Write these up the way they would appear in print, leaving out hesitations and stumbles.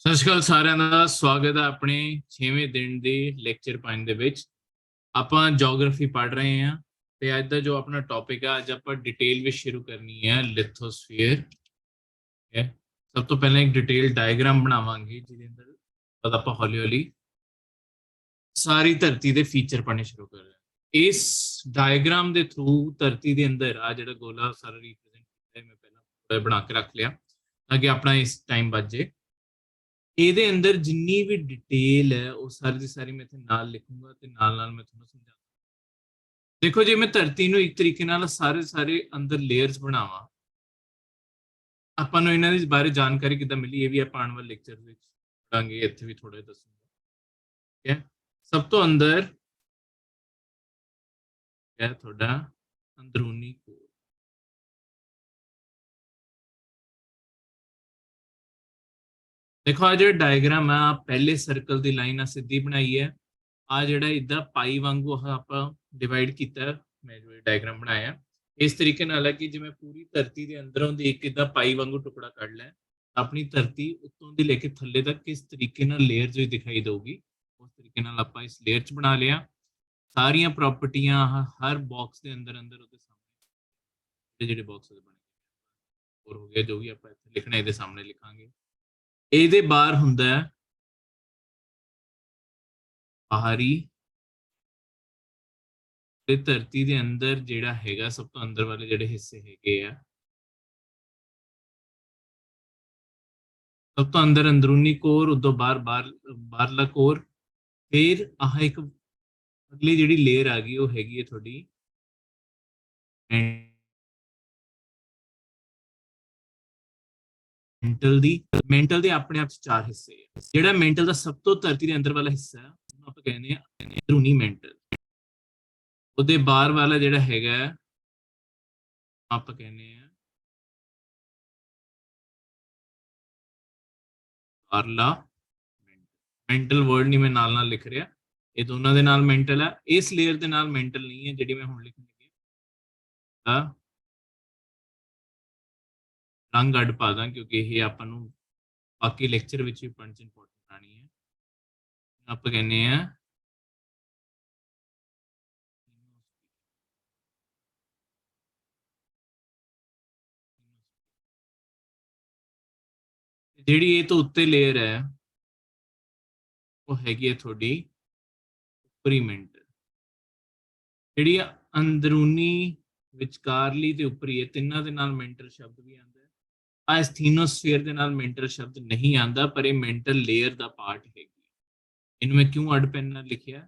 ਸਤਿ ਸ਼੍ਰੀ ਅਕਾਲ ਸਾਰਿਆਂ ਦਾ ਸਵਾਗਤ ਹੈ ਆਪਣੇ 6ਵੇਂ ਦਿਨ ਦੇ ਲੈਕਚਰ 5 ਦੇ ਵਿੱਚ। ਆਪਾਂ ਜੀਓਗ੍ਰਾਫੀ ਪੜ੍ਹ ਰਹੇ ਹਾਂ ਤੇ ਅੱਜ ਦਾ ਜੋ ਆਪਣਾ ਟੌਪਿਕ ਹੈ, ਅੱਜ ਆਪਾਂ ਡਿਟੇਲ ਵਿੱਚ ਸ਼ੁਰੂ ਕਰਨੀ ਹੈ ਲਿਥੋਸਫੀਅਰ। ਹੈ ਸਭ ਤੋਂ ਪਹਿਲਾਂ ਇੱਕ ਡਿਟੇਲ ਡਾਇਗਰਾਮ ਬਣਾਵਾਂਗੇ ਜਿਹਦੇ ਅੰਦਰ ਬਾਅਦ ਆਪਾਂ ਹੌਲੀ ਹੌਲੀ ਸਾਰੀ ਧਰਤੀ ਦੇ ਫੀਚਰ ਪੜ੍ਹਨੇ ਸ਼ੁਰੂ ਕਰ ਰਹੇ ਹਾਂ। ਇਸ ਡਾਇਗਰਾਮ ਦੇ ਥਰੂ ਧਰਤੀ ਦੇ ਅੰਦਰ ਆ ਜਿਹੜਾ ਗੋਲਾ ਸਾਰਾ ਰਿਪਰੈਜ਼ੈਂਟ ਕੀਤਾ ਹੈ, ਮੈਂ ਪਹਿਲਾਂ ਬਣਾ ਕੇ ਰੱਖ ਲਿਆ ਤਾਂ ਕਿ ਆਪਣਾ ਇਸ ਟਾਈਮ ਬਚ ਜੇ। ਇਹਦੇ ਅੰਦਰ ਜਿੰਨੀ ਵੀ ਡਿਟੇਲ ਹੈ ਉਹ ਸਾਰੀ ਦੀ ਸਾਰੀ ਮੈਂ ਇੱਥੇ ਨਾਲ ਲਿਖੂੰਗਾ ਤੇ ਨਾਲ ਮੈਂ ਤੁਹਾਨੂੰ ਸਮਝਾਉਂਗਾ। ਦੇਖੋ ਜੇ ਮੈਂ ਧਰਤੀ ਨੂੰ ਇੱਕ ਤਰੀਕੇ ਨਾਲ ਸਾਰੇ ਅੰਦਰ ਲੇਅਰਸ ਬਣਾਵਾਂ, ਆਪਾਂ ਨੂੰ ਇਹਨਾਂ ਦੇ ਬਾਰੇ ਜਾਣਕਾਰੀ ਕਿੱਦਾਂ ਮਿਲੀ ਇਹ ਵੀ ਆਪਾਂ ਆਉਣ ਵਾਲੇ ਲੈਕਚਰ ਵਿੱਚ ਪੜਾਂਗੇ, ਇੱਥੇ ਵੀ ਥੋੜਾ ਦੱਸੂੰਗਾ। ਠੀਕ ਹੈ, ਸਭ ਤੋਂ ਅੰਦਰ ਹੈ ਤੁਹਾਡਾ ਅੰਦਰੂਨੀ ਕੋਰ। ਦੇਖੋ ਆ ਜਿਹੜਾ ਡਾਇਗਰਾਮ ਆ ਪਹਿਲੇ ਸਰਕਲ ਦੀ ਲਾਈਨ ਆ ਸਿੱਧੀ ਬਣਾਈ ਹੈ, ਆ ਜਿਹੜਾ ਇਦਾਂ ਪਾਈ ਵਾਂਗੂ ਆਪਾਂ ਡਿਵਾਈਡ ਕੀਤਾ। ਮੈਂ ਜੋ ਡਾਇਗਰਾਮ ਬਣਾਇਆ ਇਸ ਤਰੀਕੇ ਨਾਲ ਹੈ ਕਿ ਜਿਵੇਂ ਪੂਰੀ ਧਰਤੀ ਦੇ ਅੰਦਰੋਂ ਦੀ ਇੱਕ ਇਦਾਂ ਪਾਈ ਵਾਂਗੂ ਟੁਕੜਾ ਕੱਢ ਲੈ, ਆਪਣੀ ਧਰਤੀ ਉੱਤੋਂ ਦੀ ਲੈ ਕੇ ਥੱਲੇ ਤੱਕ ਕਿਸ ਤਰੀਕੇ ਨਾਲ ਲੇਅਰ ਜੋ ਦਿਖਾਈ ਦੇਊਗੀ ਉਸ ਤਰੀਕੇ ਨਾਲ ਆਪਾਂ ਇਸ ਲੇਅਰ 'ਚ ਬਣਾ ਲਿਆ। ਸਾਰੀਆਂ ਪ੍ਰਾਪਰਟੀਆਂ ਹਰ ਬਾਕਸ ਦੇ ਅੰਦਰ ਉਹਦੇ ਸਾਹਮਣੇ ਜਿਹੜੇ ਬਾਕਸ ਬਣੇ ਹੋਰ ਹੋ ਗਿਆ, ਜੋ ਵੀ ਆਪਾਂ ਇੱਥੇ ਲਿਖਣਾ ਇਹਦੇ ਸਾਹਮਣੇ ਲਿਖਾਂਗੇ। ਇਹਦੇ ਬਾਹਰ ਹੁੰਦਾ ਹੈ ਬਾਹਰੀ ਤੇ ਧਰਤੀ ਦੇ ਅੰਦਰ ਜਿਹੜਾ ਹੈਗਾ ਸਭ ਤੋਂ ਅੰਦਰ ਵਾਲੇ ਜਿਹੜੇ ਹਿੱਸੇ ਹੈਗੇ ਆ, ਸਭ ਤੋਂ ਅੰਦਰ ਅੰਦਰੂਨੀ ਕੋਰ, ਉਦੋਂ ਬਾਹਰਲਾ ਕੋਰ। ਫਿਰ ਆਹ ਇੱਕ ਅਗਲੀ ਜਿਹੜੀ ਲੇਅਰ ਆ ਗਈ ਉਹ ਹੈਗੀ ਹੈ ਤੁਹਾਡੀ ਮੈਂਟਲ ਦੇ ਆਪਣੇ ਆਪ 'ਚ ਚਾਰ ਹਿੱਸੇ ਆ। ਜਿਹੜਾ ਮੈਂਟਲ ਦਾ ਸਭ ਤੋਂ ਧਰਤੀ ਦੇ ਅੰਦਰ ਵਾਲਾ ਹਿੱਸਾ ਹੈ ਉਹਨੂੰ ਆਪਾਂ ਕਹਿੰਦੇ ਆ ਅੰਦਰੂਨੀ ਮੈਂਟਲ। ਉਹਦੇ ਬਾਹਰ ਵਾਲਾ ਜਿਹੜਾ ਹੈਗਾ ਆਪਾਂ ਕਹਿੰਦੇ ਆ ਬਾਹਰਲਾ ਮੈਂਟਲ। ਵਰਡ ਨਹੀਂ ਮੈਂ ਨਾਲ ਲਿਖ ਰਿਹਾ, ਇਹ ਦੋਨਾਂ ਦੇ ਨਾਲ ਮੈਂਟਲ ਹੈ, ਇਸ ਲੇਅਰ ਦੇ ਨਾਲ ਮੈਂਟਲ ਨਹੀਂ ਹੈ ਜਿਹੜੀ ਮੈਂ ਹੁਣ ਲਿਖਣ ਲੱਗੀ। ਰੰਗ ਅੱਡ ਪਾ ਦਾਂ ਕਿਉਂਕਿ ਇਹ ਆਪਾਂ ਨੂੰ ਬਾਕੀ ਲੈਕਚਰ ਵਿੱਚ ਵੀ ਪੜ੍ਹਨ 'ਚ ਇੰਪੋਰਟੈਂਟ ਆਣੀ ਹੈ। ਆਪਾਂ ਕਹਿੰਦੇ ਆ ਜਿਹੜੀ ਇਹ ਤੋਂ ਉੱਤੇ ਲੇਅਰ ਹੈ ਉਹ ਹੈਗੀ ਹੈ ਤੁਹਾਡੀ ਉੱਪਰੀ ਮੈਂਟਲ। ਜਿਹੜੀ ਅੰਦਰੂਨੀ, ਵਿਚਕਾਰਲੀ ਤੇ ਉੱਪਰੀ, ਇਹ ਤਿੰਨਾਂ ਦੇ ਨਾਲ ਮੈਂਟਲ ਸ਼ਬਦ ਵੀ ਆਉਂਦਾ ਹੈ। ਆ ਐਸਥੀਨੋਸਫੀਅਰ ਦੇ ਨਾਲ ਮੈਂਟਲ ਸ਼ਬਦ ਨਹੀਂ ਆਉਂਦਾ, ਪਰ ਇਹ ਮੈਂਟਲ ਲੇਅਰ ਦਾ ਪਾਰਟ ਹੈਗੀ। ਇਹਨੂੰ ਮੈਂ ਕਿਉਂ ਅੱਡ ਪੈਨ ਨਾਲ ਲਿਖਿਆ,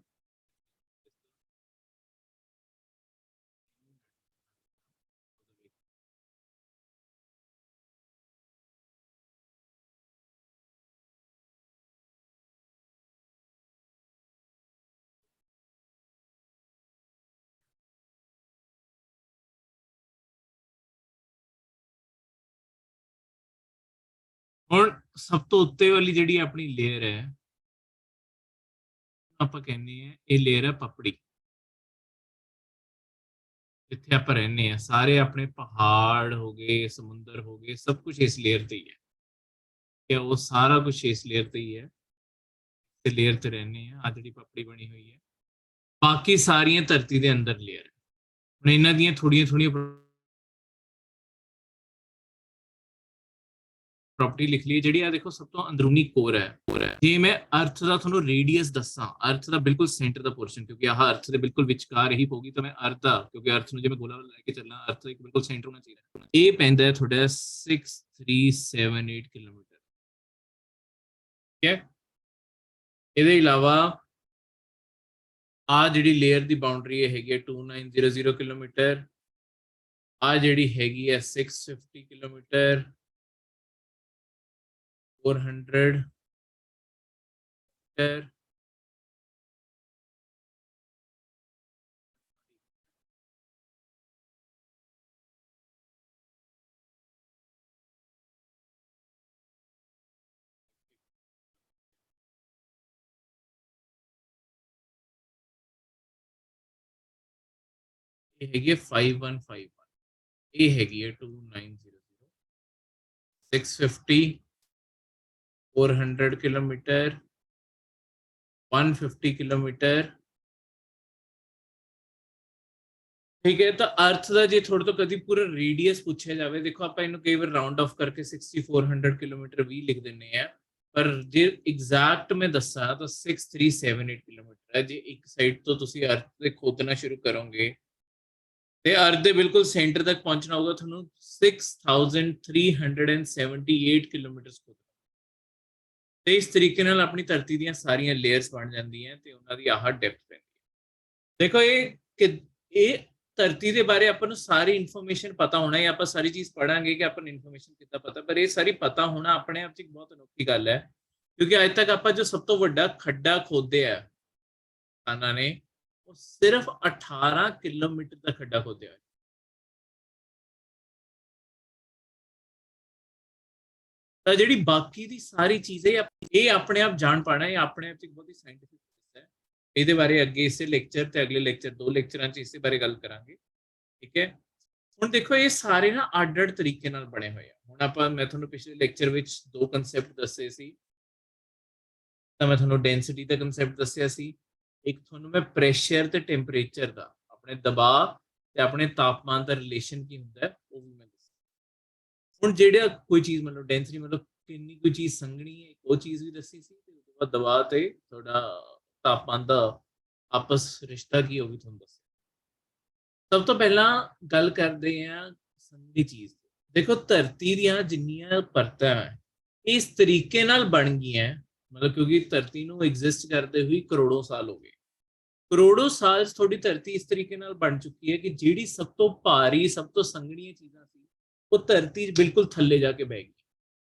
ਹੁਣ ਸਭ ਤੋਂ ਉੱਤੇ ਵਾਲੀ ਜਿਹੜੀ ਆਪਣੀ ਲੇਅਰ ਹੈ ਆਪਾਂ ਕਹਿੰਦੇ ਆ ਇਹ ਲੇਅਰ ਹੈ ਪਪੜੀ। ਜਿੱਥੇ ਆਪਾਂ ਰਹਿੰਦੇ ਆ ਸਾਰੇ ਆਪਣੇ ਪਹਾੜ ਹੋ ਗਏ, ਸਮੁੰਦਰ ਹੋ ਗਏ, ਸਭ ਕੁਝ ਇਸ ਲੇਅਰ ਤੇ ਹੀ ਹੈ ਕਿ ਉਹ ਸਾਰਾ ਕੁਝ ਇਸ ਲੇਅਰ ਤੇ ਹੀ ਹੈ ਤੇ ਲੇਅਰ ਤੇ ਰਹਿੰਦੇ ਆ। ਆ ਜਿਹੜੀ ਪਪੜੀ ਬਣੀ ਹੋਈ ਹੈ, ਬਾਕੀ ਸਾਰੀਆਂ ਧਰਤੀ ਦੇ ਅੰਦਰ ਲੇਅਰ। ਹੁਣ ਇਹਨਾਂ ਦੀਆਂ ਥੋੜੀਆਂ ਪ੍ਰੋਪਰਟੀ ਲਿਖ ਲਈ। ਜਿਹੜੀ ਆ ਦੇਖੋ ਸਭ ਤੋਂ ਅੰਦਰੂਨੀ ਕੋਰ ਹੈ। ਜੇ ਮੈਂ ਅਰਥ ਦਾ ਤੁਹਾਨੂੰ ਰੇਡੀਅਸ ਦੱਸਾਂ, ਅਰਥ ਦਾ ਬਿਲਕੁਲ ਸੈਂਟਰ ਦਾ ਪੋਰਸ਼ਨ, ਕਿਉਂਕਿ ਆਹ ਅਰਥ ਦੇ ਬਿਲਕੁਲ ਵਿਚਕਾਰ ਹੀ ਪਊਗੀ, ਤਾਂ ਮੈਂ ਅਰਥ ਦਾ, ਕਿਉਂਕਿ ਅਰਥ ਨੂੰ ਜੇ ਮੈਂ ਗੋਲਾ ਲੈ ਕੇ ਚੱਲਣਾ, ਅਰਥ ਦਾ ਇੱਕ ਬਿਲਕੁਲ ਸੈਂਟਰ ਹੋਣਾ ਚਾਹੀਦਾ। ਇਹ ਪੈਂਦਾ ਹੈ ਤੁਹਾਡਾ 6378 ਕਿਲੋਮੀਟਰ। ਠੀਕ ਹੈ, ਇਹਦੇ ਇਲਾਵਾ ਆ ਜਿਹੜੀ ਲੇਅਰ ਦੀ ਬਾਉਂਡਰੀ ਹੈਗੀ ਹੈ 2900 ਕਿਲੋਮੀਟਰ। ਆ ਜਿਹੜੀ ਹੈਗੀ ਹੈ 650 ਕਿਲੋਮੀਟਰ, 400 ਇਹ ਹੈਗੀ ਹੈ 5151। ਇਹ ਹੈਗੀ ਹੈ 2900, 650 400 किलोमीटर, 150 किलोमीटर। ठीक है, तो अर्थ ਦਾ ਜੇ ਥੋੜੇ ਤੋਂ ਕਦੀ ਪੂਰਾ ਰੇਡੀਅਸ ਪੁੱਛਿਆ ਜਾਵੇ, ਦੇਖੋ ਆਪਾਂ ਇਹਨੂੰ ਕਈ ਵਾਰ ਰਾਉਂਡ ਆਫ ਕਰਕੇ 6400 ਕਿਲੋਮੀਟਰ ਵੀ ਲਿਖ ਦਿੰਨੇ ਆ, ਪਰ ਜੇ ਐਗਜ਼ੈਕਟ ਮੈਂ ਦੱਸਾਂ ਤਾਂ 6378 ਕਿਲੋਮੀਟਰ ਹੈ। ਜੇ ਇੱਕ ਸਾਈਡ ਤੋਂ ਤੁਸੀਂ ਅਰਥ ਤੇ ਖੋਦਣਾ ਸ਼ੁਰੂ ਕਰੋਗੇ ਤੇ ਅਰਥ ਦੇ ਬਿਲਕੁਲ ਸੈਂਟਰ ਤੱਕ ਪਹੁੰਚਣਾ ਹੋਗਾ ਤੁਹਾਨੂੰ 6378 ਕਿਲੋਮੀਟਰ ਖੋਦਣਾ। ਤੇ ਇਸ ਤਰੀਕੇ ਨਾਲ ਆਪਣੀ ਧਰਤੀ ਦੀਆਂ ਸਾਰੀਆਂ ਲੇਅਰਸ ਬਣ ਜਾਂਦੀਆਂ ਤੇ ਉਹਨਾਂ ਦੀ ਆਹ ਡੈਪਥ ਪੈਂਦੀ ਹੈ। ਦੇਖੋ ਇਹ ਧਰਤੀ ਦੇ ਬਾਰੇ ਆਪਾਂ ਨੂੰ ਸਾਰੀ ਇਨਫੋਰਮੇਸ਼ਨ ਪਤਾ ਹੋਣਾ ਹੈ, ਆਪਾਂ ਸਾਰੀ ਚੀਜ਼ ਪੜਾਂਗੇ ਕਿ ਆਪਾਂ ਨੂੰ ਇਨਫੋਰਮੇਸ਼ਨ ਕਿੱਦਾਂ ਪਤਾ, ਪਰ ਇਹ ਸਾਰੀ ਪਤਾ ਹੋਣਾ ਆਪਣੇ ਆਪ 'ਚ ਇੱਕ ਬਹੁਤ ਅਨੋਖੀ ਗੱਲ ਹੈ, ਕਿਉਂਕਿ ਅੱਜ ਤੱਕ ਆਪਾਂ ਜੋ ਸਭ ਤੋਂ ਵੱਡਾ ਖੱਡਾ ਖੋਦਿਆ ਕਿਸਾਨਾਂ ਨੇ, ਉਹ ਸਿਰਫ 18 ਕਿਲੋਮੀਟਰ ਦਾ ਖੱਡਾ ਖੋਦਿਆ। ਤਾਂ ਜਿਹੜੀ ਬਾਕੀ ਦੀ ਸਾਰੀ ਚੀਜ਼ਾਂ ਇਹ ਆਪਣੇ ਆਪ ਜਾਣ ਪਾਣਾ, ਇਹ ਆਪਣੇ ਆਪ 'ਚ ਇੱਕ ਬਹੁਤ ਹੀ ਸਾਇੰਟਿਫਿਕ ਹੈ। ਇਹਦੇ ਬਾਰੇ ਅੱਗੇ ਇਸੇ ਲੈਕਚਰ ਤੇ ਅਗਲੇ ਲੈਕਚਰ 2 ਲੈਕਚਰਾਂ 'ਚ ਇਸੇ ਬਾਰੇ ਗੱਲ ਕਰਾਂਗੇ। ਠੀਕ ਹੈ, ਹੁਣ ਦੇਖੋ ਇਹ ਸਾਰੇ ਨਾ ਅੱਡ-ਅੱਡ ਤਰੀਕੇ ਨਾਲ ਬਣੇ ਹੋਏ ਆ। ਹੁਣ ਮੈਂ ਤੁਹਾਨੂੰ ਪਿਛਲੇ ਲੈਕਚਰ ਵਿੱਚ 2 ਕਨਸੈਪਟ ਦੱਸੇ ਸੀ। ਤਾਂ ਮੈਂ ਤੁਹਾਨੂੰ ਡੈਂਸਿਟੀ ਦਾ ਕਨਸੈਪਟ ਦੱਸਿਆ ਸੀ, ਇੱਕ ਤੁਹਾਨੂੰ ਮੈਂ ਪ੍ਰੈਸ਼ਰ ਤੇ ਟੈਂਪਰੇਚਰ ਦਾ, ਆਪਣੇ ਦਬਾਅ ਤੇ ਆਪਣੇ ਤਾਪਮਾਨ ਦਾ ਰਿਲੇਸ਼ਨ ਕੀ ਹੁੰਦਾ ਹੈ ਉਹ ਵੀ ਮੈਂ ਦੱਸਿਆ। ਹੁਣ ਜਿਹੜਾ ਕੋਈ ਚੀਜ਼ ਮਤਲਬ ਡੈਂਸਿਟੀ ਮਤਲਬ ਕਿੰਨੀ ਕੋਈ ਚੀਜ਼ ਸੰਘਣੀ ਹੈ, ਉਹ ਚੀਜ਼ ਵੀ ਦੱਸੀ ਸੀ, ਤੇ ਉਸ ਤੋਂ ਬਾਅਦ ਦਬਾਅ ਤੇ ਤੁਹਾਡਾ ਤਾਪਮਾਨ ਦਾ ਆਪਸ ਰਿਸ਼ਤਾ ਕੀ ਉਹ ਵੀ ਤੁਹਾਨੂੰ ਦੱਸਿਆ। ਸਭ ਤੋਂ ਪਹਿਲਾਂ ਗੱਲ ਕਰਦੇ ਹਾਂ ਸੰਘਣੀ ਚੀਜ਼। ਦੇਖੋ ਧਰਤੀ ਦੀਆਂ ਜਿੰਨੀਆਂ ਪਰਤਾਂ ਹੈ ਇਸ ਤਰੀਕੇ ਨਾਲ ਬਣ ਗਈਆਂ, ਮਤਲਬ ਕਿਉਂਕਿ ਧਰਤੀ ਨੂੰ ਐਗਜ਼ਿਸਟ ਕਰਦੇ ਹੋਏ ਕਰੋੜੋਂ ਸਾਲ ਹੋ ਗਏ, ਕਰੋੜੋਂ ਸਾਲ ਥੋੜੀ ਧਰਤੀ ਇਸ ਤਰੀਕੇ ਨਾਲ ਬਣ ਚੁੱਕੀ ਹੈ ਕਿ ਜਿਹੜੀ ਸਭ ਤੋਂ ਭਾਰੀ ਸਭ ਤੋਂ ਸੰਘਣੀਆਂ ਚੀਜ਼ਾਂ ਸੀ ਉਹ ਧਰਤੀ ਬਿਲਕੁਲ ਥੱਲੇ ਜਾ ਕੇ ਬਹਿ ਗਈ,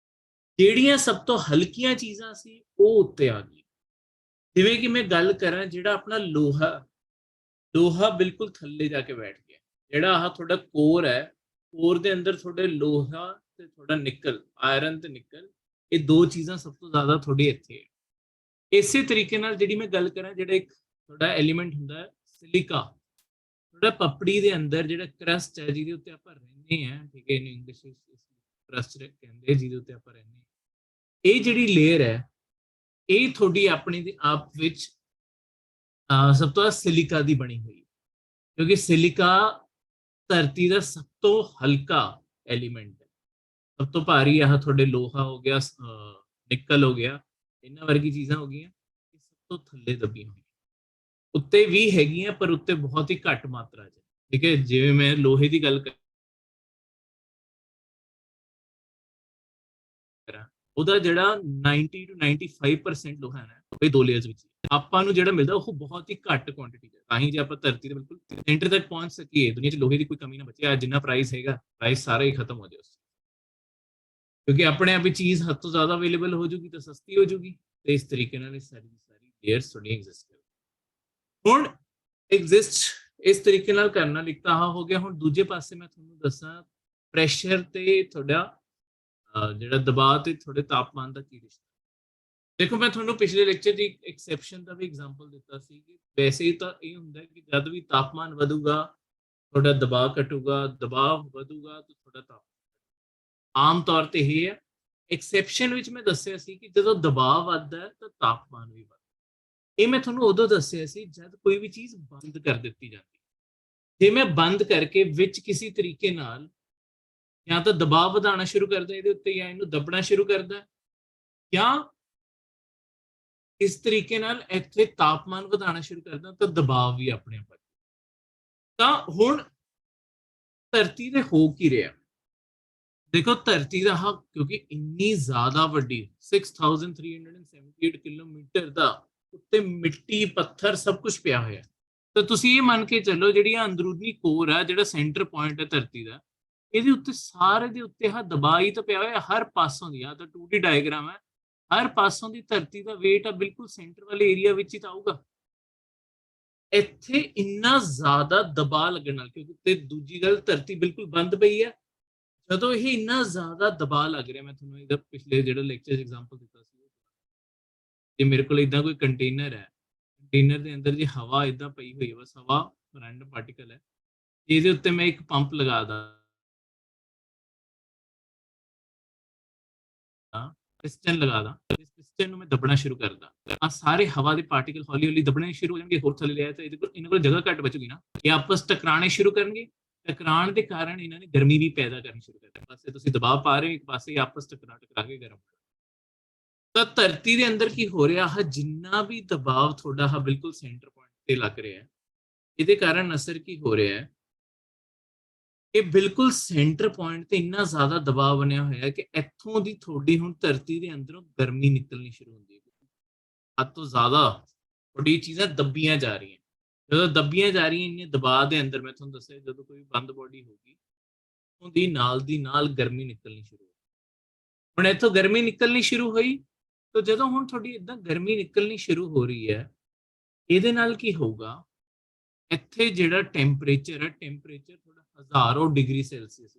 ਜਿਹੜੀਆਂ ਸਭ ਤੋਂ ਹਲਕੀਆਂ ਚੀਜ਼ਾਂ ਸੀ ਉਹ ਉੱਤੇ ਆ ਗਈ। ਜਿਵੇਂ ਕਿ ਮੈਂ ਗੱਲ ਕਰਾਂ ਜਿਹੜਾ ਆਪਣਾ ਲੋਹਾ ਬਿਲਕੁਲ ਥੱਲੇ ਜਾ ਕੇ ਬੈਠ ਗਿਆ। ਜਿਹੜਾ ਆਹ ਤੁਹਾਡਾ ਕੋਰ ਹੈ, ਕੋਰ ਦੇ ਅੰਦਰ ਤੁਹਾਡੇ ਲੋਹਾ ਤੇ ਤੁਹਾਡਾ ਨਿਕਲ, ਆਇਰਨ ਤੇ ਨਿਕਲ, ਇਹ 2 ਚੀਜ਼ਾਂ ਸਭ ਤੋਂ ਜ਼ਿਆਦਾ ਤੁਹਾਡੇ ਇੱਥੇ ਹੈ। ਇਸੇ ਤਰੀਕੇ ਨਾਲ ਜਿਹੜੀ ਮੈਂ ਗੱਲ ਕਰਾਂ ਜਿਹੜਾ ਇੱਕ ਤੁਹਾਡਾ ਐਲੀਮੈਂਟ ਹੁੰਦਾ ਹੈ ਸਿਲਿਕਾ, ਤੁਹਾਡਾ ਪਪੜੀ ਦੇ ਅੰਦਰ ਜਿਹੜਾ ਕਰਸਟ ਹੈ ਜਿਹਦੇ ਉੱਤੇ ਆਪਾਂ ਰਹਿੰਦੇ ਹਾਂ, ਠੀਕ ਹੈ, ਇਹਨੂੰ ਇੰਗਲਿਸ਼ ਵਿੱਚ ਕਰਸਟ ਕਹਿੰਦੇ ਜਿਹਦੇ ਉੱਤੇ ਆਪਾਂ ਰਹਿੰਦੇ ਹਾਂ, ਇਹ ਜਿਹੜੀ ਲੇਅਰ ਹੈ ਇਹ ਤੁਹਾਡੀ ਆਪਣੀ ਦੇ ਆਪ ਵਿੱਚ ਸਭ ਤੋਂ ਸਿਲਿਕਾ ਦੀ ਬਣੀ ਹੋਈ, ਕਿਉਂਕਿ ਸਿਲਿਕਾ ਧਰਤੀ ਦਾ ਸਭ ਤੋਂ ਹਲਕਾ ਐਲੀਮੈਂਟ ਹੈ। ਸਭ ਤੋਂ ਭਾਰੀ ਆਹ ਤੁਹਾਡੇ ਲੋਹਾ ਹੋ ਗਿਆ, ਨਿਕਲ ਹੋ ਗਿਆ, ਇਹਨਾਂ ਵਰਗੀ ਚੀਜ਼ਾਂ ਹੋ ਗਈਆਂ, ਇਹ ਸਭ ਤੋਂ ਥੱਲੇ ਦਬੀਆਂ ਹੋਈਆਂ। ਉੱਤੇ ਵੀ ਹੈਗੀਆਂ ਪਰ ਉੱਤੇ ਬਹੁਤ ਹੀ ਘੱਟ ਮਾਤਰਾ 'ਚ। ਠੀਕ ਹੈ, ਜਿਵੇਂ ਮੈਂ ਲੋਹੇ ਦੀ ਗੱਲ ਕਰਾਂ, ਉਹਦਾ ਜਿਹੜਾ 90 to 95% ਲੋਹਾ ਹੈ ਉਹ 2 ਲੇਅਰਸ ਵਿੱਚ ਆਪਾਂ ਨੂੰ ਜਿਹੜਾ ਮਿਲਦਾ ਉਹ ਬਹੁਤ ਹੀ ਘੱਟ ਕੁਆਂਟੀਟੀ ਹੈ। ਤਾਂ ਹੀ ਜੇ ਆਪਾਂ ਧਰਤੀ ਦੇ ਬਿਲਕੁਲ ਸੈਂਟਰ ਤੱਕ ਪਹੁੰਚ ਸਕੀਏ, ਦੁਨੀਆ 'ਚ ਲੋਹੇ ਦੀ ਕੋਈ ਕਮੀ ਨਾ ਬਚੇ, ਜਿੰਨਾ ਪ੍ਰਾਈਸ ਹੈਗਾ ਪ੍ਰਾਈਸ ਸਾਰਾ ਹੀ ਖਤਮ ਹੋ ਜਾਏ ਉਸ, ਕਿਉਂਕਿ ਆਪਣੇ ਆਪ ਹੀ ਚੀਜ਼ ਹੱਦ ਤੋਂ ਜ਼ਿਆਦਾ ਅਵੇਲੇਬਲ ਹੋ ਜੂਗੀ ਤਾਂ ਸਸਤੀ ਹੋ ਜੂਗੀ, ਤੇ ਇਸ ਤਰੀਕੇ ਨਾਲ ਇਹ ਸਾਰੀ ਲੇਅਰਸ ਤੁਹਾਡੀ ਐਗਜ਼ਿਸਟ ਕਰ। ਹੁਣ ਐਗਜ਼ਿਸਟ ਇਸ ਤਰੀਕੇ ਨਾਲ ਕਰਨਾ ਲਿਖਤਾ ਆਹ ਹੋ ਗਿਆ। ਹੁਣ ਦੂਜੇ ਪਾਸੇ ਮੈਂ ਤੁਹਾਨੂੰ ਦੱਸਾਂ ਪ੍ਰੈਸ਼ਰ ਤੇ ਤੁਹਾਡਾ ਜਿਹੜਾ ਦਬਾਅ ਤੇ ਤੁਹਾਡੇ ਤਾਪਮਾਨ ਦਾ ਕੀ ਰਿਸ਼ਤਾ। ਦੇਖੋ ਮੈਂ ਤੁਹਾਨੂੰ ਪਿਛਲੇ ਲੈਕਚਰ 'ਚ ਇੱਕ ਐਕਸੈਪਸ਼ਨ ਦਾ ਵੀ ਐਗਜ਼ਾਮਪਲ ਦਿੱਤਾ ਸੀ ਕਿ ਵੈਸੇ ਹੀ ਤਾਂ ਇਹ ਹੁੰਦਾ ਕਿ ਜਦ ਵੀ ਤਾਪਮਾਨ ਵਧੂਗਾ ਤੁਹਾਡਾ ਦਬਾਅ ਘਟੂਗਾ, ਦਬਾਅ ਵਧੂਗਾ ਤਾਂ ਤੁਹਾਡਾ ਤਾਪਮਾਨ, ਆਮ ਤੌਰ ਤੇ ਇਹ ਹੈ। ਐਕਸੈਪਸ਼ਨ ਵਿੱਚ ਮੈਂ ਦੱਸਿਆ ਸੀ ਕਿ ਜਦੋਂ ਦਬਾਅ ਵੱਧਦਾ ਹੈ ਤਾਂ ਤਾਪਮਾਨ ਵੀ ਵੱਧਦਾ। ਇਹ ਮੈਂ ਤੁਹਾਨੂੰ ਉਦੋਂ ਦੱਸਿਆ ਸੀ ਜਦ ਕੋਈ ਵੀ ਚੀਜ਼ ਬੰਦ ਕਰ ਦਿੱਤੀ ਜਾਂਦੀ। ਜੇ ਮੈਂ ਬੰਦ ਕਰਕੇ ਵਿੱਚ ਕਿਸੇ ਤਰੀਕੇ ਨਾਲ ਜਾਂ ਤਾਂ ਦਬਾਅ ਵਧਾਉਣਾ ਸ਼ੁਰੂ ਕਰਦਾ ਇਹਦੇ ਉੱਤੇ, ਜਾਂ ਇਹਨੂੰ ਦੱਬਣਾ ਸ਼ੁਰੂ ਕਰਦਾ, ਜਾਂ ਇਸ ਤਰੀਕੇ ਨਾਲ ਇੱਥੇ ਤਾਪਮਾਨ ਵਧਾਉਣਾ ਸ਼ੁਰੂ ਕਰਦਾ, ਤਾਂ ਦਬਾਅ ਵੀ ਆਪਣੇ ਆਪ। ਤਾਂ ਹੁਣ ਧਰਤੀ ਤੇ ਹੋ ਕੀ ਰਿਹਾ? ਦੇਖੋ ਧਰਤੀ ਦਾ ਕਿਉਂਕਿ ਇੰਨੀ ਜ਼ਿਆਦਾ ਵੱਡੀ 6378 ਕਿਲੋਮੀਟਰ ਦਾ ਉੱਤੇ ਮਿੱਟੀ ਪੱਥਰ ਸਭ ਕੁਝ ਪਿਆ ਹੋਇਆ, ਤਾਂ ਤੁਸੀਂ ਇਹ ਮੰਨ ਕੇ ਚੱਲੋ ਜਿਹੜੀ ਅੰਦਰੂਨੀ ਕੋਰ ਆ, ਜਿਹੜਾ ਸੈਂਟਰ ਪੁਆਇੰਟ ਹੈ ਧਰਤੀ ਦਾ, ਇਹਦੇ ਉੱਤੇ ਸਾਰੇ ਦੇ ਉੱਤੇ ਦਬਾਅ ਹੀ ਤਾਂ ਪਿਆ ਹੋਇਆ ਹਰ ਪਾਸੋਂ ਦੀ। ਆ ਤਾਂ 2D ਡਾਇਗਰਾਮ ਹੈ, ਹਰ ਪਾਸੋਂ ਦੀ ਧਰਤੀ ਦਾ weight ਆ ਬਿਲਕੁਲ ਸੈਂਟਰ ਵਾਲੇ ਏਰੀਆ ਵਿੱਚ ਹੀ ਤਾਂ ਆਊਗਾ। ਇੱਥੇ ਇੰਨਾ ਜ਼ਿਆਦਾ ਦਬਾਅ ਲੱਗਣ ਨਾਲ, ਕਿਉਂਕਿ ਤੇ ਦੂਜੀ ਗੱਲ ਧਰਤੀ ਬਿਲਕੁਲ ਬੰਦ ਪਈ ਹੈ, ਜਦੋਂ ਇਹ ਇੰਨਾ ਜ਼ਿਆਦਾ ਦਬਾਅ ਲੱਗ ਰਿਹਾ, ਮੈਂ ਤੁਹਾਨੂੰ ਇਹਦਾ ਪਿਛਲੇ ਜਿਹੜਾ ਲੈਕਚਰ ਐਗਜ਼ਾਮਪਲ ਦਿੱਤਾ ਸੀ, ਜੇ ਮੇਰੇ ਕੋਲ ਇਦਾਂ ਕੋਈ ਕੰਟੇਨਰ ਹੈ, ਕੰਟੇਨਰ ਦੇ ਅੰਦਰ ਜੇ ਹਵਾ ਇਦਾਂ ਪਈ ਹੋਈ ਹੈ, ਬਸ ਹਵਾ ਰੈਂਡਮ ਪਾਰਟੀਕਲ ਹੈ, ਇਹਦੇ ਉੱਤੇ ਮੈਂ ਇੱਕ ਪੰਪ ਲਗਾ ਦਾਂ ਪਿਸਟਨ ਲਗਾ ਦਾਂ, ਇਸ ਪਿਸਟਨ ਨੂੰ ਮੈਂ ਦੱਬਣਾ ਸ਼ੁਰੂ ਕਰਦਾ, ਆ ਸਾਰੇ ਹਵਾ ਦੇ ਪਾਰਟੀਕਲ ਹੌਲੀ ਹੌਲੀ ਦੱਬਣੇ ਸ਼ੁਰੂ ਹੋ ਜਾਣਗੇ, ਹੋਰ ਥੱਲੇ ਲਿਆ ਤਾਂ ਇਹਨਾਂ ਕੋਲ ਜਗ੍ਹਾ ਘੱਟ ਬਚੂਗੀ ਨਾ, ਇਹ ਆਪਸ ਟਕਰਾਣੇ ਸ਼ੁਰੂ ਕਰਨਗੇ, ਟਕਰਾਉਣ ਦੇ ਕਾਰਨ ਇਹਨਾਂ ਨੇ ਗਰਮੀ ਵੀ ਪੈਦਾ ਕਰਨੀ ਸ਼ੁਰੂ ਕਰ ਦਿੱਤੀ। ਇੱਕ ਪਾਸੇ ਤੁਸੀਂ ਦਬਾਅ ਪਾ ਰਹੇ ਹੋ, ਇੱਕ ਪਾਸੇ ਆਪਸ ਟਕਰਾ ਕੇ ਗਰਮ। ਤਾਂ ਧਰਤੀ ਦੇ ਅੰਦਰ ਕੀ ਹੋ ਰਿਹਾ ਹੈ, ਜਿੰਨਾ ਵੀ ਦਬਾਅ ਤੁਹਾਡਾ ਹੈ ਬਿਲਕੁਲ ਸੈਂਟਰ ਪੁਆਇੰਟ ਤੇ ਲੱਗ ਰਿਹਾ ਹੈ, ਇਹਦੇ ਕਾਰਨ ਅਸਰ ਕੀ ਹੋ ਰਿਹਾ ਹੈ, ਇਹ ਬਿਲਕੁਲ ਸੈਂਟਰ ਪੁਆਇੰਟ ਤੇ ਇੰਨਾ ਜ਼ਿਆਦਾ ਦਬਾਅ ਬਣਿਆ ਹੋਇਆ ਹੈ ਕਿ ਇੱਥੋਂ ਦੀ ਤੁਹਾਡੀ ਹੁਣ ਧਰਤੀ ਦੇ ਅੰਦਰੋਂ ਗਰਮੀ ਨਿਕਲਣੀ ਸ਼ੁਰੂ ਹੁੰਦੀ ਹੈ, ਹੱਦ ਤੋਂ ਜ਼ਿਆਦਾ ਤੁਹਾਡੀ ਚੀਜ਼ਾਂ ਦੱਬੀਆਂ ਜਾ ਰਹੀਆਂ। ਜਦੋਂ ਦੱਬੀਆਂ ਜਾ ਰਹੀਆਂ ਇੰਨੇ ਦਬਾਅ ਦੇ ਅੰਦਰ, ਮੈਂ ਤੁਹਾਨੂੰ ਦੱਸਿਆ ਜਦੋਂ ਕੋਈ ਬੰਦ ਬੋਡੀ ਹੋਗੀ ਉਹਦੀ ਨਾਲ ਦੀ ਨਾਲ ਗਰਮੀ ਨਿਕਲਣੀ ਸ਼ੁਰੂ ਹੋਈ। ਹੁਣ ਇੱਥੋਂ ਗਰਮੀ ਨਿਕਲਣੀ ਸ਼ੁਰੂ ਹੋਈ, ਤਾਂ ਜਦੋਂ ਹੁਣ ਤੁਹਾਡੀ ਇਦਾਂ ਗਰਮੀ ਨਿਕਲਣੀ ਸ਼ੁਰੂ ਹੋ ਰਹੀ ਹੈ, ਇਹਦੇ ਨਾਲ ਕੀ ਹੋਊਗਾ, ਇੱਥੇ ਜਿਹੜਾ ਟੈਂਪਰੇਚਰ ਹੈ, ਟੈਂਪਰੇਚਰ ਥੋੜਾ 1000 ਡਿਗਰੀ ਸੈਲਸੀਅਸ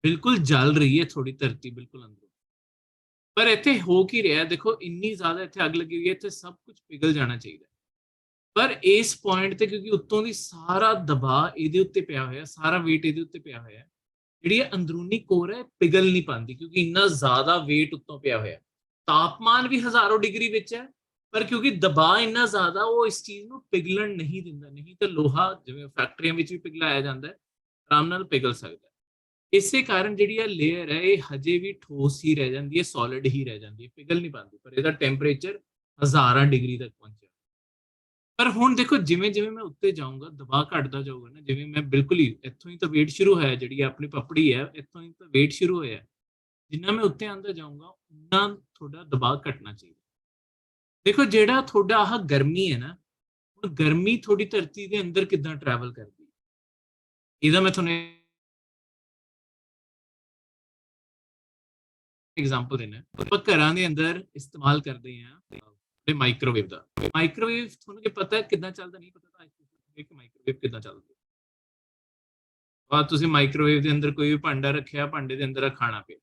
ਬਿਲਕੁਲ ਜਲ ਰਹੀ ਹੈ ਥੋੜੀ ਧਰਤੀ ਬਿਲਕੁਲ ਅੰਦਰੋਂ। ਪਰ ਇੱਥੇ ਹੋ ਕੀ ਰਿਹਾ, ਦੇਖੋ ਇੰਨੀ ਜ਼ਿਆਦਾ ਇੱਥੇ ਅੱਗ ਲੱਗੀ ਹੋਈ ਹੈ, ਇੱਥੇ ਸਭ ਕੁਝ ਪਿਘਲ ਜਾਣਾ ਚਾਹੀਦਾ, ਪਰ ਇਸ ਪੁਆਇੰਟ ਤੇ ਕਿਉਂਕਿ ਉੱਤੋਂ ਦੀ ਸਾਰਾ ਦਬਾਅ ਇਹਦੇ ਉੱਤੇ ਪਿਆ ਹੋਇਆ, ਸਾਰਾ weight ਇਹਦੇ ਉੱਤੇ ਪਿਆ ਹੋਇਆ, ਜਿਹੜੀ ਅੰਦਰੂਨੀ ਕੋਰ ਹੈ ਪਿਘਲ ਨਹੀਂ ਪਾਉਂਦੀ, ਕਿਉਂਕਿ ਇੰਨਾ ਜ਼ਿਆਦਾ weight ਉੱਤੋਂ ਪਿਆ ਹੋਇਆ। ਤਾਪਮਾਨ ਵੀ 1000 ਡਿਗਰੀ ਵਿੱਚ ਹੈ, ਪਰ ਕਿਉਂਕਿ ਦਬਾਅ ਇੰਨਾ ਜ਼ਿਆਦਾ ਉਹ ਇਸ ਚੀਜ਼ ਨੂੰ ਪਿਘਲਣ ਨਹੀਂ ਦਿੰਦਾ। ਨਹੀਂ ਤਾਂ ਲੋਹਾ ਜਿਵੇਂ ਫੈਕਟਰੀਆਂ ਵਿੱਚ ਵੀ ਪਿਘਲਾਇਆ ਜਾਂਦਾ ਹੈ, ਆਰਾਮ ਨਾਲ ਪਿਘਲ ਸਕਦਾ। ਇਸੇ ਕਾਰਨ ਜਿਹੜੀ ਇਹ ਲੇਅਰ ਹੈ ਇਹ ਹਜੇ ਵੀ ਠੋਸ ਹੀ ਰਹਿ ਜਾਂਦੀ ਹੈ, ਸੋਲਿਡ ਹੀ ਰਹਿ ਜਾਂਦੀ ਹੈ, ਪਿਘਲ ਨਹੀਂ ਪਾਉਂਦੀ, ਪਰ ਇਹਦਾ ਟੈਂਪਰੇਚਰ 1000 ਡਿਗਰੀ ਤੱਕ ਪਹੁੰਚਿਆ। ਪਰ ਹੁਣ ਦੇਖੋ ਜਿਵੇਂ ਜਿਵੇਂ ਮੈਂ ਉੱਤੇ ਜਾਊਂਗਾ ਦਬਾਅ ਘਟਦਾ ਜਾਊਗਾ ਨਾ, ਜਿਵੇਂ ਮੈਂ ਬਿਲਕੁਲ ਹੀ ਇੱਥੋਂ ਹੀ ਤਾਂ weight ਸ਼ੁਰੂ ਹੋਇਆ, ਜਿਹੜੀ ਆਪਣੀ ਪਪੜੀ ਹੈ ਇੱਥੋਂ ਹੀ ਤਾਂ weight ਸ਼ੁਰੂ ਹੋਇਆ, ਜਿੰਨਾ ਮੈਂ ਉੱਤੇ ਆਉਂਦਾ ਜਾਊਂਗਾ ਉਨਾ ਤੁਹਾਡਾ ਦਬਾਅ ਘਟਣਾ ਚਾਹੀਦਾ। ਦੇਖੋ ਜਿਹੜਾ ਤੁਹਾਡਾ ਆਹ ਗਰਮੀ ਹੈ ਨਾ, ਹੁਣ ਗਰਮੀ ਤੁਹਾਡੀ ਧਰਤੀ ਦੇ ਅੰਦਰ ਕਿੱਦਾਂ ਟਰੈਵਲ ਕਰਦੀ, ਇਹਦਾ ਮੈਂ ਤੁਹਾਨੂੰ ਐਗਜ਼ਾਮਪਲ ਦੇਣਾ। ਆਪਾਂ ਘਰਾਂ ਦੇ ਅੰਦਰ ਇਸਤੇਮਾਲ ਕਰਦੇ ਹਾਂ ਮਾਈਕ੍ਰੋਵੇਵ ਦਾ। ਮਾਈਕ੍ਰੋਵੇਵ ਤੁਹਾਨੂੰ ਕੀ ਪਤਾ ਕਿੱਦਾਂ ਚੱਲਦਾ, ਨਹੀਂ ਪਤਾ ਤਾਂ ਇੱਕ ਮਾਈਕ੍ਰੋਵੇਵ ਕਿੱਦਾਂ ਚੱਲਦਾ। ਬਾਅਦ ਤੁਸੀਂ ਮਾਈਕ੍ਰੋਵੇਵ ਦੇ ਅੰਦਰ ਕੋਈ ਵੀ ਭਾਂਡਾ ਰੱਖਿਆ, ਭਾਂਡੇ ਦੇ ਅੰਦਰ ਖਾਣਾ ਪਿਆ,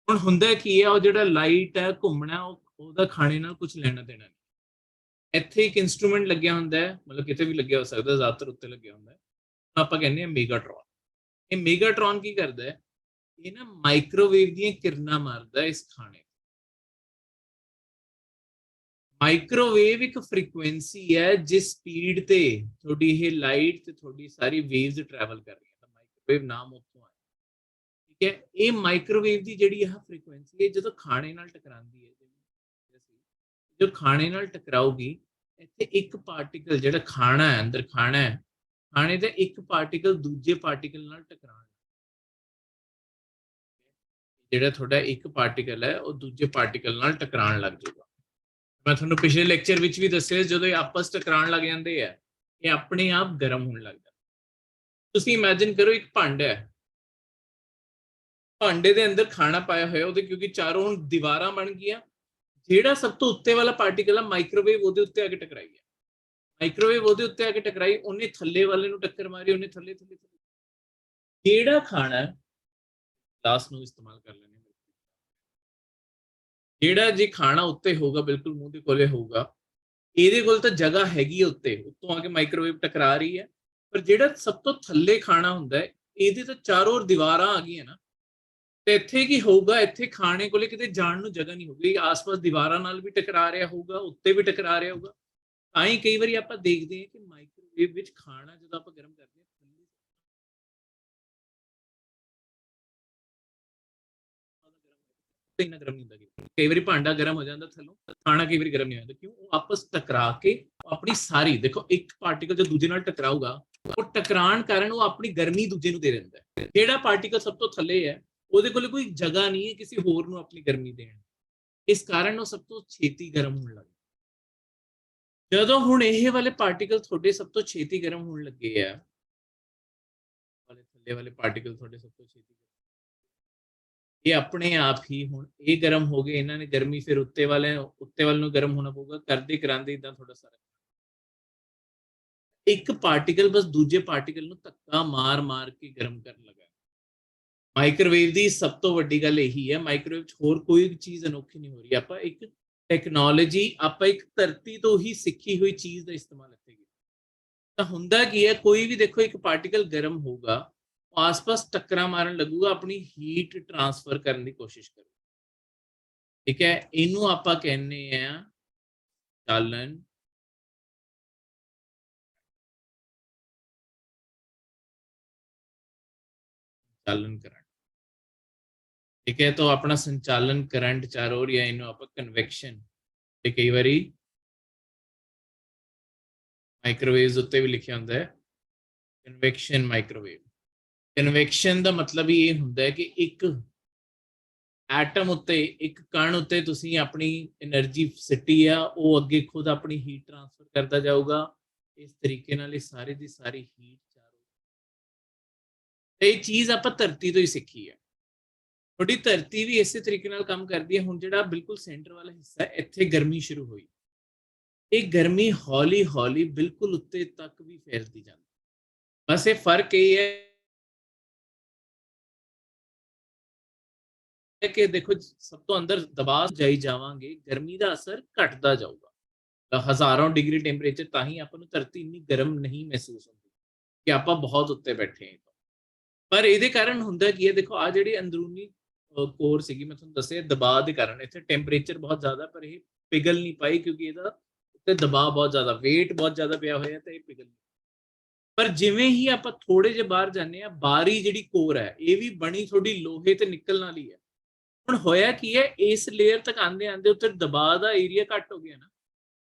ਹੁਣ ਹੁੰਦਾ ਕੀ ਹੈ, ਉਹ ਜਿਹੜਾ ਲਾਈਟ ਹੈ ਘੁੰਮਣਾ, ਉਹਦਾ ਖਾਣੇ ਨਾਲ ਕੁਝ ਲੈਣਾ ਦੇਣਾ ਨਹੀਂ। ਇੱਥੇ ਇੱਕ ਇਨਸਟਰੂਮੈਂਟ ਲੱਗਿਆ ਹੁੰਦਾ ਹੈ, ਮਤਲਬ ਕਿਤੇ ਵੀ ਲੱਗਿਆ ਹੋ ਸਕਦਾ, ਜ਼ਿਆਦਾਤਰ ਉੱਤੇ ਲੱਗਿਆ ਹੁੰਦਾ ਹੈ, ਆਪਾਂ ਕਹਿੰਦੇ ਹਾਂ ਮੇਗਾਟ੍ਰੋਨ। ਇਹ ਮੇਗਾਟ੍ਰੋਨ ਕੀ ਕਰਦਾ ਹੈ, ਇਹ ਨਾ ਮਾਈਕ੍ਰੋਵੇਵ ਦੀਆਂ ਕਿਰਨਾਂ ਮਾਰਦਾ ਇਸ ਖਾਣੇ। ਮਾਈਕ੍ਰੋਵੇਵ ਇੱਕ ਫ੍ਰੀਕੁਐਂਸੀ ਹੈ ਜਿਸ ਸਪੀਡ ਤੇ ਤੁਹਾਡੀ ਇਹ ਲਾਈਟ ਤੇ ਤੁਹਾਡੀ ਸਾਰੀ ਵੇਵਸ ਟਰੈਵਲ ਕਰ ਰਹੀਆਂ, ਤਾਂ ਮਾਈਕ੍ਰੋਵੇਵ ਨਾਮ ਉੱਥੋਂ ਆਇਆ। ਠੀਕ ਹੈ, ਇਹ ਮਾਈਕ੍ਰੋਵੇਵ ਦੀ ਜਿਹੜੀ ਇਹ ਫ੍ਰੀਕੁਐਂਸੀ ਹੈ ਜਦੋਂ ਖਾਣੇ ਨਾਲ ਟਕਰਾਉਂਦੀ ਹੈ, ਜੋ ਖਾਣੇ ਨਾਲ ਟਕਰਾਊਗੀ, ਇੱਥੇ ਇੱਕ ਪਾਰਟੀਕਲ ਜਿਹੜਾ ਖਾਣਾ ਹੈ, ਅੰਦਰ ਖਾਣਾ ਹੈ, ਖਾਣੇ ਦਾ ਇੱਕ ਪਾਰਟੀਕਲ ਦੂਜੇ ਪਾਰਟੀਕਲ ਨਾਲ ਟਕਰਾਉਣਾ, ਜਿਹੜਾ ਤੁਹਾਡਾ ਇੱਕ ਪਾਰਟੀਕਲ ਹੈ ਉਹ ਦੂਜੇ ਪਾਰਟੀਕਲ ਨਾਲ ਟਕਰਾਉਣ ਲੱਗ ਜਾਊਗਾ। ਮੈਂ ਤੁਹਾਨੂੰ ਪਿਛਲੇ ਲੈਕਚਰ ਵਿੱਚ ਵੀ ਦੱਸਿਆ, ਜਦੋਂ ਇਹ ਆਪਸ ਟਕਰਾਉਣ ਲੱਗ ਜਾਂਦੇ ਆ, ਇਹ ਆਪਣੇ ਆਪ ਗਰਮ ਹੋਣ ਲੱਗ ਜਾਂਦਾ। ਤੁਸੀਂ ਇਮੇਜਿਨ ਕਰੋ ਇੱਕ ਭਾਂਡਾ ਹੈ, ਭਾਂਡੇ ਦੇ ਅੰਦਰ ਖਾਣਾ ਪਾਇਆ ਹੋਇਆ, ਉਹਦੇ ਕਿਉਂਕਿ ਚਾਰੋਂ ਹੁਣ ਦੀਵਾਰਾਂ ਬਣ ਗਈਆਂ, ਜਿਹੜਾ ਸਭ ਤੋਂ ਉੱਤੇ ਵਾਲਾ ਪਾਰਟੀਕਲ ਹੈ ਮਾਈਕ੍ਰੋਵੇਵ, ਉਹਦੇ ਉੱਤੇ ਆ ਕੇ ਟਕਰਾਈ ਹੈ, ਮਾਈਕ੍ਰੋਵੇਵ ਉਹਦੇ ਉੱਤੇ ਆ ਕੇ ਟਕਰਾਈ, ਉਹਨੇ ਥੱਲੇ ਵਾਲੇ ਨੂੰ ਟੱਕਰ ਮਾਰੀ, ਉਹਨੇ ਥੱਲੇ ਥੱਲੇ ਜਿਹੜਾ ਖਾਣਾ ਗਲਾਸ ਨੂੰ ਇਸਤੇਮਾਲ ਕਰ ਲੈਣੇ, ਜਿਹੜਾ ਜੇ ਖਾਣਾ ਉੱਤੇ ਹੋਊਗਾ ਬਿਲਕੁਲ ਮੂੰਹ ਦੇ ਕੋਲੇ ਹੋਊਗਾ, ਇਹਦੇ ਕੋਲ ਤਾਂ ਜਗ੍ਹਾ ਹੈਗੀ ਹੈ ਉੱਤੇ, ਉੱਤੋਂ ਆ ਕੇ ਮਾਈਕ੍ਰੋਵੇਵ ਟਕਰਾ ਰਹੀ ਹੈ, ਪਰ ਜਿਹੜਾ ਸਭ ਤੋਂ ਥੱਲੇ ਖਾਣਾ ਹੁੰਦਾ ਹੈ, ਇਹਦੇ ਤਾਂ ਚਾਰੋਂ ओर ਦੀਵਾਰਾਂ ਆ ਗਈਆਂ ਨਾ, ਤੇ ਇੱਥੇ ਕੀ ਹੋਊਗਾ, ਇੱਥੇ ਖਾਣੇ ਕੋਲੇ ਕਿਤੇ ਜਾਣ ਨੂੰ ਜਗ੍ਹਾ ਨਹੀਂ ਹੋਊਗੀ, ਆਸ-ਪਾਸ ਦੀਵਾਰਾਂ ਨਾਲ ਵੀ ਟਕਰਾ ਰਿਹਾ ਹੋਊਗਾ, ਉੱਤੇ ਵੀ ਟਕਰਾ ਰਿਹਾ ਹੋਊਗਾ। ਤਾਂ ਹੀ ਕਈ ਵਾਰੀ ਆਪਾਂ ਦੇਖਦੇ ਹਾਂ ਕਿ ਮਾਈਕ੍ਰੋਵੇਵ ਵਿੱਚ ਖਾਣਾ ਜਦੋਂ ਆਪਾਂ ਗਰਮ ਕਰਦੇ ਹਾਂ, ਇੰਨਾ ਗਰਮ ਨਹੀਂ ਹੁੰਦਾ, ਕਈ ਵਾਰੀ ਭਾਂਡਾ ਗਰਮ ਹੋ ਜਾਂਦਾ ਥੱਲੋਂ, ਖਾਣਾ ਕਈ ਵਾਰੀ ਗਰਮ ਨਹੀਂ ਹੁੰਦਾ, ਕਿਉਂ, ਉਹ ਆਪਸ ਟਕਰਾ ਕੇ ਆਪਣੀ ਸਾਰੀ, ਦੇਖੋ ਇੱਕ ਪਾਰਟੀਕਲ ਜੋ ਦੂਜੇ ਨਾਲ ਟਕਰਾਊਗਾ, ਉਹ ਟਕਰਾਉਣ ਕਾਰਨ ਉਹ ਆਪਣੀ ਗਰਮੀ ਦੂਜੇ ਨੂੰ ਦੇ ਦਿੰਦਾ ਹੈ। ਜਿਹੜਾ ਪਾਰਟੀਕਲ ਸਭ ਤੋਂ ਥੱਲੇ ਹੈ, ਉਹਦੇ ਕੋਲ ਕੋਈ ਜਗ੍ਹਾ ਨਹੀਂ ਹੈ ਕਿਸੇ ਹੋਰ ਨੂੰ ਆਪਣੀ ਗਰਮੀ ਦੇਣ, ਇਸ ਕਾਰਨ ਉਹ ਸਭ ਤੋਂ ਛੇਤੀ ਗਰਮ ਹੋਣ ਲੱਗ ਜਾਂਦਾ। ਜਦੋਂ ਹੁਣ ਇਹ ਵਾਲੇ ਪਾਰਟੀਕਲ ਤੁਹਾਡੇ ਸਭ ਤੋਂ ਛੇਤੀ ਗਰਮ ਹੋਣ ਲੱਗੇ ਆ, ਥੱਲੇ ਵਾਲੇ ਪਾਰਟੀਕਲ ਤੁਹਾਡੇ ਸਭ ਤੋਂ ਛੇਤੀ, ਇਹ ਆਪਣੇ ਆਪ ਹੀ ਹੁਣ ਇਹ ਗਰਮ ਹੋ ਗਏ, ਇਹਨਾਂ ਨੇ ਗਰਮੀ ਫਿਰ ਉੱਤੇ ਵਾਲੇ ਨੂੰ ਗਰਮ ਹੋਣਾ ਪਊਗਾ, ਕਰਦੇ ਕਰਾਂਦੇ ਇਦਾਂ ਥੋੜਾ ਸਾਰਾ ਇੱਕ ਪਾਰਟੀਕਲ ਬਸ ਦੂਜੇ ਪਾਰਟੀਕਲ ਨੂੰ ਧੱਕਾ ਮਾਰ ਕੇ ਗਰਮ ਕਰਨ ਲੱਗਾ। ਮਾਈਕ੍ਰੋਵੇਵ ਦੀ ਸਭ ਤੋਂ ਵੱਡੀ ਗੱਲ ਇਹੀ ਹੈ, ਮਾਈਕ੍ਰੋਵੇਵ 'ਚ ਹੋਰ ਕੋਈ ਚੀਜ਼ ਅਨੋਖੀ ਨਹੀਂ ਹੋ ਰਹੀ, ਆਪਾਂ ਇੱਕ ਟੈਕਨੋਲੋਜੀ, ਆਪਾਂ ਇੱਕ ਧਰਤੀ ਤੋਂ ਹੀ ਸਿੱਖੀ ਹੋਈ ਚੀਜ਼ ਦਾ ਇਸਤੇਮਾਲ ਇੱਥੇ ਕੀਤਾ। ਤਾਂ ਹੁੰਦਾ ਕੀ ਹੈ, ਕੋਈ ਵੀ ਦੇਖੋ ਇੱਕ ਪਾਰਟੀਕਲ ਗਰਮ ਹੋਊਗਾ, ਆਸ-ਪਾਸ ਟੱਕਰਾਂ ਮਾਰਨ ਲੱਗੂਗਾ, ਆਪਣੀ ਹੀਟ ਟ੍ਰਾਂਸਫਰ ਕਰਨ ਦੀ ਕੋਸ਼ਿਸ਼ ਕਰੂ। ਠੀਕ ਹੈ, ਇਹਨੂੰ ਆਪਾਂ ਕਹਿੰਦੇ ਆ ਚਾਲਨ करंट। ठीक है, तो अपना संचालन करंट चारों ओर या इन्हों आप कन्वेक्शन ते कई बारी माइक्रोवेव्स उत्ते भी लिखा होंदा है कन्वेक्शन माइक्रोवेव। कन्वेक्शन का मतलब ही ये होंदा है कि एक एटम उत्ते एक कण उत्ते तुसीं अपनी एनर्जी सिटी आ वो अगे खुद अपनी हीट ट्रांसफर करता जाऊगा। इस तरीके नाल ये सारी दी सारी हीट चारों ये चीज़ आप धरती तो ही सीखी है। थोड़ी धरती भी इस तरीके नाल काम करती है। हुण जिहड़ा बिल्कुल सेंटर वाला हिस्सा है इत्थे गर्मी शुरू हुई, ये गर्मी हौली हौली बिल्कुल उत्ते तक भी फैलती जाती। बस ये फर्क ये है कि देखो सब तो अंदर दबाव जाई जावांगे, गर्मी का असर घटता जाऊगा। हज़ारों डिग्री टेंपरेचर ताही आपां नूं धरती इन्नी गर्म नहीं महसूस होती कि आपां बहुत उत्ते बैठे हैं। पर इहदे कारण हुंदा की है, देखो आ जिहड़ी अंदरूनी कोर सीगी मैं तुहानूं दस्सिआ दबाव के कारण इत्थे टेंपरेचर बहुत ज़्यादा पर यह पिघल नहीं पाई क्योंकि इहदा उत्ते दबाव बहुत ज़्यादा वेट बहुत ज़्यादा पिया होया ते पिघल नहीं। पर जिवें ही आपां थोड़े जे बाहर जाने आ, बाहरी जिहड़ी कोर है ये भी बनी थोड़ी लोहे ते निकल नाल ही है। हुण होया की है, इस लेयर तक आंदे आंदे उत्ते दबाव दा एरिया घट हो गया ना,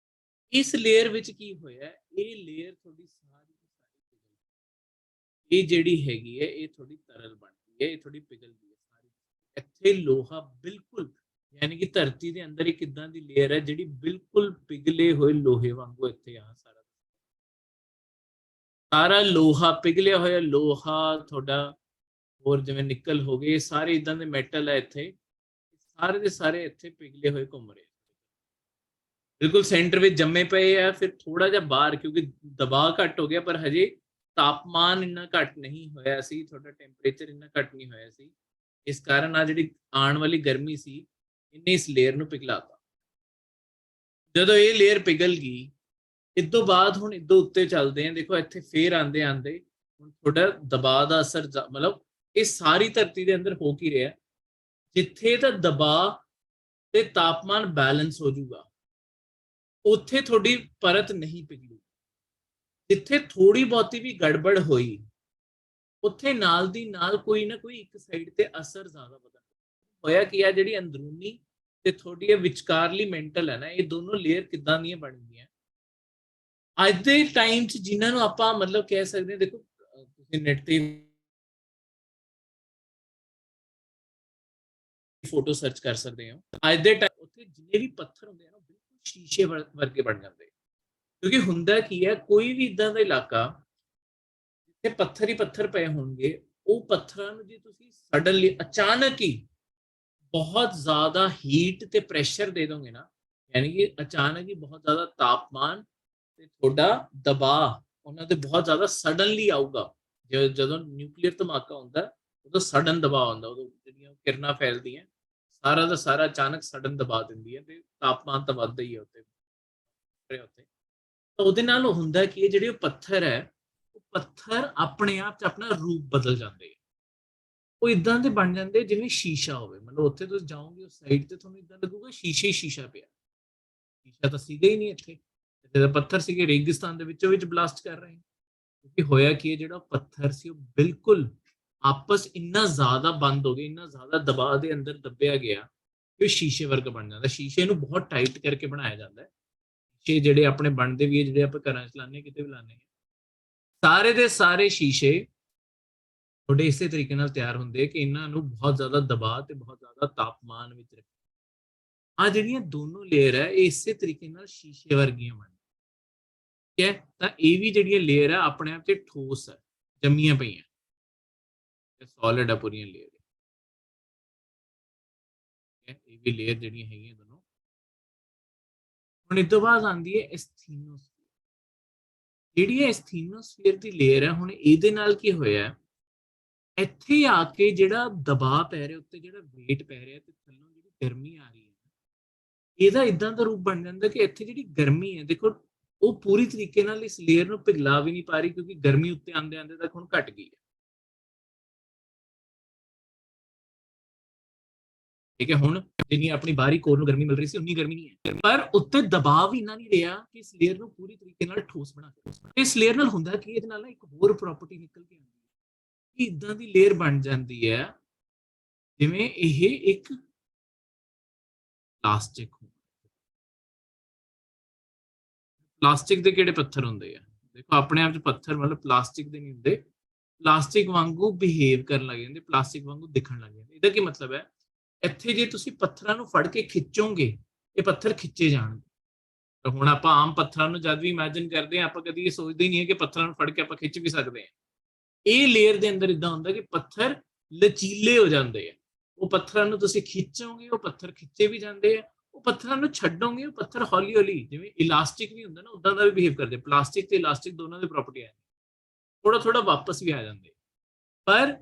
इस लेयर विच की होया ये लेयर थोड़ी सारी ये जिहड़ी हैगी है ये थोड़ी तरल बन गई है, ये थोड़ी पिघल गई है सारी। इत्थे लोहा बिल्कुल यानी कि धरती दे अंदर एक इदां दी लेयर है जिहड़ी बिल्कुल पिघले हुए लोहे वांगू इत्थे आ सारा सारा लोहा पिघलिया होया लोहा थोड़ा और जिवें निकल हो गए सारे इदां दे मैटल है इत्थे सारे दे सारे इत्थे पिघले हुए घूम रहे बिल्कुल सेंटर में जमे पे है। फिर थोड़ा जा बाहर क्योंकि दबाव घट हो गया पर हजे तापमान इन्ना घट नहीं होया सी, थोड़ा टेंपरेचर इन्ना घट नहीं होया सी, इस कारण आ जिहड़ी आने वाली गर्मी सी इन्ने इस लेयर नूं पिघलाता। जदों ये लेयर पिघल गई इस तो बाद हुण इदों उत्ते चलदे हैं, देखो इत्थे फिर आंदे आंदे हुण थोड़ा दबाव का असर मतलब ये सारी धरती के अंदर हो की रहा जिथे दा दबाव ते तापमान बैलेंस हो जाऊगा उत्थे थोड़ी परत नहीं पिघलू। जिथे थोड़ी बहुती भी गड़बड़ हुई उत्थे नाल दी नाल कोई ना कोई एक साइड ते असर ज्यादा पता होया कि आ जिहड़ी अंदरूनी ते थोड़ी विचकारली मेंटल है ना ये दोनों लेयर किदां दी बन गई अज दे टाइम च जिन्हां नूं आपां मतलब कह सकदे देखो तुसीं नेट ते फोटो सर्च कर सकते हो अज दे टाइम उत्थे जिन्ने भी पत्थर हुंदे हैं ना बिल्कुल शीशे वर्गे बन जाते क्योंकि हुंदा की है कोई भी इदां दा इलाका जिथे पत्थर ही पत्थर पे होंगे वो पत्थरां नूं जे तुसीं सडनली अचानक ही बहुत ज्यादा हीट ते प्रेशर दे दोगे ना यानी कि अचानक ही बहुत ज्यादा तापमान ते थोड़ा दबाव उन्हां ते बहुत ज्यादा सडनली आऊगा। ਜਦੋਂ न्यूक्लीयर धमाका होंदा उदों सडन दबाव आउंदा उदों ਜਿਹੜੀਆਂ किरणां फैलਦੀਆਂ सारा ਦਾ सारा अचानक सडन दबाव ਦਿੰਦੀ ਹੈ ਤੇ ਤਾਪਮਾਨ ਤਾਂ ਵੱਧਦਾ ਹੀ ਹੈ ਉੱਤੇ ਉੱਤੇ ਤਾਂ ਉਹਦੇ ਨਾਲ ਹੁੰਦਾ ਕਿ ਇਹ ਜਿਹੜੇ ਪੱਥਰ ਹੈ ਉਹ ਪੱਥਰ ਆਪਣੇ ਆਪ ਚ ਆਪਣਾ ਰੂਪ ਬਦਲ ਜਾਂਦੇ ਉਹ ਇਦਾਂ ਦੇ ਬਣ ਜਾਂਦੇ ਜਿਵੇਂ ਸ਼ੀਸ਼ਾ ਹੋਵੇ ਮਤਲਬ ਉੱਥੇ ਤੁਸੀਂ ਜਾਓਗੇ ਉਸ ਸਾਈਡ ਤੇ ਤੁਹਾਨੂੰ ਇਦਾਂ ਲੱਗੂਗਾ ਸ਼ੀਸ਼ੇ ਹੀ ਸ਼ੀਸ਼ਾ ਪਿਆ ਸ਼ੀਸ਼ਾ ਤਾਂ ਸੀਗਾ ਹੀ ਨਹੀਂ ਇੱਥੇ ਇੱਥੇ ਤਾਂ ਪੱਥਰ ਸੀਗੇ ਰੇਗਿਸਤਾਨ ਦੇ ਵਿੱਚੋਂ ਵਿੱਚ ਬਲਾਸਟ ਕਰ ਰਹੇ क्योंकि होया कि ਜਿਹੜਾ ਪੱਥਰ ਸੀ ਉਹ ਬਿਲਕੁਲ ਆਪਸ ਇੰਨਾ ਜ਼ਿਆਦਾ ਬੰਦ ਹੋ ਗਏ ਇੰਨਾ ਜ਼ਿਆਦਾ ਦਬਾਅ ਦੇ ਅੰਦਰ ਦੱਬਿਆ ਗਿਆ ਕਿ ਸ਼ੀਸ਼ੇ ਵਰਗਾ ਬਣ ਜਾਂਦਾ ਸ਼ੀਸ਼ੇ ਨੂੰ ਬਹੁਤ ਟਾਈਟ ਕਰਕੇ ਬਣਾਇਆ ਜਾਂਦਾ ਹੈ ਸ਼ੀਸ਼ੇ ਜਿਹੜੇ ਆਪਣੇ ਬਣਦੇ ਵੀ ਜਿਹੜੇ ਆਪਾਂ ਘਰਾਂ 'ਚ ਲਾਉਂਦੇ ਕਿਤੇ ਵੀ ਲਾਉਂਦੇ ਸਾਰੇ ਦੇ ਸਾਰੇ ਸ਼ੀਸ਼ੇ ਤੁਹਾਡੇ ਇਸੇ ਤਰੀਕੇ ਨਾਲ ਤਿਆਰ ਹੁੰਦੇ ਕਿ ਇਹਨਾਂ ਨੂੰ ਬਹੁਤ ਜ਼ਿਆਦਾ ਦਬਾਅ ਤੇ ਬਹੁਤ ਜ਼ਿਆਦਾ ਤਾਪਮਾਨ ਵਿੱਚ ਰੱਖਿਆ ਆ ਜਿਹੜੀਆਂ ਦੋਨੋਂ ਲੇਅਰ ਹੈ ਇਹ ਇਸੇ ਤਰੀਕੇ ਨਾਲ ਸ਼ੀਸ਼ੇ ਵਰਗੀਆਂ ਬਣ है ਤਾਂ ਇਹ ਵੀ ਜਿਹੜੀਆਂ ਲੇਅਰ ਆ ਆਪਣੇ ਆਪ ਤੇ ਠੋਸ ਹੈ ਜੰਮੀਆਂ ਪਈਆਂ ਤੇ ਸੋਲਿਡ ਆ ਪੂਰੀਆਂ ਲੇਅਰ ਇਹ ਵੀ ਲੇਅਰ ਜਿਹੜੀਆਂ ਹੈਗੀਆਂ ਦੋਨੋਂ ਹੁਣ ਇਸ ਤੋਂ ਬਾਅਦ ਆਉਂਦੀ ਹੈ ਐਸਥੀਨੋਸਫੀਅਰ ਜਿਹੜੀ ਐਸਥੀਨੋਸਫੀਅਰ ਦੀ ਲੇਅਰ ਹੈ ਹੁਣ ਇਹਦੇ ਨਾਲ ਕੀ ਹੋਇਆ ਇੱਥੇ ਆ ਕੇ ਜਿਹੜਾ ਦਬਾਅ ਪੈ ਰਿਹਾ ਉੱਤੇ ਜਿਹੜਾ weight ਪੈ ਰਿਹਾ ਤੇ ਥੱਲੋਂ ਜਿਹੜੀ ਗਰਮੀ ਆ ਰਹੀ ਹੈ ਇਹਦਾ ਇਦਾਂ ਦਾ ਰੂਪ ਬਣ ਜਾਂਦਾ ਕਿ ਇੱਥੇ ਜਿਹੜੀ ਗਰਮੀ ਹੈ ਦੇਖੋ वो पूरी तरीके नाल इस लेयर ਨੂੰ पिघला भी नहीं पा रही क्योंकि गर्मी उत्ते आंदे आंदे तक हुण घट गई है ठीक है, हुण जिन्नी अपनी बाहरी कोर ਨੂੰ गर्मी मिल रही सी उन्नी गर्मी नहीं है, पर उत्ते दबाव इन्ना नहीं रहा कि इस लेयर ਨੂੰ पूरी तरीके ਨਾਲ ठोस बना के इस लेयर ਨਾਲ ਹੁੰਦਾ कि ਇਹਦੇ ਨਾਲ ਇੱਕ ਹੋਰ ਪ੍ਰੋਪਰਟੀ ਨਿਕਲ ਕੇ ਆਉਂਦੀ ਹੈ ਕਿ ਇਦਾਂ ਦੀ ਲੇਅਰ ਬਣ ਜਾਂਦੀ ਹੈ ਜਿਵੇਂ ਇਹ ਇੱਕ ਪਲਾਸਟਿਕ ਹੋ। ਪਲਾਸਟਿਕ ਦੇ ਕਿਹੜੇ ਪੱਥਰ ਹੁੰਦੇ ਆ, ਦੇਖੋ ਆਪਣੇ ਆਪ ਚ ਪੱਥਰ ਮਤਲਬ ਪਲਾਸਟਿਕ ਦੇ ਨਹੀਂ ਹੁੰਦੇ, ਪਲਾਸਟਿਕ ਵਾਂਗੂ ਬਿਹੇਵ ਕਰਨ ਲੱਗ ਜਾਂਦੇ, ਪਲਾਸਟਿਕ ਵਾਂਗੂ ਦਿਖਣ ਲੱਗ ਜਾਂਦੇ। ਇਹਦਾ ਕੀ ਮਤਲਬ ਹੈ, ਇੱਥੇ ਜੇ ਤੁਸੀਂ ਪੱਥਰਾਂ ਨੂੰ ਫੜ ਕੇ ਖਿੱਚੋਗੇ ਇਹ ਪੱਥਰ ਖਿੱਚੇ ਜਾਣਗੇ। ਤਾਂ ਹੁਣ ਆਪਾਂ ਆਮ ਪੱਥਰਾਂ ਨੂੰ ਜਦ ਵੀ ਇਮੇਜਿਨ ਕਰਦੇ ਹਾਂ ਆਪਾਂ ਕਦੀ ਇਹ ਸੋਚਦੇ ਹੀ ਨਹੀਂ ਹੈ ਕਿ ਪੱਥਰਾਂ ਨੂੰ ਫੜ ਕੇ ਆਪਾਂ ਖਿੱਚ ਵੀ ਸਕਦੇ ਹਾਂ। ਇਹ ਲੇਅਰ ਦੇ ਅੰਦਰ ਇਦਾਂ ਹੁੰਦਾ ਕਿ ਪੱਥਰ ਲਚੀਲੇ ਹੋ ਜਾਂਦੇ ਆ, ਉਹ ਪੱਥਰਾਂ ਨੂੰ ਤੁਸੀਂ ਖਿੱਚੋਗੇ ਉਹ ਪੱਥਰ ਖਿੱਚੇ ਵੀ ਜਾਂਦੇ ਆ, ਉਹ ਪੱਥਰਾਂ ਨੂੰ ਛੱਡੋਗੇ ਉਹ ਪੱਥਰ ਹੌਲੀ ਹੌਲੀ ਜਿਵੇਂ ਇਲਾਸਟਿਕ ਵੀ ਹੁੰਦਾ ਨਾ ਉਦਾਂ ਦਾ ਵੀ ਬਿਹੇਵ ਕਰਦੇ। ਪਲਾਸਟਿਕ ਤੇ ਇਲਾਸਟਿਕ ਦੋਨਾਂ ਦੀ ਪ੍ਰੋਪਰਟੀ ਹੈ, ਥੋੜਾ ਥੋੜਾ ਵਾਪਸ ਵੀ ਆ ਜਾਂਦੇ। ਪਰ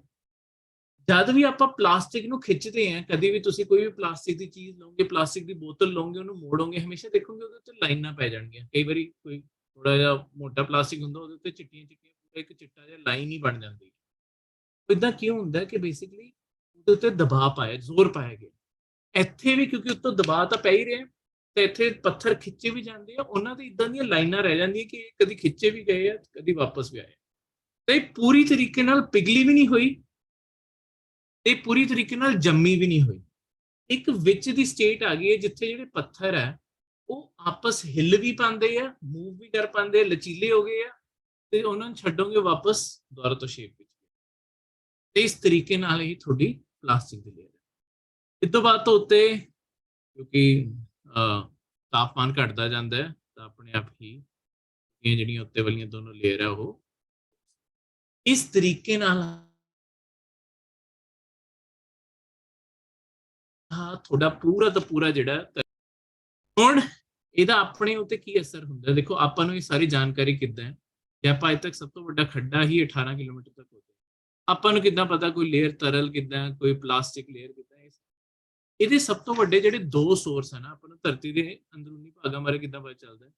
ਜਦ ਵੀ ਆਪਾਂ ਪਲਾਸਟਿਕ ਨੂੰ ਖਿੱਚਦੇ ਹਾਂ, ਕਦੀ ਵੀ ਤੁਸੀਂ ਕੋਈ ਵੀ ਪਲਾਸਟਿਕ ਦੀ ਚੀਜ਼ ਲਓਗੇ, ਪਲਾਸਟਿਕ ਦੀ ਬੋਤਲ ਲਓਗੇ, ਉਹਨੂੰ ਮੋੜੋਗੇ, ਹਮੇਸ਼ਾ ਦੇਖੋਗੇ ਉਹਦੇ ਉੱਤੇ ਲਾਈਨਾਂ ਪੈ ਜਾਣਗੀਆਂ। ਕਈ ਵਾਰੀ ਕੋਈ ਥੋੜਾ ਜਿਹਾ ਮੋਟਾ ਪਲਾਸਟਿਕ ਹੁੰਦਾ ਉਹਦੇ ਉੱਤੇ ਚਿੱਟੀਆਂ ਚਿੱਟੀਆਂ ਪੂਰਾ ਇੱਕ ਚਿੱਟਾ ਜਿਹਾ ਲਾਈਨ ਹੀ ਬਣ ਜਾਂਦੀ। ਇਦਾਂ ਕਿਉਂ ਹੁੰਦਾ ਕਿ ਬੇਸਿਕਲੀ ਉਹਦੇ ਉੱਤੇ ਦਬਾਅ ਪਾਇਆ, ਜ਼ੋਰ ਪਾਇਆ ਗਿਆ। ਇੱਥੇ ਵੀ ਕਿਉਂਕਿ ਉੱਤੋਂ ਦਬਾਅ ਤਾਂ ਪੈ ਹੀ ਰਿਹਾ ਤੇ ਇੱਥੇ ਪੱਥਰ ਖਿੱਚੇ ਵੀ ਜਾਂਦੇ ਆ, ਉਹਨਾਂ ਦੀ ਇਦਾਂ ਦੀਆਂ ਲਾਈਨਾਂ ਰਹਿ ਜਾਂਦੀਆਂ ਕਿ ਕਦੀ ਖਿੱਚੇ ਵੀ ਗਏ ਆ ਕਦੀ ਵਾਪਸ ਵੀ ਆਏ। ਤੇ ਪੂਰੀ ਤਰੀਕੇ ਨਾਲ ਪਿਘਲੀ ਵੀ ਨਹੀਂ ਹੋਈ ਤੇ ਪੂਰੀ ਤਰੀਕੇ ਨਾਲ ਜੰਮੀ ਵੀ ਨਹੀਂ ਹੋਈ। ਇੱਕ ਵਿੱਚ ਦੀ ਸਟੇਟ ਆ ਗਈ ਹੈ ਜਿੱਥੇ ਜਿਹੜੇ ਪੱਥਰ ਹੈ ਉਹ ਆਪਸ ਹਿੱਲ ਵੀ ਪਾਉਂਦੇ ਆ, ਮੂਵ ਵੀ ਕਰ ਪਾਉਂਦੇ, ਲਚੀਲੇ ਹੋ ਗਏ ਆ ਤੇ ਉਹਨਾਂ ਨੂੰ ਛੱਡੋਗੇ ਵਾਪਸ ਦੁਬਾਰਾ ਤੋਂ ਸ਼ੇਪ ਵਿੱਚ। ਤੇ ਇਸ ਤਰੀਕੇ ਨਾਲ ਹੀ ਤੁਹਾਡੀ ਪਲਾਸਟਿਕ ਦੀ ਲੇਅਰ ਹੈ। ਇਸ ਤੋਂ ਬਾਅਦ ਤੋਂ ਉੱਤੇ ਕਿਉਂਕਿ ਤਾਪਮਾਨ ਘਟਦਾ ਜਾਂਦਾ ਹੈ ਤਾਂ ਆਪਣੇ ਆਪ ਹੀ ਇਹ ਜਿਹੜੀਆਂ ਉੱਤੇ ਵਾਲੀਆਂ ਦੋਨੋਂ ਲੇਅਰ ਹੈ ਉਹ ਇਸ ਤਰੀਕੇ ਨਾਲ ਤੁਹਾਡਾ ਪੂਰਾ ਦਾ ਪੂਰਾ ਜਿਹੜਾ। ਹੁਣ ਇਹਦਾ ਆਪਣੇ ਉੱਤੇ ਕੀ ਅਸਰ ਹੁੰਦਾ, ਦੇਖੋ ਆਪਾਂ ਨੂੰ ਇਹ ਸਾਰੀ ਜਾਣਕਾਰੀ ਕਿੱਦਾਂ ਹੈ ਕਿ ਆਪਾਂ ਅੱਜ ਤੱਕ ਸਭ ਤੋਂ ਵੱਡਾ ਖੱਡਾ ਹੀ 18 ਕਿਲੋਮੀਟਰ ਤੱਕ ਹੋ ਗਿਆ। ਆਪਾਂ ਨੂੰ ਕਿੱਦਾਂ ਪਤਾ ਕੋਈ ਲੇਅਰ ਤਰਲ ਕਿੱਦਾਂ, ਕੋਈ ਪਲਾਸਟਿਕ ਲੇਅਰ ਕਿੱਦਾਂ। ਇਹਦੇ ਸਭ ਤੋਂ ਵੱਡੇ ਜਿਹੜੇ ਦੋ ਸੋਰਸ ਹਨ, ਆਪਾਂ ਨੂੰ ਧਰਤੀ ਦੇ ਅੰਦਰੂਨੀ ਭਾਗਾਂ ਬਾਰੇ ਕਿੱਦਾਂ ਪਤਾ ਚੱਲਦਾ ਹੈ,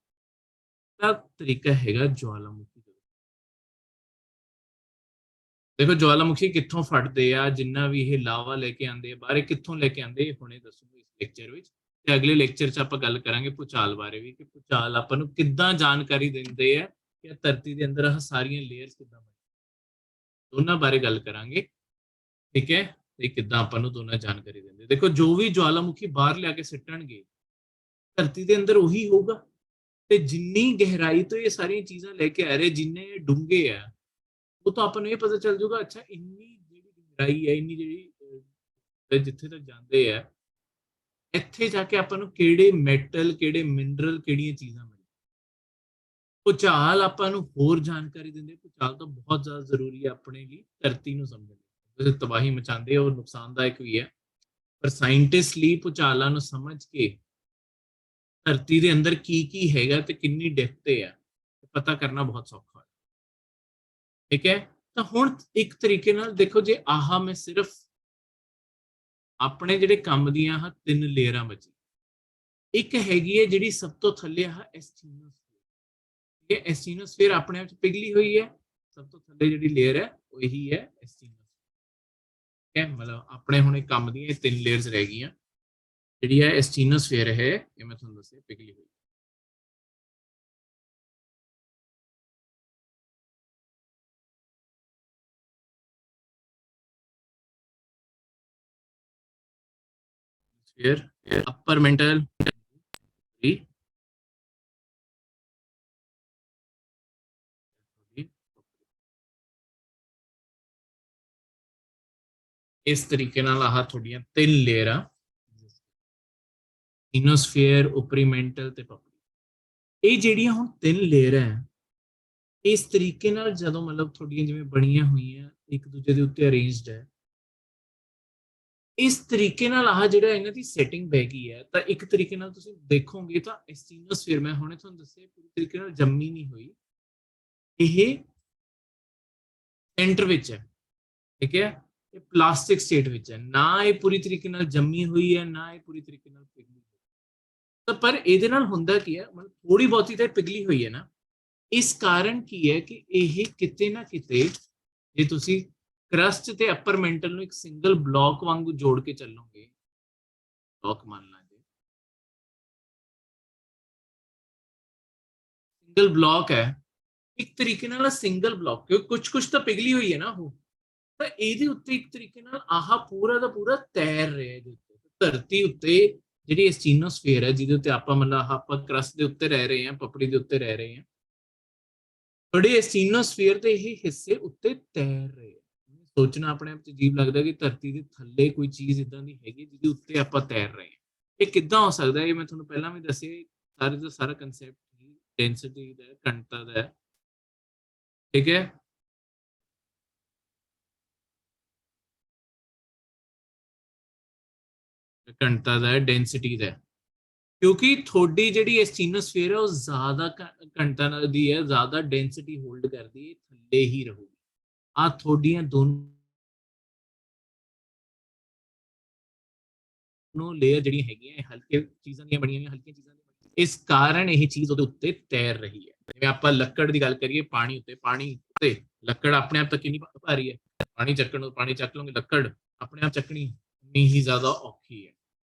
ਤਾਂ ਤਰੀਕਾ ਹੈਗਾ ਜਵਾਲਾਮੁਖੀ। ਦੇਖੋ ਜਵਾਲਾਮੁਖੀ ਕਿੱਥੋਂ ਫਟਦੇ ਆ, ਜਿੰਨਾ ਵੀ ਇਹ ਲਾਵਾ ਲੈ ਕੇ ਆਉਂਦੇ ਆ ਬਾਹਰ, ਕਿੱਥੋਂ ਲੈ ਕੇ ਆਉਂਦੇ ਹੁਣੇ ਦੱਸੂਗਾ ਇਸ ਲੈਕਚਰ ਵਿੱਚ। ਤੇ ਅਗਲੇ ਲੈਕਚਰ 'ਚ ਆਪਾਂ ਗੱਲ ਕਰਾਂਗੇ ਭੂਚਾਲ ਬਾਰੇ ਵੀ, ਕਿ ਭੂਚਾਲ ਆਪਾਂ ਨੂੰ ਕਿੱਦਾਂ ਜਾਣਕਾਰੀ ਦਿੰਦੇ ਆ ਕਿ ਧਰਤੀ ਦੇ ਅੰਦਰ ਆਹ ਸਾਰੀਆਂ ਲੇਅਰਸ ਕਿੱਦਾਂ ਬਣਦੀਆਂ, ਦੋਨਾਂ ਬਾਰੇ ਗੱਲ ਕਰਾਂਗੇ। ਠੀਕ ਹੈ, ਤੇ ਕਿੱਦਾਂ ਆਪਾਂ ਨੂੰ ਦੋਨਾਂ ਜਾਣਕਾਰੀ ਦਿੰਦੇ। ਦੇਖੋ ਜੋ ਵੀ ਜਵਾਲਾਮੁਖੀ ਬਾਹਰ ਲਿਆ ਕੇ ਸਿੱਟਣਗੇ ਧਰਤੀ ਦੇ ਅੰਦਰ ਉਹੀ ਹੋਊਗਾ, ਤੇ ਜਿੰਨੀ ਗਹਿਰਾਈ ਤੋਂ ਇਹ ਸਾਰੀਆਂ ਚੀਜ਼ਾਂ ਲੈ ਕੇ ਆ ਰਹੇ, ਜਿੰਨੇ ਡੂੰਘੇ ਆ, ਉਹ ਤਾਂ ਆਪਾਂ ਨੂੰ ਇਹ ਪਤਾ ਚੱਲ ਜਾਊਗਾ ਅੱਛਾ ਇੰਨੀ ਜਿਹੜੀ ਗਹਿਰਾਈ ਹੈ, ਇੰਨੀ ਜਿਹੜੀ ਜਿੱਥੇ ਤੱਕ ਜਾਂਦੇ ਆ, ਇੱਥੇ ਜਾ ਕੇ ਆਪਾਂ ਨੂੰ ਕਿਹੜੇ ਮੈਟਲ, ਕਿਹੜੇ ਮਿਨਰਲ, ਕਿਹੜੀਆਂ ਚੀਜ਼ਾਂ ਮਿਲਦੀਆਂ। ਭੂਚਾਲ ਆਪਾਂ ਨੂੰ ਹੋਰ ਜਾਣਕਾਰੀ ਦਿੰਦੇ। ਭੂਚਾਲ ਤਾਂ ਬਹੁਤ ਜ਼ਿਆਦਾ ਜ਼ਰੂਰੀ ਹੈ ਆਪਣੇ ਲਈ ਧਰਤੀ ਨੂੰ ਸਮਝਣ ਲਈ, ਤਬਾਹੀ ਮਚਾਉਂਦੇ ਔਰ ਨੁਕਸਾਨਦਾਇਕ ਵੀ ਹੈ, ਪਰ ਸਾਇੰਟਿਸਟ ਲਈ ਭੂਚਾਲਾਂ ਨੂੰ ਸਮਝ ਕੇ ਧਰਤੀ ਦੇ ਅੰਦਰ ਕੀ ਕੀ ਹੈਗਾ ਤੇ ਕਿੰਨੀ ਡੈਪਥ ਤੇ ਆ ਪਤਾ ਕਰਨਾ ਬਹੁਤ ਸੌਖਾ ਹੈ। ਠੀਕ ਹੈ, ਤਾਂ ਹੁਣ ਇੱਕ ਤਰੀਕੇ ਨਾਲ ਦੇਖੋ, ਜੇ ਆਹ ਮੈਂ ਸਿਰਫ ਆਪਣੇ ਜਿਹੜੇ ਕੰਮ ਦੀਆਂ ਆਹ 3 ਲੇਅਰਾਂ ਬਚੀ, ਇੱਕ ਹੈਗੀ ਹੈ ਜਿਹੜੀ ਸਭ ਤੋਂ ਥੱਲੇ ਆਹ ਐਸਟੀਨੋਸਫੀਅਰ। ਇਹ ਐਸਟੀਨੋਸਫੀਅਰ ਆਪਣੇ ਆਪ ਚ ਪਿਘਲੀ ਹੋਈ ਹੈ, ਸਭ ਤੋਂ ਥੱਲੇ ਜਿਹੜੀ ਲੇਅਰ ਹੈ ਉਹ ਇਹੀ ਹੈ ਐਸਟੀਨੋਸਫੀਅਰ। ਠੀਕ ਹੈ, ਮਤਲਬ ਆਪਣੇ ਹੁਣ ਕੰਮ ਦੀਆਂ 3 ਲੇਅਰਸ ਰਹਿ ਗਈਆਂ। ਜਿਹੜੀ ਹੈ ਐਸਟੀਨੋਸਫੀਅਰ ਹੈ, ਇਹ ਮੈਂ ਤੁਹਾਨੂੰ ਦੱਸਿਆ ਪਿਘਲੀ ਹੋਈ। upper mantle ਇਸ ਤਰੀਕੇ ਨਾਲ ਆਹ ਤੁਹਾਡੀਆਂ 3 ਲੇਅਰਾਂ, ਇਨੋਸਫੀਅਰ, ਉਪਰੀ ਮੈਂਟਲ ਤੇ ਪਪੜੀ। ਇਹ ਜਿਹੜੀਆਂ ਹੁਣ 3 ਲੇਅਰ ਹੈ, ਇਸ ਤਰੀਕੇ ਨਾਲ ਜਦੋਂ ਮਤਲਬ ਤੁਹਾਡੀਆਂ ਜਿਵੇਂ ਬਣੀਆਂ ਹੋਈਆਂ ਇੱਕ ਦੂਜੇ ਦੇ ਉੱਤੇ ਅਰੇਂਜਡ ਹੈ, ਇਸ ਤਰੀਕੇ ਨਾਲ ਆਹ ਜਿਹੜਾ ਇਹਨਾਂ ਦੀ ਸੈਟਿੰਗ ਬਹਿ ਗਈ ਹੈ, ਤਾਂ ਇੱਕ ਤਰੀਕੇ ਨਾਲ ਤੁਸੀਂ ਦੇਖੋਗੇ ਤਾਂ ਐਸਟੀਨੋਸਫੀਅਰ ਮੈਂ ਹੁਣੇ ਤੁਹਾਨੂੰ ਦੱਸਿਆ ਪੂਰੀ ਤਰੀਕੇ ਨਾਲ ਜੰਮੀ ਨਹੀਂ ਹੋਈ, ਇਹ ਸੈਂਟਰ ਵਿੱਚ ਹੈ। ਠੀਕ ਹੈ, ਇਹ ਪਲਾਸਟਿਕ ਸਟੇਟ ਵਿੱਚ ਹੈ, ਨਾ ਇਹ ਪੂਰੀ ਤਰੀਕੇ ਨਾਲ ਜੰਮੀ ਹੋਈ ਹੈ, ਨਾ ਇਹ ਪੂਰੀ ਤਰੀਕੇ ਨਾਲ ਪਿਘਲੀ ਹੋਈ। ਤਾਂ ਪਰ ਇਹਦੇ ਨਾਲ ਹੁੰਦਾ ਕੀ ਹੈ, ਮਤਲਬ ਥੋੜੀ ਬਹੁਤੀ ਤਾਂ ਪਿਘਲੀ ਹੋਈ ਹੈ ਨਾ, ਇਸ ਕਾਰਨ ਕੀ ਹੈ ਕਿ ਇਹ ਕਿਤੇ ਨਾ ਕਿਤੇ ਜੇ ਤੁਸੀਂ ਕਰਸਟ ਤੇ ਅਪਰ ਮੈਂਟਲ ਨੂੰ ਇੱਕ ਸਿੰਗਲ ਬਲੌਕ ਵਾਂਗੂ ਜੋੜ ਕੇ ਚੱਲੋਗੇ ब्लॉक मान ला जी, सिंगल ब्लॉक है एक तरीके ਨਾਲ ਸਿੰਗਲ ਬਲੌਕ ਕਿਉਂਕਿ ਕੁਝ ਤਾਂ ਪਿਘਲੀ ਹੋਈ ਹੈ ਨਾ ਉਹ ਤਾਂ ਇਹਦੇ ਉੱਤੇ ਇੱਕ ਤਰੀਕੇ ਨਾਲ ਆਹ ਪੂਰਾ ਦਾ ਪੂਰਾ ਤੈਰ ਰਿਹਾ ਇਹਦੇ ਉੱਤੇ ਧਰਤੀ ਉੱਤੇ ਜਿਹੜੀ ਐਸਟੀਨੋਸਫੀਅਰ ਹੈ ਜਿਹਦੇ ਉੱਤੇ ਆਪਾਂ ਮਤਲਬ ਆਪਾਂ ਕਰਸਟ ਦੇ ਉੱਤੇ ਰਹਿ ਰਹੇ ਹਾਂ ਪਪੜੀ ਦੇ ਉੱਤੇ ਰਹਿ ਰਹੇ ਹਾਂ ਬੜੇ ਐਸਟੀਨੋਸਫੀਅਰ ਦੇ ਇਹ ਹਿੱਸੇ ਉੱਤੇ ਤੈਰ ਰਹੇ ਸੋਚਣਾ ਆਪਣੇ ਆਪ ਚ ਅਜੀਬ ਲੱਗਦਾ ਕਿ ਧਰਤੀ ਦੇ ਥੱਲੇ ਕੋਈ ਚੀਜ਼ ਇਦਾਂ ਦੀ ਹੈਗੀ ਜਿਹਦੇ ਉੱਤੇ ਆਪਾਂ ਤੈਰ ਰਹੇ ਹਾਂ ਇਹ ਕਿੱਦਾਂ ਹੋ ਸਕਦਾ ਇਹ ਮੈਂ ਤੁਹਾਨੂੰ ਪਹਿਲਾਂ ਵੀ ਦੱਸਿਆ ਸਾਰੇ ਦਾ ਸਾਰਾ ਕਨਸੈਪਟ ਡੈਂਸਿਟੀ ਦਾ ਘਣਤਾ ਦਾ ਠੀਕ ਹੈ ਘਣਤਾ ਦਾ ਡੈਂਸਿਟੀ ਦਾ ਕਿਉਂਕਿ ਤੁਹਾਡੀ ਜਿਹੜੀ ਐਸਟੀਨੋਸਫੀਅਰ ਹੈ ਉਹ ਜ਼ਿਆਦਾ ਘਣਤਾ ਦੀ ਹੈ ਜ਼ਿਆਦਾ ਡੈਂਸਿਟੀ ਹੋਲਡ ਕਰਦੀ ਹੈ ਥੱਲੇ ਹੀ ਰਹੂਗੀ ਆ ਤੁਹਾਡੀਆਂ ਦੋਨੋਂ ਲੇਅਰ ਜਿਹੜੀਆਂ ਹੈਗੀਆਂ ਹਲਕੇ ਚੀਜ਼ਾਂ ਦੀਆਂ ਬਣੀਆਂ ਹੋਈਆਂ ਹਲਕੀਆਂ ਚੀਜ਼ਾਂ ਦੀਆਂ ਇਸ ਕਾਰਨ ਇਹ ਚੀਜ਼ ਉਹਦੇ ਉੱਤੇ ਤੈਰ ਰਹੀ ਹੈ ਜਿਵੇਂ ਆਪਾਂ ਲੱਕੜ ਦੀ ਗੱਲ ਕਰੀਏ ਪਾਣੀ ਉੱਤੇ ਲੱਕੜ ਆਪਣੇ ਆਪ ਤੱਕ ਕਿੰਨੀ ਭਾਰੀ ਹੈ ਪਾਣੀ ਚੱਕਣ ਨੂੰ ਪਾਣੀ ਚੱਕ ਲਓਗੇ ਲੱਕੜ ਆਪਣੇ ਆਪ ਚੱਕਣੀ ਉਨੀ ਹੀ ਜ਼ਿਆਦਾ ਔਖੀ ਹੈ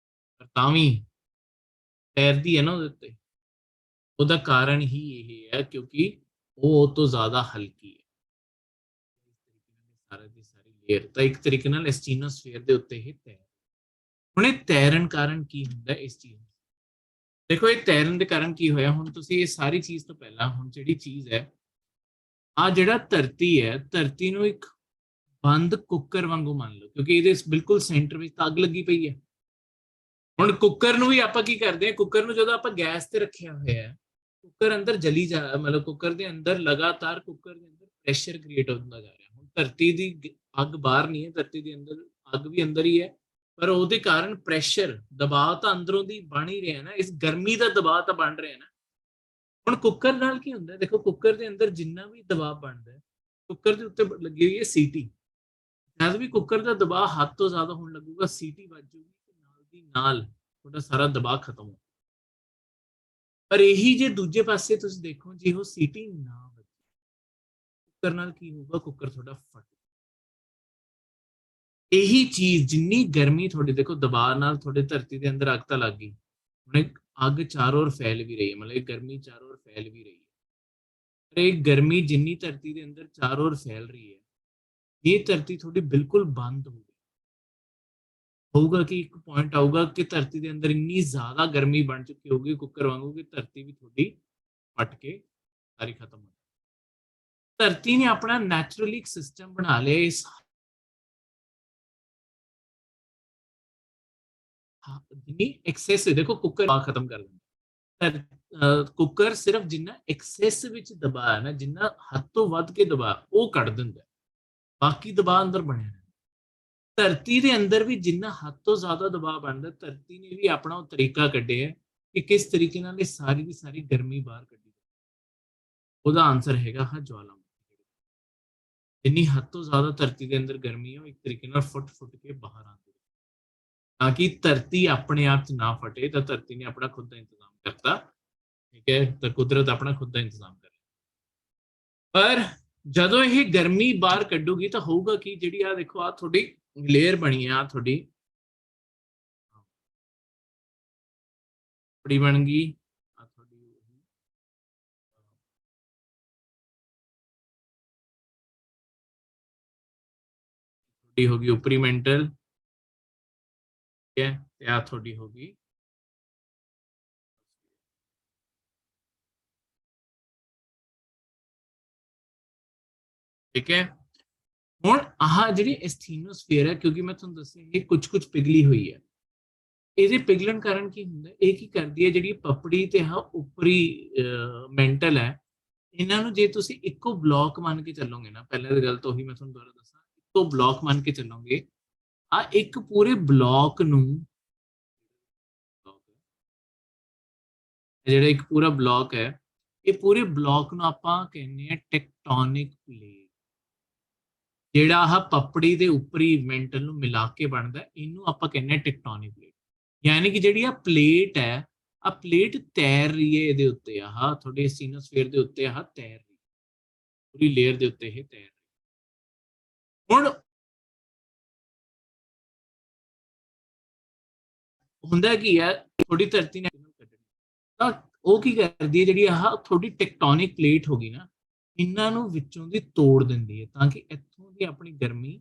ਪਰ ਤਾਂ ਵੀ ਤੈਰਦੀ ਹੈ ਨਾ ਉਹਦੇ ਉੱਤੇ ਉਹਦਾ ਕਾਰਨ ਹੀ ਇਹ ਹੈ ਕਿਉਂਕਿ ਉਹ ਤੋਂ ਜ਼ਿਆਦਾ ਹਲਕੀ ਹੈ ਸਾਰੀ ਦੀ ਸਾਰੀ ਲੇਅਰ ਤਾਂ ਇੱਕ ਤਰੀਕੇ ਨਾਲ ਐਸਟੀਨੋਸਫੀਅਰ ਦੇ ਉੱਤੇ ਹੀ ਤੈਰ ਹੁਣ ਇਹ ਤੈਰਨ ਕਾਰਨ ਕੀ ਹੁੰਦਾ ਇਸ ਚੀਜ਼ ਦੇਖੋ ਇਹ ਤੈਰਨ ਦੇ ਕਾਰਨ ਕੀ ਹੋਇਆ ਹੁਣ ਤੁਸੀਂ ਇਹ ਸਾਰੀ ਚੀਜ਼ ਤੋਂ ਪਹਿਲਾਂ ਹੁਣ ਜਿਹੜੀ ਚੀਜ਼ ਹੈ ਆ ਜਿਹੜਾ ਧਰਤੀ ਨੂੰ ਇੱਕ ਬੰਦ ਕੁੱਕਰ ਵਾਂਗੂ ਮੰਨ ਲਓ ਕਿਉਂਕਿ ਇਹਦੇ ਬਿਲਕੁਲ ਸੈਂਟਰ ਵਿੱਚ ਤਾਂ ਅੱਗ ਲੱਗੀ ਪਈ ਹੈ ਹੁਣ ਕੁੱਕਰ ਨੂੰ ਵੀ ਆਪਾਂ ਕੀ ਕਰਦੇ ਹਾਂ ਕੁੱਕਰ ਨੂੰ ਜਦੋਂ ਆਪਾਂ ਗੈਸ ਤੇ ਰੱਖਿਆ ਹੋਇਆ ਹੈ ਕੁੱਕਰ ਅੰਦਰ ਜਲੀ ਜਾ ਮਤਲਬ ਕੁੱਕਰ ਦੇ ਅੰਦਰ ਲਗਾਤਾਰ ਕੁੱਕਰ ਦੇ ਅੰਦਰ ਪ੍ਰੈਸ਼ਰ ਕ੍ਰੀਏਟ ਹੁੰਦਾ ਜਾ ਰਿਹਾ ਹੁਣ ਧਰਤੀ ਦੀ ਅੱਗ ਬਾਹਰ ਨਹੀਂ ਹੈ ਧਰਤੀ ਦੇ ਅੰਦਰ ਅੱਗ ਵੀ ਅੰਦਰ ਹੀ ਹੈ ਪਰ ਉਹਦੇ ਕਾਰਨ ਪ੍ਰੈਸ਼ਰ ਦਬਾਅ ਤਾਂ ਅੰਦਰੋਂ ਦੀ ਬਣ ਹੀ ਰਿਹਾ ਨਾ ਇਸ ਗਰਮੀ ਦਾ ਦਬਾਅ ਤਾਂ ਬਣ ਰਿਹਾ ਨਾ ਹੁਣ ਕੁੱਕਰ ਨਾਲ ਕੀ ਹੁੰਦਾ ਦੇਖੋ ਕੁੱਕਰ ਦੇ ਅੰਦਰ ਜਿੰਨਾ ਵੀ ਦਬਾਅ ਬਣਦਾ ਹੈ ਕੁੱਕਰ ਦੇ ਉੱਤੇ ਲੱਗੀ ਹੋਈ ਹੈ ਸੀਟੀ ਜਦ ਵੀ ਕੁੱਕਰ ਦਾ ਦਬਾਅ ਹੱਦ ਤੋਂ ਜ਼ਿਆਦਾ ਹੋਣ ਲੱਗੂਗਾ ਸੀਟੀ ਵੱਜ ਜੂਗੀ ਤੇ ਨਾਲ ਦੀ ਨਾਲ ਤੁਹਾਡਾ ਸਾਰਾ ਦਬਾਅ ਖਤਮ ਹੋ ਪਰ ਇਹੀ ਜੇ ਦੂਜੇ ਪਾਸੇ ਤੁਸੀਂ ਦੇਖੋ ਜੇ ਉਹ ਸੀਟੀ ਨਾ ਵੱਜੇ ਕੁੱਕਰ ਨਾਲ ਕੀ ਹੋਊਗਾ ਕੁੱਕਰ ਤੁਹਾਡਾ ਫਟ ਇਹੀ ਚੀਜ਼ ਜਿੰਨੀ ਗਰਮੀ ਤੁਹਾਡੇ ਦੇਖੋ ਦਬਾਅ ਨਾਲ ਤੁਹਾਡੇ ਧਰਤੀ ਦੇ ਅੰਦਰ ਅੱਗ ਤਾਂ ਲੱਗ ਗਈ ਹੁਣ ਅੱਗ ਚਾਰੋਂ ओर ਫੈਲ ਵੀ ਰਹੀ ਹੈ ਮਤਲਬ ਗਰਮੀ ਚਾਰੋਂ ओर ਫੈਲ ਵੀ ਰਹੀ ਹੈ ਪਰ ਇਹ ਗਰਮੀ ਜਿੰਨੀ ਧਰਤੀ ਦੇ ਅੰਦਰ ਚਾਰੋਂ ओर ਫੈਲ ਰਹੀ ਹੈ ਇਹ ਧਰਤੀ ਤੁਹਾਡੀ ਬਿਲਕੁਲ ਬੰਦ ਹੋ ਗਈ ਹੋਊਗਾ ਕਿ ਇੱਕ ਪੁਆਇੰਟ ਆਊਗਾ ਕਿ ਧਰਤੀ ਦੇ ਅੰਦਰ ਇੰਨੀ ਜ਼ਿਆਦਾ ਗਰਮੀ ਬਣ ਚੁੱਕੀ ਹੋਊਗੀ ਕੁੱਕਰ ਵਾਂਗੂ ਕਿ ਧਰਤੀ ਵੀ ਤੁਹਾਡੀ ਫਟ ਕੇ ਸਾਰੀ ਖਤਮ ਹੋ ਧਰਤੀ ਨੇ ਆਪਣਾ ਨੈਚੁਰਲੀ ਇੱਕ ਸਿਸਟਮ ਬਣਾ ਲਿਆ ਇਸ ਜਿੰਨੀ ਐਕਸੈਸ ਦੇਖੋ ਕੁੱਕਰ ਖਤਮ ਕਰ ਦਿੰਦਾ ਕੁੱਕਰ ਸਿਰਫ ਜਿੰਨਾ ਐਕਸੈਸ ਵਿੱਚ ਦਬਾਅ ਹੈ ਨਾ ਜਿੰਨਾ ਹੱਦ ਤੋਂ ਵੱਧ ਕੇ ਦਬਾਅ ਉਹ ਕੱਢ ਦਿੰਦਾ ਬਾਕੀ ਦਬਾਅ ਅੰਦਰ ਬਣਿਆ ਧਰਤੀ ਦੇ ਅੰਦਰ ਵੀ ਜਿੰਨਾ ਹੱਦ ਤੋਂ ਜ਼ਿਆਦਾ ਦਬਾਅ ਬਣਦਾ ਧਰਤੀ ਨੇ ਵੀ ਆਪਣਾ ਉਹ ਤਰੀਕਾ ਕੱਢਿਆ ਕਿ ਕਿਸ ਤਰੀਕੇ ਨਾਲ ਇਹ ਸਾਰੀ ਦੀ ਸਾਰੀ ਗਰਮੀ ਬਾਹਰ ਕੱਢੀ ਉਹਦਾ ਆਨਸਰ ਹੈਗਾ ਹਾਂ ਜਵਾਲਾਮੁਖੀ ਜਿੰਨੀ ਹੱਦ ਤੋਂ ਜ਼ਿਆਦਾ ਧਰਤੀ ਦੇ ਅੰਦਰ ਗਰਮੀ ਹੈ ਉਹ ਇੱਕ ਤਰੀਕੇ ਨਾਲ ਫੁੱਟ ਕੇ ਬਾਹਰ ਆਉਂਦੀ ਹੈ ਤਾਂ ਕਿ ਧਰਤੀ ਆਪਣੇ ਆਪ 'ਚ ਨਾ ਫਟੇ ਤਾਂ ਧਰਤੀ ਨੇ ਆਪਣਾ ਖੁਦ ਦਾ ਇੰਤਜ਼ਾਮ ਕਰਤਾ ਠੀਕ ਹੈ ਤਾਂ ਕੁਦਰਤ ਆਪਣਾ ਖੁਦ ਦਾ ਇੰਤਜ਼ਾਮ ਕਰ ਪਰ ਜਦੋਂ ਇਹ ਗਰਮੀ ਬਾਹਰ ਕੱਢੂਗੀ ਤਾਂ ਹੋਊਗਾ ਕਿ ਜਿਹੜੀ ਆ ਦੇਖੋ ਆ ਤੁਹਾਡੀ ਲੇਅਰ ਬਣੀ ਆ ਤੁਹਾਡੀ ਬੜੀ ਬਣ ਗਈ ਆ ਤੁਹਾਡੀ ਹੋ ਗਈ ਉਪਰੀ ਮੈਂਟਲ ਠੀਕ ਹੈ ਤੇ ਆ ਤੁਹਾਡੀ ਹੋ ਗਈ ਠੀਕ ਹੈ ਹੁਣ ਆਹ ਜਿਹੜੀ ਐਸਥੀਨੋਸਫੀਅਰ ਹੈ ਕਿਉਂਕਿ ਮੈਂ ਤੁਹਾਨੂੰ ਦੱਸਿਆ ਇਹ ਕੁਝ ਪਿਘਲੀ ਹੋਈ ਹੈ ਇਹਦੇ ਪਿਘਲਣ ਕਾਰਨ ਕੀ ਹੁੰਦਾ ਇਹ ਕੀ ਕਰਦੀ ਹੈ ਜਿਹੜੀ ਪਪੜੀ ਤੇ ਹਾਂ ਉੱਪਰੀ ਮੈਂਟਲ ਹੈ ਇਹਨਾਂ ਨੂੰ ਜੇ ਤੁਸੀਂ ਇੱਕੋ ਬਲੌਕ ਮੰਨ ਕੇ ਚੱਲੋਗੇ ਨਾ ਪਹਿਲਾਂ ਦੀ ਗੱਲ ਤਾਂ ਉਹੀ ਮੈਂ ਤੁਹਾਨੂੰ ਦੁਬਾਰਾ ਦੱਸਾਂ ਇੱਕੋ ਬਲੌਕ ਮੰਨ ਕੇ ਚੱਲੋਗੇ ਆ ਇੱਕ ਪੂਰੇ ਬਲੌਕ ਨੂੰ ਜਿਹੜਾ ਇੱਕ ਪੂਰਾ ਬਲੌਕ ਹੈ ਇਹ ਪੂਰੇ ਬਲੌਕ ਨੂੰ ਆਪਾਂ ਕਹਿੰਦੇ ਆ ਟੈਕਟੋਨਿਕ ਪਲੇਟ ਜਿਹੜਾ ਆਹ ਪਪੜੀ ਦੇ ਉੱਪਰੀ ਮੈਂਟਲ ਨੂੰ ਮਿਲਾ ਕੇ ਬਣਦਾ ਇਹਨੂੰ ਆਪਾਂ ਕਹਿੰਦੇ ਆ ਟੈਕਟੋਨਿਕ ਪਲੇਟ ਯਾਨੀ ਕਿ ਜਿਹੜੀ ਆ ਪਲੇਟ ਹੈ ਆ ਪਲੇਟ ਤੈਰ ਰਹੀ ਹੈ ਇਹਦੇ ਉੱਤੇ ਆਹ ਤੁਹਾਡੇ ਸੀਨੋਸਫੀਅਰ ਦੇ ਉੱਤੇ ਆਹ ਤੈਰ ਰਹੀ ਪੂਰੀ ਲੇਅਰ ਦੇ ਉੱਤੇ ਇਹ ਤੈਰ ਰਹੀ ਹੁਣ ਹੁੰਦਾ ਕੀ ਹੈ ਥੋੜੀ ਧਰਤੀ ਨੇ ਕੱਢਣੀ ਤਾਂ ਉਹ ਕੀ ਕਰਦੀ ਹੈ ਜਿਹੜੀ ਆਹ ਥੋੜੀ ਟੈਕਟੋਨਿਕ ਪਲੇਟ ਹੋ ਗਈ ਨਾ ਇਹਨਾਂ ਨੂੰ ਵਿੱਚੋਂ ਦੀ ਤੋੜ ਦਿੰਦੀ ਹੈ ਤਾਂ ਕਿ ਇੱਥੋਂ ਦੀ ਆਪਣੀ ਗਰਮੀ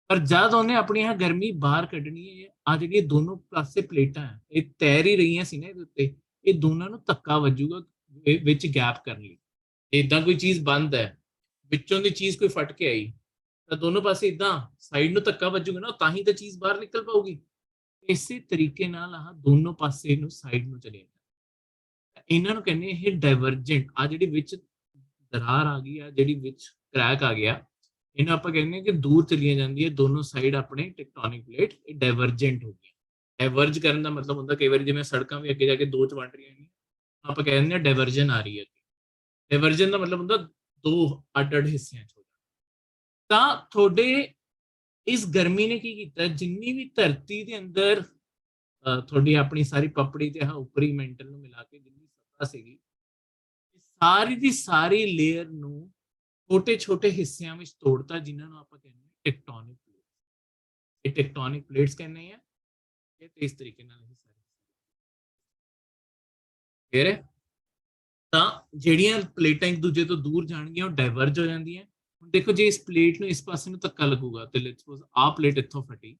ਪਰ ਜਦ ਉਹਨੇ ਆਪਣੀ ਇਹ ਗਰਮੀ ਬਾਹਰ ਕੱਢਣੀ ਹੈ ਆ ਜਿਹੜੀਆਂ ਦੋਨੋਂ ਪਾਸੇ ਪਲੇਟਾਂ ਹੈ ਇਹ ਤੈਰ ਹੀ ਰਹੀਆਂ ਸੀ ਨਾ ਇਹਦੇ ਉੱਤੇ ਇਹ ਦੋਨਾਂ ਨੂੰ ਧੱਕਾ ਵੱਜੂਗਾ ਵਿੱਚ ਗੈਪ ਕਰਨ ਲਈ ਇਦਾਂ ਕੋਈ ਚੀਜ਼ ਬੰਦ ਹੈ ਵਿੱਚੋਂ ਦੀ ਚੀਜ਼ ਕੋਈ ਫਟ ਕੇ ਆਈ ਤਾਂ ਦੋਨੋਂ ਪਾਸੇ ਇਦਾਂ ਸਾਈਡ ਨੂੰ ਧੱਕਾ ਵੱਜੂਗਾ ਨਾ ਤਾਂ ਹੀ ਤਾਂ ਚੀਜ਼ ਬਾਹਰ ਨਿਕਲ ਪਾਊਗੀ ਇਸੇ ਤਰੀਕੇ ਨਾਲ ਆਹ ਦੋਨੋਂ ਪਾਸੇ ਨੂੰ ਸਾਈਡ ਨੂੰ ਚਲੇ ਜਾਂਦਾ ਇਹਨਾਂ ਨੂੰ ਕਹਿੰਦੇ ਇਹ ਡਾਇਵਰਜੈਂਟ ਆ ਜਿਹੜੀ ਵਿੱਚ ਦਰਾਰ ਆ ਗਈ ਆ ਜਿਹੜੀ ਵਿੱਚ ਕ੍ਰੈਕ ਆ ਗਿਆ ਇਹਨੂੰ ਆਪਾਂ ਕਹਿੰਦੇ ਕਿ ਦੂਰ ਚਲੀਆਂ ਜਾਂਦੀ ਹੈ ਦੋਨੋਂ ਸਾਈਡ ਆਪਣੇ ਟੈਕਟੋਨਿਕ ਪਲੇਟ ਇਹ ਡਾਇਵਰਜੈਂਟ ਹੋ ਗਈਆਂ ਡਾਇਵਰਜ ਕਰਨ ਦਾ ਮਤਲਬ ਹੁੰਦਾ ਕਈ ਵਾਰੀ ਜਿਵੇਂ ਸੜਕਾਂ ਵੀ ਅੱਗੇ ਜਾ ਕੇ ਦੋ ਚ ਵੰਡ ਰਹੀਆਂ ਨੇ ਆਪਾਂ ਕਹਿੰਦੇ ਹਾਂ ਡਾਇਵਰਜਨ ਆ ਰਹੀ ਹੈ ਡਾਇਵਰਜਨ ਦਾ ਮਤਲਬ ਹੁੰਦਾ ਦੋ ਅੱਡ-ਅੱਡ ਹਿੱਸਿਆਂ ਚ ਹੋ ਜਾਣਾ ਤਾਂ ਤੁਹਾਡੇ ਇਸ ਗਰਮੀ ਨੇ ਕੀ ਕੀਤਾ ਜਿੰਨੀ ਵੀ ਧਰਤੀ ਦੇ ਅੰਦਰ ਤੁਹਾਡੀ ਆਪਣੀ ਸਾਰੀ ਪਪੜੀ ਤੇ ਉੱਪਰੀ ਮੈਂਟਲ ਨੂੰ ਮਿਲਾ ਕੇ ਜਿੰਨੀ ਸਤ੍ਹਾ ਸੀਗੀ ਸਾਰੀ ਦੀ ਸਾਰੀ ਲੇਅਰ ਨੂੰ ਛੋਟੇ ਛੋਟੇ ਹਿੱਸਿਆਂ ਵਿੱਚ ਤੋੜਤਾ ਜਿਨ੍ਹਾਂ ਨੂੰ ਆਪਾਂ ਕਹਿੰਦੇ ਹਾਂ ਟੈਕਟੋਨਿਕ ਪਲੇਟਸ ਇਹ ਟੈਕਟੋਨਿਕ ਪਲੇਟਸ ਕਹਿੰਦੇ ਆ ਇਹ ਤੇ ਇਸ ਤਰੀਕੇ ਨਾਲ ਇਹ ਸਾਰੇ ਫੇਰ ਤਾਂ ਜਿਹੜੀਆਂ ਪਲੇਟਾਂ ਇੱਕ ਦੂਜੇ ਤੋਂ ਦੂਰ ਜਾਣਗੀਆਂ ਉਹ ਡਾਇਵਰਜ ਹੋ ਜਾਂਦੀਆਂ ਹੁਣ ਦੇਖੋ ਜੇ ਇਸ ਪਲੇਟ ਨੂੰ ਇਸ ਪਾਸੇ ਨੂੰ ਧੱਕਾ ਲੱਗੂਗਾ ਤੇ ਲੈਟਸ ਸਪੋਜ਼ ਆਹ ਪਲੇਟ ਇੱਥੋਂ ਫਟੀ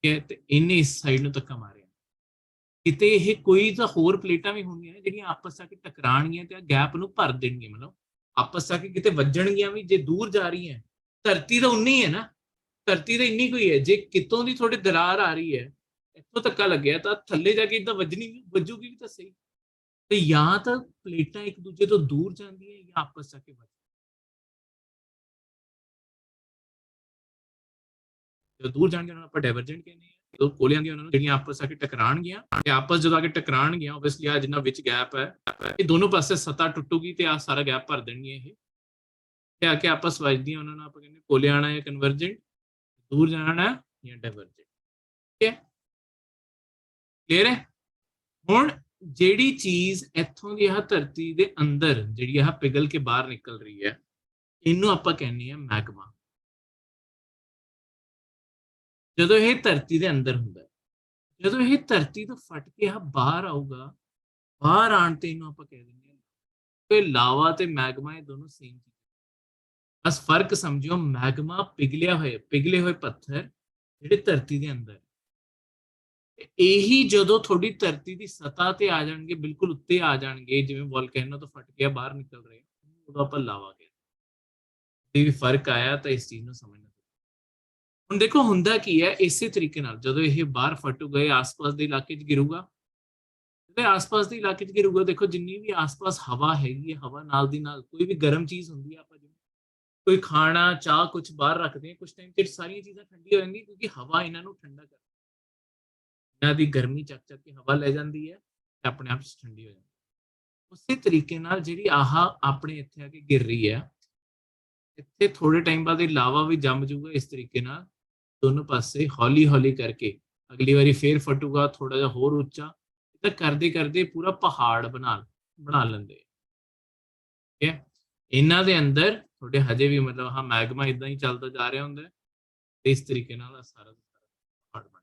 ਠੀਕ ਹੈ ਤੇ ਇਹਨੇ ਇਸ ਸਾਈਡ ਨੂੰ ਧੱਕਾ ਮਾਰਿਆ ਕਿਤੇ ਇਹ ਕੋਈ ਤਾਂ ਹੋਰ ਪਲੇਟਾਂ ਵੀ ਹੁੰਦੀਆਂ ਨੇ ਜਿਹੜੀਆਂ ਆਪਸ ਆ ਕੇ ਟਕਰਾਣਗੀਆਂ ਤੇ ਗੈਪ ਨੂੰ ਭਰ ਦੇਣਗੀਆਂ ਮਤਲਬ ਆਪਸ ਆ ਕੇ ਕਿਤੇ ਵੱਜਣਗੀਆਂ ਵੀ ਜੇ ਦੂਰ ਜਾ ਰਹੀ ਹੈ ਧਰਤੀ ਤਾਂ ਉਨੀ ਹੈ ਨਾ ਧਰਤੀ ਤਾਂ ਇੰਨੀ ਕੋਈ ਹੈ ਜੇ ਕਿਤੋਂ ਦੀ ਥੋੜੀ ਦਰਾਰ ਆ ਰਹੀ ਹੈ ਇੱਥੋਂ ਧੱਕਾ ਲੱਗਿਆ ਤਾਂ ਥੱਲੇ ਜਾ ਕੇ ਇਦਾਂ ਵੱਜੂਗੀ ਵੀ ਤਾਂ ਸਹੀ ਤੇ ਜਾਂ ਤਾਂ ਪਲੇਟਾਂ ਇੱਕ ਦੂਜੇ ਤੋਂ ਦੂਰ ਜਾਂਦੀਆਂ ਜਾਂ ਆਪਸ ਆ ਕੇ ਜਦੋਂ ਦੂਰ ਜਾਣਗੇ ਉਹਨਾਂ ਨੂੰ ਆਪਾਂ ਡਾਇਵਰਜੈਂਟ ਕਹਿੰਦੇ ਹਾਂ ਜਦੋਂ ਕੋਲੇ ਆਉਂਦੀਆਂ ਉਹਨਾਂ ਨੂੰ ਜਿਹੜੀਆਂ ਆਪਸ ਆ ਕੇ ਟਕਰਾਣਗੀਆਂ ਤੇ ਆਪਸ ਜਦੋਂ ਆ ਕੇ ਟਕਰਾਣਗੀਆਂ ਆਬਵੀਅਸਲੀ ਆ ਜਿੰਨਾ ਵਿੱਚ ਗੈਪ ਹੈ ਇਹ ਦੋਨੋਂ ਪਾਸੇ ਸਤ੍ਹਾ ਟੁੱਟੂਗੀ ਤੇ ਆ ਸਾਰਾ ਗੈਪ ਭਰ ਦੇਣਗੀਆਂ ਇਹ ਤੇ ਆ ਕੇ ਆਪਸ ਵੱਜਦੀਆਂ ਉਹਨਾਂ ਨੂੰ ਆਪਾਂ ਕਹਿੰਦੇ ਕੋਲੇ ਆਣਾ ਜਾਂ ਕਨਵਰਜੈਂਟ ਦੂਰ ਜਾਣਾ ਜਾਂ ਡਾਇਵਰਜੈਂਟ ਠੀਕ ਹੈ ਕਲੀਅਰ ਹੈ ਹੁਣ ਜਿਹੜੀ ਚੀਜ਼ ਇੱਥੋਂ ਦੀ ਆਹ ਧਰਤੀ ਦੇ ਅੰਦਰ ਜਿਹੜੀ ਆਹ ਪਿਘਲ ਕੇ ਬਾਹਰ ਨਿਕਲ ਰਹੀ ਹੈ ਇਹਨੂੰ ਆਪਾਂ ਕਹਿੰਦੇ ਆ ਮੈਗਮਾ ਜਦੋਂ ਇਹ ਧਰਤੀ ਦੇ ਅੰਦਰ ਹੁੰਦਾ ਜਦੋਂ ਇਹ ਧਰਤੀ ਤੋਂ ਫਟ ਕੇ ਆ ਬਾਹਰ ਆਊਗਾ ਬਾਹਰ ਆਣ ਤੇ ਇਹਨੂੰ ਆਪਾਂ ਕਹਿ ਦਿੰਦੇ ਹਾਂ ਕਿ ਲਾਵਾ ਤੇ ਮੈਗਮਾ ਇਹ ਦੋਨੋਂ ਸੇਮ ਚੀਜ਼ ਬਸ ਫਰਕ ਸਮਝਿਓ ਮੈਗਮਾ ਪਿਘਲੇ ਹੋਏ ਪੱਥਰ ਜਿਹੜੇ ਧਰਤੀ ਦੇ ਅੰਦਰ ਇਹੀ ਜਦੋਂ ਤੁਹਾਡੀ ਧਰਤੀ ਦੀ ਸਤ੍ਹਾ ਤੇ ਆ ਜਾਣਗੇ ਬਿਲਕੁਲ ਉੱਤੇ ਆ ਜਾਣਗੇ ਜਿਵੇਂ ਵੋਲਕੈਨੋ ਤੋਂ ਫਟ ਕੇ ਬਾਹਰ ਨਿਕਲ ਰਹੇ ਉਦੋਂ ਆਪਾਂ ਲਾਵਾ ਕਹਿੰਦੇ ਇਹ ਵੀ ਫਰਕ ਆਇਆ ਤਾਂ ਇਸ ਚੀਜ਼ ਨੂੰ ਸਮਝਣਾ ਹੁਣ ਦੇਖੋ ਹੁੰਦਾ ਕੀ ਹੈ ਇਸੇ ਤਰੀਕੇ ਨਾਲ ਜਦੋਂ ਇਹ ਬਾਹਰ ਫਟੂਗਾ ਇਹ ਆਸ-ਪਾਸ ਦੇ ਇਲਾਕੇ 'ਚ ਗਿਰੂਗਾ ਤੇ ਆਸ-ਪਾਸ ਦੇ ਇਲਾਕੇ 'ਚ ਗਿਰੂਗਾ ਦੇਖੋ ਜਿੰਨੀ ਵੀ ਆਸ-ਪਾਸ ਹਵਾ ਹੈਗੀ ਹੈ ਹਵਾ ਨਾਲ ਦੀ ਨਾਲ ਕੋਈ ਵੀ ਗਰਮ ਚੀਜ਼ ਹੁੰਦੀ ਹੈ ਆਪਾਂ ਜਿਵੇਂ ਕੋਈ ਖਾਣਾ ਚਾਹ ਕੁਝ ਬਾਹਰ ਰੱਖਦੇ ਹਾਂ ਕੁਝ ਟਾਈਮ ਤੇ ਸਾਰੀਆਂ ਚੀਜ਼ਾਂ ਠੰਡੀਆਂ ਹੋ ਜਾਂਦੀਆਂ ਕਿਉਂਕਿ ਹਵਾ ਇਹਨਾਂ ਨੂੰ ਠੰਡਾ ਕਰਦੀ ਇਹਨਾਂ ਦੀ ਗਰਮੀ ਚੱਕ ਕੇ ਹਵਾ ਲੈ ਜਾਂਦੀ ਹੈ ਤੇ ਆਪਣੇ ਆਪ ਠੰਡੀ ਹੋ ਜਾਂਦੀ ਉਸੇ ਤਰੀਕੇ ਨਾਲ ਜਿਹੜੀ ਆਹ ਆਪਣੇ ਇੱਥੇ ਆ ਕੇ ਗਿਰ ਰਹੀ ਹੈ ਇੱਥੇ ਥੋੜੇ ਟਾਈਮ ਬਾਅਦ ਇਹ ਲਾਵਾ ਵੀ ਜੰਮ ਜਾਊਗਾ ਇਸ ਤਰੀਕੇ ਨਾਲ ਦੋਨੋਂ ਪਾਸੇ ਹੌਲੀ ਹੌਲੀ ਕਰਕੇ ਅਗਲੀ ਵਾਰੀ ਫੇਰ ਫਟੂਗਾ ਥੋੜਾ ਜਿਹਾ ਹੋਰ ਉੱਚਾ ਤਾਂ ਕਰਦੇ ਕਰਦੇ ਪੂਰਾ ਪਹਾੜ ਬਣਾ ਲੈਂਦੇ ਠੀਕ ਹੈ ਇਹਨਾਂ ਦੇ ਅੰਦਰ ਤੁਹਾਡੇ ਹਜੇ ਵੀ ਮਤਲਬ ਹਾਂ ਮੈਗਮਾ ਇਦਾਂ ਹੀ ਚੱਲਦਾ ਜਾ ਰਿਹਾ ਹੁੰਦਾ ਤੇ ਇਸ ਤਰੀਕੇ ਨਾਲ ਸਾਰਾ ਪਹਾੜ ਬਣਦਾ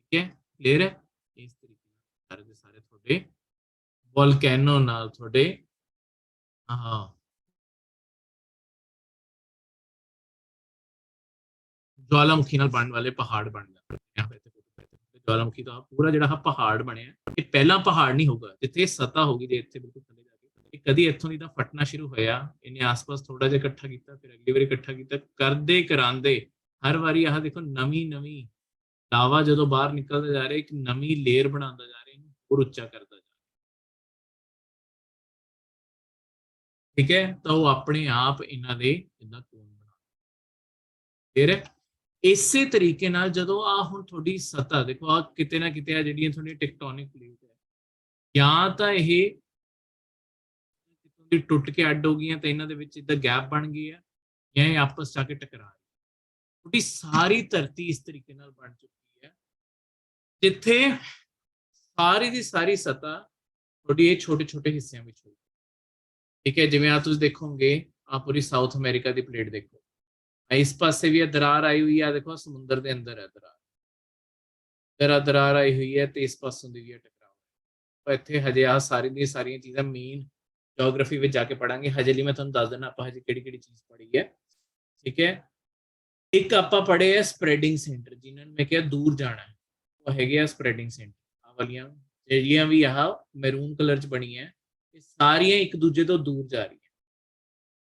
ਠੀਕ ਹੈ ਕਲੀਅਰ ਹੈ ਇਸ ਤਰੀਕੇ ਨਾਲ ਸਾਰੇ ਦੇ ਸਾਰੇ ਤੁਹਾਡੇ ਵੋਲਕੈਨੋ ਨਾਲ ਤੁਹਾਡੇ ਹਾਂ ज्वालामुखी ਨਾਲ ਬਣਨ ਵਾਲੇ ਪਹਾੜ ਬਣ ਜਾਂਦੇ ज्वालामुखी ਦਾ ਪੂਰਾ ਜਿਹੜਾ ਪਹਾੜ ਬਣਿਆ ਇਹ ਪਹਿਲਾ ਪਹਾੜ ਨਹੀਂ ਹੋਊਗਾ ਜਿੱਥੇ ਸਤਾ ਹੋਗੀ ਜੇ ਇੱਥੇ ਬਿਲਕੁਲ ਥੱਲੇ ਜਾ ਕੇ ਕਦੀ ਇੱਥੋਂ ਦੀ ਤਾਂ ਫਟਣਾ ਸ਼ੁਰੂ ਹੋਇਆ ਇਹਨੇ ਆਸ-ਪਾਸ ਥੋੜਾ ਜਿਹਾ ਇਕੱਠਾ ਕੀਤਾ ਫਿਰ ਅਗਲੀ ਵਾਰੀ ਇਕੱਠਾ ਕੀਤਾ ਕਰਦੇ ਕਰਾਂਦੇ ਹਰ ਵਾਰੀ ਆਹ ਦੇਖੋ ਨਵੀਂ ਲਾਵਾ ਜਦੋਂ ਬਾਹਰ ਨਿਕਲਦਾ ਜਾ ਰਿਹਾ ਇੱਕ ਨਵੀਂ ਲੇਅਰ ਬਣਾਉਂਦਾ ਜਾ ਰਿਹਾ ਇਹਨੂੰ ਹੋਰ ਉੱਚਾ ਕਰਦਾ ਜਾ ਰਿਹਾ ਠੀਕ ਹੈ ਤਾਂ ਉਹ ਆਪਣੇ ਆਪ ਇਹਨਾਂ ਦੇ ਇਦਾਂ ਕੋਨ ਬਣਾ ਫਿਰ ਇਸੇ ਤਰੀਕੇ ਨਾਲ ਜਦੋਂ ਆ ਹੁਣ ਤੁਹਾਡੀ ਸਤ੍ਹਾ ਦੇਖੋ ਆ ਕਿਤੇ ਨਾ ਕਿਤੇ ਆ ਜਿਹੜੀਆਂ ਤੁਹਾਡੀਆਂ ਟੈਕਟੋਨਿਕ ਪਲੇਟ ਹੈ ਜਾਂ ਤਾਂ ਇਹ ਕਿਤੋਂ ਦੀ ਟੁੱਟ ਕੇ ਅੱਡ ਹੋ ਗਈਆਂ ਤਾਂ ਇਹਨਾਂ ਦੇ ਵਿੱਚ ਇਦਾਂ ਗੈਪ ਬਣ ਗਈ ਹੈ ਜਾਂ ਇਹ ਆਪਸ ਜਾ ਕੇ ਟਕਰਾ ਰਹੀ ਤੁਹਾਡੀ ਸਾਰੀ ਧਰਤੀ ਇਸ ਤਰੀਕੇ ਨਾਲ ਬਣ ਚੁੱਕੀ ਹੈ ਜਿੱਥੇ ਸਾਰੀ ਦੀ ਸਾਰੀ ਸਤ੍ਹਾ ਤੁਹਾਡੀ ਇਹ ਛੋਟੇ ਛੋਟੇ ਹਿੱਸਿਆਂ ਵਿੱਚ ਹੋਈ ਠੀਕ ਹੈ ਜਿਵੇਂ ਆ ਤੁਸੀਂ ਦੇਖੋਗੇ ਆ ਪੂਰੀ ਸਾਊਥ ਅਮਰੀਕਾ ਦੀ ਪਲੇਟ ਦੇਖੋ इस पासे भी दरार आई हुई है, देखो समुद्र के अंदर है दरार आई हुई है, तो इस पासों की भी टकराव। तो इतने हजे आ सारी दी सारिया चीज़ां मेन जोग्राफी में जाके पढ़ांगे। हजे लिए मैं तुहानूं दस देना आप हजे किहड़ी चीज़ पढ़ी है। ठीक है, एक आप पढ़े है स्प्रैडिंग सेंटर, जिन्होंने मैं क्या दूर जाना है वो है स्प्रैडिंग सेंटर। आ वालियां ਜਿਹੜੀਆਂ भी आह मैरून कलर च बनी है, ये सारियां एक दूजे तो दूर जा रही है।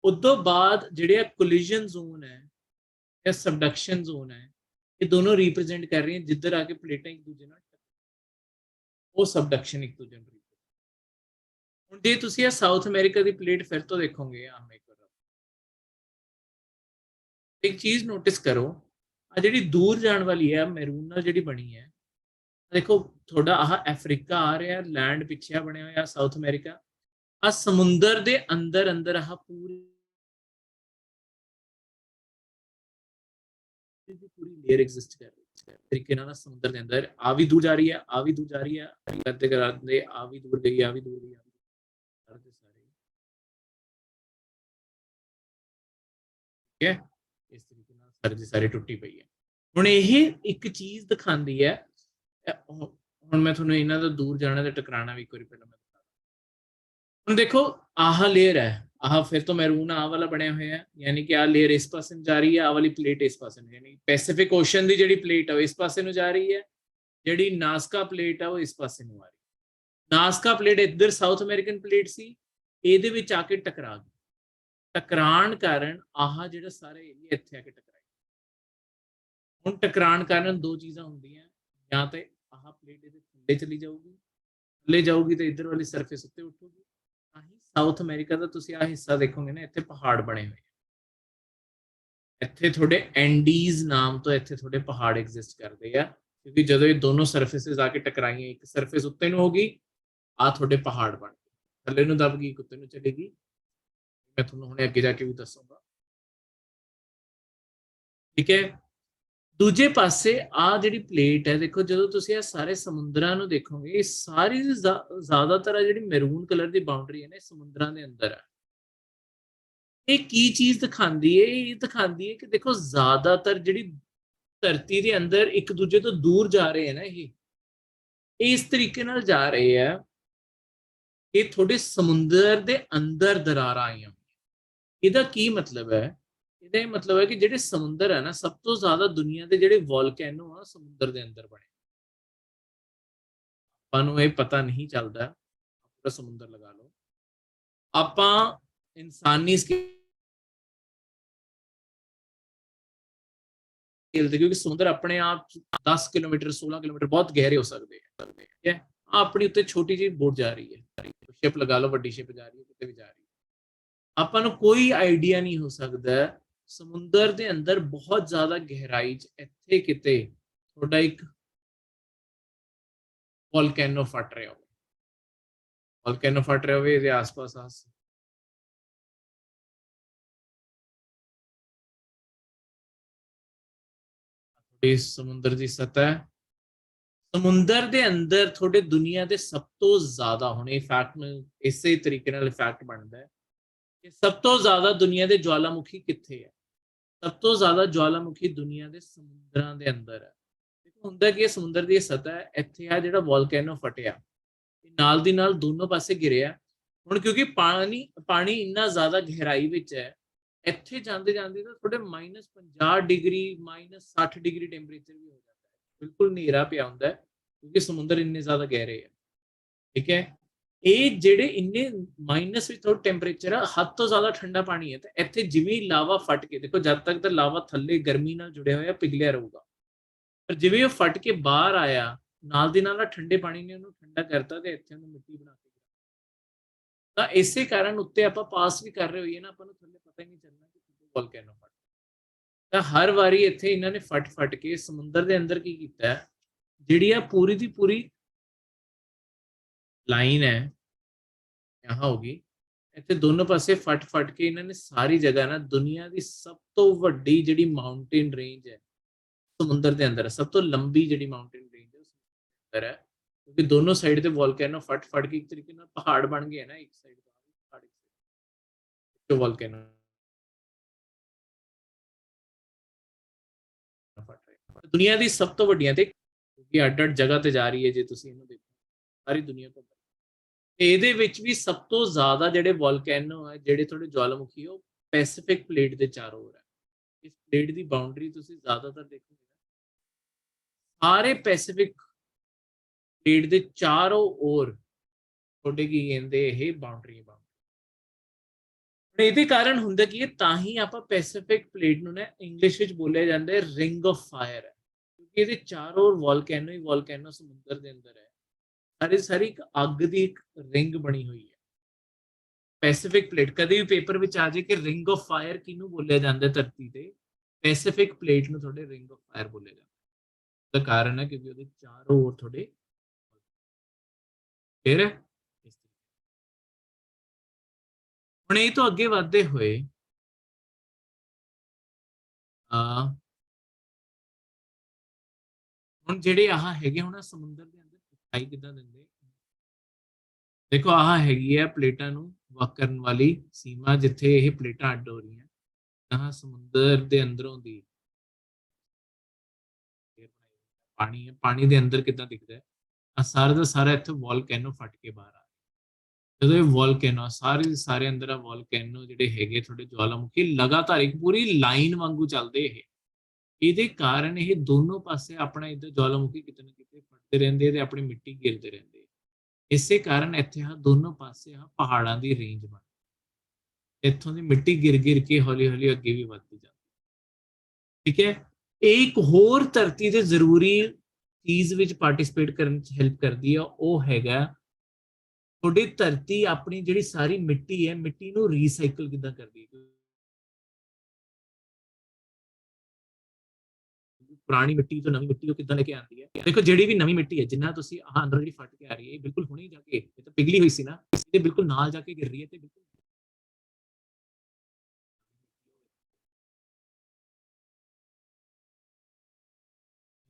उदों बाद ਜਿਹੜੇ कोलिजन जोन है या सबडक्शन जोन है, ये दोनों रिप्रेजेंट कर रही हैं जिधर आके प्लेटें एक दूजे वो सबडक्शन एक दूजे ਹੁਣ ਜੇ ਤੁਸੀਂ ਇਹ ਸਾਊਥ ਅਮਰੀਕਾ ਦੀ ਪਲੇਟ ਫਿਰ ਤੋਂ ਦੇਖੋਗੇ ਆਹ ਇੱਕ ਚੀਜ਼ ਨੋਟਿਸ ਕਰੋ, ਆ ਜਿਹੜੀ ਦੂਰ ਜਾਣ ਵਾਲੀ ਹੈ ਮੈਰੂਨ ਨਾਲ ਜਿਹੜੀ ਬਣੀ ਹੈ, ਦੇਖੋ ਤੁਹਾਡਾ ਆਹ ਅਫਰੀਕਾ ਆ ਰਿਹਾ, ਲੈਂਡ ਪਿੱਛੇ ਬਣਿਆ ਹੋਇਆ ਸਾਊਥ ਅਮਰੀਕਾ, ਆ ਸਮੁੰਦਰ ਦੇ ਅੰਦਰ ਅੰਦਰ ਆਹ ਪੂਰੀ पूरी लेयर एग्जिस्ट कर रही है तरीके ना समुद्र के अंदर। आ भी दूर जा रही है, आ भी दूर जा रही है, करते कराते आ भी दूर गई, आ भी दूर गई, ठीक है। इस तरीके ਨਾਲ ਸਾਰੀ ਦੀ ਸਾਰੀ ਟੁੱਟੀ ਪਈ ਹੈ। ਹੁਣ ਇਹ ਇੱਕ ਚੀਜ਼ ਦਿਖਾਉਂਦੀ ਹੈ, ਹੁਣ ਮੈਂ ਤੁਹਾਨੂੰ ਇਹਨਾਂ ਦਾ ਦੂਰ ਜਾਣਾ ਤੇ ਟਕਰਾਣਾ ਵੀ ਇੱਕ ਵਾਰੀ ਪਹਿਲਾਂ ਮੈਂ ਹੁਣ ਦੇਖੋ ਆਹ ਲੇਅਰ ਹੈ, ਆਹ ਫਿਰ ਤੋਂ ਮੈरून ਆਹ ਵਾਲਾ ਬਣਿਆ ਹੋਇਆ ਹੈ, ਯਾਨੀ ਕਿ ਆਹ ਲੇਅਰ ਇਸ ਪਾਸੇ ਨੂੰ ਜਾ ਰਹੀ ਹੈ, ਆਹ ਵਾਲੀ ਪਲੇਟ ਇਸ ਪਾਸੇ ਨੂੰ, ਯਾਨੀ ਪੈਸੀਫਿਕ ਓਸ਼ਨ ਦੀ ਜਿਹੜੀ ਪਲੇਟ ਹੈ ਉਹ ਇਸ ਪਾਸੇ ਨੂੰ ਜਾ ਰਹੀ ਹੈ, ਜਿਹੜੀ ਨਾਸਕਾ ਪਲੇਟ ਹੈ ਉਹ ਇਸ ਪਾਸੇ ਨੂੰ ਆ ਰਹੀ ਹੈ। ਨਾਸਕਾ ਪਲੇਟ ਇੱਧਰ ਸਾਊਥ ਅਮਰੀਕਨ ਪਲੇਟ ਸੀ, ਇਹਦੇ ਵਿੱਚ ਆ ਕੇ ਟਕਰਾ ਗਈ, ਟਕਰਾਣ ਕਾਰਨ ਆਹ ਜਿਹੜਾ ਸਾਰਾ ਏਰੀਆ ਇੱਥੇ ਆ ਕੇ ਟਕਰਾਇਆ। ਹੁਣ ਟਕਰਾਣ ਕਾਰਨ ਦੋ ਚੀਜ਼ਾਂ ਹੁੰਦੀਆਂ, ਜਾਂ ਤੇ ਆਹ ਪਲੇਟ ਇਹਦੇ ਥੱਲੇ ਚਲੀ ਜਾਊਗੀ, ਥੱਲੇ ਜਾਊਗੀ ਤਾਂ ਇੱਧਰ ਵਾਲੀ ਸਰਫੇਸ ਉੱਤੇ ਉੱਠੂਗੀ। ਸਾਊਥ ਅਮਰੀਕਾ ਦਾ ਤੁਸੀਂ ਆਹ ਹਿੱਸਾ ਦੇਖੋਗੇ ਨਾ, ਇੱਥੇ ਪਹਾੜ ਬਣੇ ਹੋਏ, ਇੱਥੇ ਤੁਹਾਡੇ ਐਂਡੀਜ਼ ਨਾਮ ਤੋਂ ਇੱਥੇ ਤੁਹਾਡੇ ਪਹਾੜ ਐਗਜ਼ਿਸਟ ਕਰਦੇ ਆ, ਕਿਉਂਕਿ ਜਦੋਂ ਇਹ ਦੋਨੋਂ ਸਰਫੇਸਿਸ ਆ ਕੇ ਟਕਰਾਈਆਂ, ਇੱਕ ਸਰਫੇਸ ਉੱਤੇ ਨੂੰ ਹੋਗੀ, ਆ ਤੁਹਾਡੇ ਪਹਾੜ ਬਣ ਗਏ, ਥੱਲੇ ਨੂੰ ਦਬ ਗਈ, ਉੱਤੇ ਨੂੰ ਚਲੇਗੀ। ਮੈਂ ਤੁਹਾਨੂੰ ਹੁਣੇ ਅੱਗੇ ਜਾ ਕੇ ਵੀ ਦੱਸੂਗਾ, ਠੀਕ ਹੈ। ਦੂਜੇ ਪਾਸੇ ਆ ਜਿਹੜੀ ਪਲੇਟ ਹੈ, ਦੇਖੋ ਜਦੋਂ ਤੁਸੀਂ ਇਹ ਸਾਰੇ ਸਮੁੰਦਰਾਂ ਨੂੰ ਦੇਖੋਗੇ, ਇਹ ਸਾਰੀ ਜ਼ਿਆਦਾਤਰ ਜਿਹੜੀ ਮੈरून ਕਲਰ ਦੀ ਬਾਉਂਡਰੀ ਹੈ ਨਾ, ਸਮੁੰਦਰਾਂ ਦੇ ਅੰਦਰ ਹੈ। ਇਹ ਕੀ ਚੀਜ਼ ਦਿਖਾਉਂਦੀ ਹੈ? ਇਹ ਦਿਖਾਉਂਦੀ ਹੈ ਕਿ ਦੇਖੋ ਜ਼ਿਆਦਾਤਰ ਜਿਹੜੀ ਧਰਤੀ ਦੇ ਅੰਦਰ ਇੱਕ ਦੂਜੇ ਤੋਂ ਦੂਰ ਜਾ ਰਹੇ ਹੈ ਨਾ, ਇਹ ਇਸ ਤਰੀਕੇ ਨਾਲ ਜਾ ਰਹੇ ਆ, ਇਹ ਤੁਹਾਡੇ ਸਮੁੰਦਰ ਦੇ ਅੰਦਰ ਦਰਾਰਾਂ ਆਈਆਂ। ਇਹਦਾ ਕੀ ਮਤਲਬ ਹੈ? ਇਹਦਾ ਇਹ ਮਤਲਬ ਹੈ ਕਿ ਜਿਹੜੇ ਸਮੁੰਦਰ ਹੈ ਨਾ, ਸਭ ਤੋਂ ਜ਼ਿਆਦਾ ਦੁਨੀਆ ਦੇ ਜਿਹੜੇ ਵੋਲਕੈਨੋ ਆ ਸਮੁੰਦਰ ਦੇ ਅੰਦਰ ਬਣੇ। ਆਪਾਂ ਨੂੰ ਇਹ ਪਤਾ ਨਹੀਂ ਚੱਲਦਾ, ਪੂਰਾ ਸਮੁੰਦਰ ਲਗਾ ਲਓ, ਆਪਾਂ ਇਨਸਾਨੀ क्योंकि समुद्र अपने आप 10 किलोमीटर 16 किलोमीटर बहुत गहरे हो सकते हैं, ठीक है। अपनी उत्ते छोटी जी बोट जा रही है, शिप लगा लो, वड्डी शिप जा रही है, किते भी जा रही है, ਆਪਾਂ ਨੂੰ ਕੋਈ ਆਈਡੀਆ ਨਹੀਂ ਹੋ ਸਕਦਾ ਸਮੁੰਦਰ ਦੇ ਅੰਦਰ ਬਹੁਤ ਜ਼ਿਆਦਾ ਗਹਿਰਾਈ 'ਚ ਇੱਥੇ ਕਿਤੇ ਤੁਹਾਡਾ ਇੱਕ ਵੋਲਕੈਨੋ ਫਟ ਰਿਹਾ ਹੋਵੇ, ਵੋਲਕੈਨੋ ਫਟ ਰਿਹਾ ਹੋਵੇ, ਇਹਦੇ ਆਸ-ਪਾਸ ਇਸ ਸਮੁੰਦਰ ਦੀ ਸਤਹ, ਸਮੁੰਦਰ ਦੇ ਅੰਦਰ ਤੁਹਾਡੇ ਦੁਨੀਆ ਦੇ ਸਭ ਤੋਂ ਜ਼ਿਆਦਾ, ਹੁਣ ਇਹ ਫੈਕਟ ਇਸੇ ਤਰੀਕੇ ਨਾਲ ਫੈਕਟ ਬਣਦਾ ਹੈ ਕਿ ਸਭ ਤੋਂ ਜ਼ਿਆਦਾ ਦੁਨੀਆ ਦੇ ਜਵਾਲਾਮੁਖੀ ਕਿੱਥੇ ਹੈ? ਸਭ ਤੋਂ ਜ਼ਿਆਦਾ ਜਵਾਲਾਮੁਖੀ ਦੁਨੀਆ ਦੇ ਸਮੁੰਦਰਾਂ ਦੇ ਅੰਦਰ ਹੈ। ਦੇਖੋ ਹੁੰਦਾ ਕਿ ਇਹ ਸਮੁੰਦਰ ਦੀ ਸਤਹ ਹੈ, ਇੱਥੇ ਆ ਜਿਹੜਾ ਵੋਲਕੈਨੋ ਫਟਿਆ, ਨਾਲ ਦੀ ਨਾਲ ਦੋਨੋਂ ਪਾਸੇ ਗਿਰਿਆ। ਹੁਣ ਕਿਉਂਕਿ ਪਾਣੀ ਇੰਨਾ ਜ਼ਿਆਦਾ ਗਹਿਰਾਈ ਵਿੱਚ ਹੈ, ਇੱਥੇ ਜਾਂਦੇ ਜਾਂਦੇ ਤਾਂ ਤੁਹਾਡੇ -50 ਡਿਗਰੀ -60 ਡਿਗਰੀ ਟੈਂਪਰੇਚਰ ਵੀ ਹੋ ਜਾਂਦਾ ਹੈ, ਬਿਲਕੁਲ ਹਨੇਰਾ ਪਿਆ ਹੁੰਦਾ ਹੈ, ਕਿਉਂਕਿ ਸਮੁੰਦਰ ਇੰਨੇ ਜ਼ਿਆਦਾ ਗਹਿਰੇ ਹੈ, ਠੀਕ ਹੈ। ਇਹ ਜਿਹੜੇ ਇੰਨੇ ਮਾਈਨਸ ਵਿੱਚ ਥੋੜਾ ਟੈਂਪਰੇਚਰ ਆ, ਹੱਦ ਤੋਂ ਜ਼ਿਆਦਾ ਠੰਡਾ ਪਾਣੀ ਹੈ, ਤਾਂ ਇੱਥੇ ਜਿਵੇਂ ਲਾਵਾ ਫਟ ਕੇ, ਦੇਖੋ ਜਦ ਤੱਕ ਤਾਂ ਲਾਵਾ ਥੱਲੇ ਗਰਮੀ ਨਾਲ ਜੁੜਿਆ ਹੋਇਆ ਪਿਘਲਿਆ ਰਹੂਗਾ, ਪਰ ਜਿਵੇਂ ਉਹ ਫਟ ਕੇ ਬਾਹਰ ਆਇਆ, ਨਾਲ ਦੀ ਨਾਲ ਠੰਡੇ ਪਾਣੀ ਨੇ ਉਹਨੂੰ ਠੰਡਾ ਕਰਤਾ ਤੇ ਇੱਥੇ ਉਹਨੂੰ ਮਿੱਟੀ ਬਣਾ ਕੇ, ਤਾਂ ਇਸੇ ਕਾਰਨ ਉੱਤੇ ਆਪਾਂ ਪਾਸ ਵੀ ਕਰ ਰਹੇ ਹੋਈਏ ਨਾ, ਆਪਾਂ ਨੂੰ ਥੱਲੇ ਪਤਾ ਹੀ ਨਹੀਂ ਚੱਲਣਾ ਕਿ ਵੋਲਕੈਨੋ ਫਟ। ਤਾਂ ਹਰ ਵਾਰੀ ਇੱਥੇ ਇਹਨਾਂ ਨੇ ਫਟ ਕੇ ਸਮੁੰਦਰ ਦੇ ਅੰਦਰ ਕੀ ਕੀਤਾ, ਜਿਹੜੀ ਆ ਪੂਰੀ ਦੀ ਪੂਰੀ ਲਾਈਨ ਹੈ यहाँ होगी, ਇੱਥੇ ਦੋਨੋਂ ਪਾਸੇ ਫਟ ਕੇ ਇਹਨਾਂ ਨੇ ਸਾਰੀ ਜਗ੍ਹਾ ਨਾ ਦੁਨੀਆ ਦੀ ਸਭ ਤੋਂ ਵੱਡੀ ਜਿਹੜੀ ਮਾਊਂਟੇਨ ਰੇਂਜ ਹੈ ਸਮੁੰਦਰ ਦੇ ਅੰਦਰ, ਸਭ ਤੋਂ ਲੰਬੀ ਜਿਹੜੀ ਮਾਊਂਟੇਨ ਰੇਂਜ ਹੈ ਸਮੁੰਦਰ ਹੈ, ਕਿਉਂਕਿ ਦੋਨੋਂ ਸਾਈਡ ਤੇ ਵੋਲਕੈਨੋ ਫਟ ਕੇ ਇੱਕ ਤਰੀਕੇ ਨਾਲ ਪਹਾੜ ਬਣ ਗਏ ਨਾ, ਇੱਕ ਸਾਈਡ ਤੋਂ ਵੋਲਕੈਨੋ ਦੁਨੀਆ ਦੀ ਸਭ ਤੋਂ ਵੱਡੀਆਂ ਤੇ ਕਿਉਂਕਿ ਅੱਡ-ਅੱਡ ਜਗ੍ਹਾ ਤੇ ਜਾ ਰਹੀ ਹੈ, ਜੇ ਤੁਸੀਂ ਇਹਨੂੰ ਦੇਖੋ ਸਾਰੀ ਦੁਨੀਆ ਘੁੰਮ ਰਹੀ ਹੈ। ਤੇ ਇਹਦੇ ਵਿੱਚ ਵੀ ਸਭ ਤੋਂ ਜ਼ਿਆਦਾ ਜਿਹੜੇ ਵੋਲਕੈਨੋ ਹੈ, ਜਿਹੜੇ ਤੁਹਾਡੇ ਜਵਾਲਾਮੁਖੀ ਉਹ ਪੈਸੀਫਿਕ ਪਲੇਟ ਦੇ ਚਾਰੋਂ ओर ਹੈ। ਇਸ ਪਲੇਟ ਦੀ ਬਾਉਂਡਰੀ ਤੁਸੀਂ ਜ਼ਿਆਦਾਤਰ ਦੇਖੋਗੇ ਸਾਰੇ ਪੈਸੀਫਿਕ ਪਲੇਟ ਦੇ ਚਾਰੋਂ ओर ਤੁਹਾਡੇ ਕੀ ਕਹਿੰਦੇ ਇਹ ਬਾਉਂਡਰੀ ਬਾਉਂਡਰੀ। ਇਹਦੇ ਕਾਰਨ ਹੁੰਦਾ ਕੀ ਹੈ, ਤਾਂ ਹੀ ਆਪਾਂ ਪੈਸੀਫਿਕ ਪਲੇਟ ਨੂੰ ਨਾ ਇੰਗਲਿਸ਼ ਵਿੱਚ ਬੋਲਿਆ ਜਾਂਦਾ ਹੈ ਰਿੰਗ ਆਫ ਫਾਇਰ ਹੈ, ਕਿਉਂਕਿ ਇਹਦੇ ਚਾਰੋਂ ओर ਵੋਲਕੈਨੋ ਹੀ ਵੋਲਕੈਨੋ ਸਮੁੰਦਰ ਦੇ ਅੰਦਰ ਹੈ। ਸਾਰੀ ਸਾਰੀ ਇੱਕ ਅੱਗ ਦੀ ਇੱਕ ਰਿੰਗ ਬਣੀ ਹੋਈ ਹੈ ਪੈਸੀਫਿਕ ਪਲੇਟ। ਕਦੇ ਵੀ ਪੇਪਰ ਵਿੱਚ ਆ ਜਾਏ ਕਿ ਰਿੰਗ ਆਫ ਫਾਇਰ ਕਿਹਨੂੰ ਬੋਲਿਆ ਜਾਂਦਾ ਧਰਤੀ ਤੇ, ਪੈਸੀਫਿਕ ਪਲੇਟ ਨੂੰ ਤੁਹਾਡੇ ਰਿੰਗ ਆਫ ਫਾਇਰ ਬੋਲਿਆ ਜਾਂਦਾ। ਦਾ ਕਾਰਨ ਹੈ ਕਿਉਂਕਿ ਉਹਦੇ ਚਾਰੋਂ ओर ਤੁਹਾਡੇ ਫਿਰ ਹੁਣ ਇਹ ਤੋਂ ਅੱਗੇ ਵਧਦੇ ਹੋਏ ਹੁਣ ਜਿਹੜੇ ਆਹ ਹੈਗੇ ਹੁਣ ਸਮੁੰਦਰ ਦੇ ਅੰਦਰ ਦਿਖਾਈ ਕਿੱਦਾਂ ਦਿੰਦੇ, ਦੇਖੋ ਆਹ ਹੈਗੀ ਹੈ ਪਲੇਟਾਂ ਨੂੰ ਵੱਖ ਕਰਨ ਵਾਲੀ ਸੀਮਾ, ਜਿੱਥੇ ਇਹ ਪਲੇਟਾਂ ਅੱਡ ਹੋ ਰਹੀਆਂ। ਆਹ ਸਮੁੰਦਰ ਦੇ ਅੰਦਰੋਂ ਦੀ ਪਾਣੀ ਹੈ, ਪਾਣੀ ਦੇ ਅੰਦਰ ਕਿੱਦਾਂ ਦਿਖਦਾ ਹੈ, ਆ ਸਾਰਾ ਦਾ ਸਾਰਾ ਇੱਥੇ ਵੋਲਕੈਨੋ ਫਟ ਕੇ ਬਾਹਰ ਆ। ਜਦੋਂ ਇਹ ਵੋਲਕੈਨੋ ਸਾਰੇ ਅੰਦਰ ਆ ਵੋਲਕੈਨੋ ਜਿਹੜੇ ਹੈਗੇ ਤੁਹਾਡੇ ਜਵਾਲਾਮੁਖੀ ਲਗਾਤਾਰ ਇੱਕ ਪੂਰੀ ਲਾਈਨ ਵਾਂਗੂ ਚੱਲਦੇ ਇਹ। ਇਹਦੇ ਕਾਰਨ ਇਹ ਦੋਨੋਂ ਪਾਸੇ ਆਪਣਾ ਇੱਧਰ ਜਵਾਲਾਮੁਖੀ ਕਿਤੇ ਨਾ ਕਿਤੇ ਫਟਦੇ ਰਹਿੰਦੇ ਤੇ ਆਪਣੀ ਮਿੱਟੀ ਗਿਰਦੇ ਰਹਿੰਦੇ। ਇਸੇ ਕਾਰਨ ਇੱਥੇ ਆ ਦੋਨੋਂ ਪਾਸੇ ਆ ਪਹਾੜਾਂ ਦੀ ਰੇਂਜ ਬਣ, ਇੱਥੋਂ ਦੀ ਮਿੱਟੀ ਗਿਰ ਗਿਰ ਕੇ ਹੌਲੀ ਹੌਲੀ ਅੱਗੇ ਵੀ ਵੱਧਦੀ ਜਾਂਦੀ। ਠੀਕ ਹੈ, ਇਹ ਇੱਕ ਹੋਰ ਧਰਤੀ ਦੇ ਜ਼ਰੂਰੀ ਚੀਜ਼ ਵਿੱਚ ਪਾਰਟਿਸਿਪੇਟ ਕਰਨ ਚ ਹੈਲਪ ਕਰਦੀ ਆ, ਉਹ ਹੈਗਾ ਤੁਹਾਡੀ ਧਰਤੀ ਆਪਣੀ ਜਿਹੜੀ ਸਾਰੀ ਮਿੱਟੀ ਹੈ, ਮਿੱਟੀ ਨੂੰ ਰੀਸਾਈਕਲ ਕਿੱਦਾਂ ਕਰਦੀ ਹੈ। ਪੁਰਾਣੀ ਮਿੱਟੀ ਤੋਂ ਨਵੀਂ ਮਿੱਟੀ ਉਹ ਕਿੱਦਾਂ ਲੈ ਕੇ ਆਉਂਦੀ ਹੈ। ਦੇਖੋ ਜਿਹੜੀ ਵੀ ਨਵੀਂ ਮਿੱਟੀ ਹੈ, ਜਿੰਨਾ ਤੁਸੀਂ ਆਹ ਅੰਦਰ ਜਿਹੜੀ ਫਟ ਕੇ ਆ ਰਹੀ ਹੈ, ਇਹ ਬਿਲਕੁਲ ਹੁਣੇ ਜਾ ਕੇ ਇਹ ਤਾਂ ਪਿਘਲੀ ਹੋਈ ਸੀ ਨਾ, ਇਹਦੇ ਬਿਲਕੁਲ ਨਾਲ ਜਾ ਕੇ ਗਿਰ ਰਹੀ ਹੈ ਤੇ ਬਿਲਕੁਲ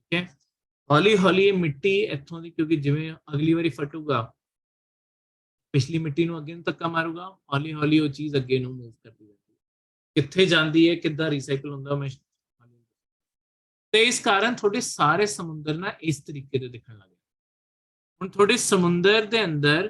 ਠੀਕ ਹੈ। ਹੌਲੀ ਹੌਲੀ ਇਹ ਮਿੱਟੀ ਇੱਥੋਂ ਦੀ, ਕਿਉਂਕਿ ਜਿਵੇਂ ਅਗਲੀ ਵਾਰੀ ਫਟੂਗਾ ਪਿਛਲੀ ਮਿੱਟੀ ਨੂੰ ਅੱਗੇ ਨੂੰ ਧੱਕਾ ਮਾਰੂਗਾ, ਹੌਲੀ ਹੌਲੀ ਉਹ ਚੀਜ਼ ਅੱਗੇ ਨੂੰ ਮੂਵ ਕਰਦੀ ਜਾਂਦੀ ਹੈ। ਕਿੱਥੇ ਜਾਂਦੀ ਹੈ, ਕਿੱਦਾਂ ਰੀਸਾਈਕਲ ਹੁੰਦਾ, ਮੈਂ ਤੇ ਇਸ ਕਾਰਨ ਤੁਹਾਡੇ ਸਾਰੇ ਸਮੁੰਦਰ ਨਾ ਇਸ ਤਰੀਕੇ ਦੇ ਦਿਖਣ ਲੱਗੇ। ਹੁਣ ਤੁਹਾਡੇ ਸਮੁੰਦਰ ਦੇ ਅੰਦਰ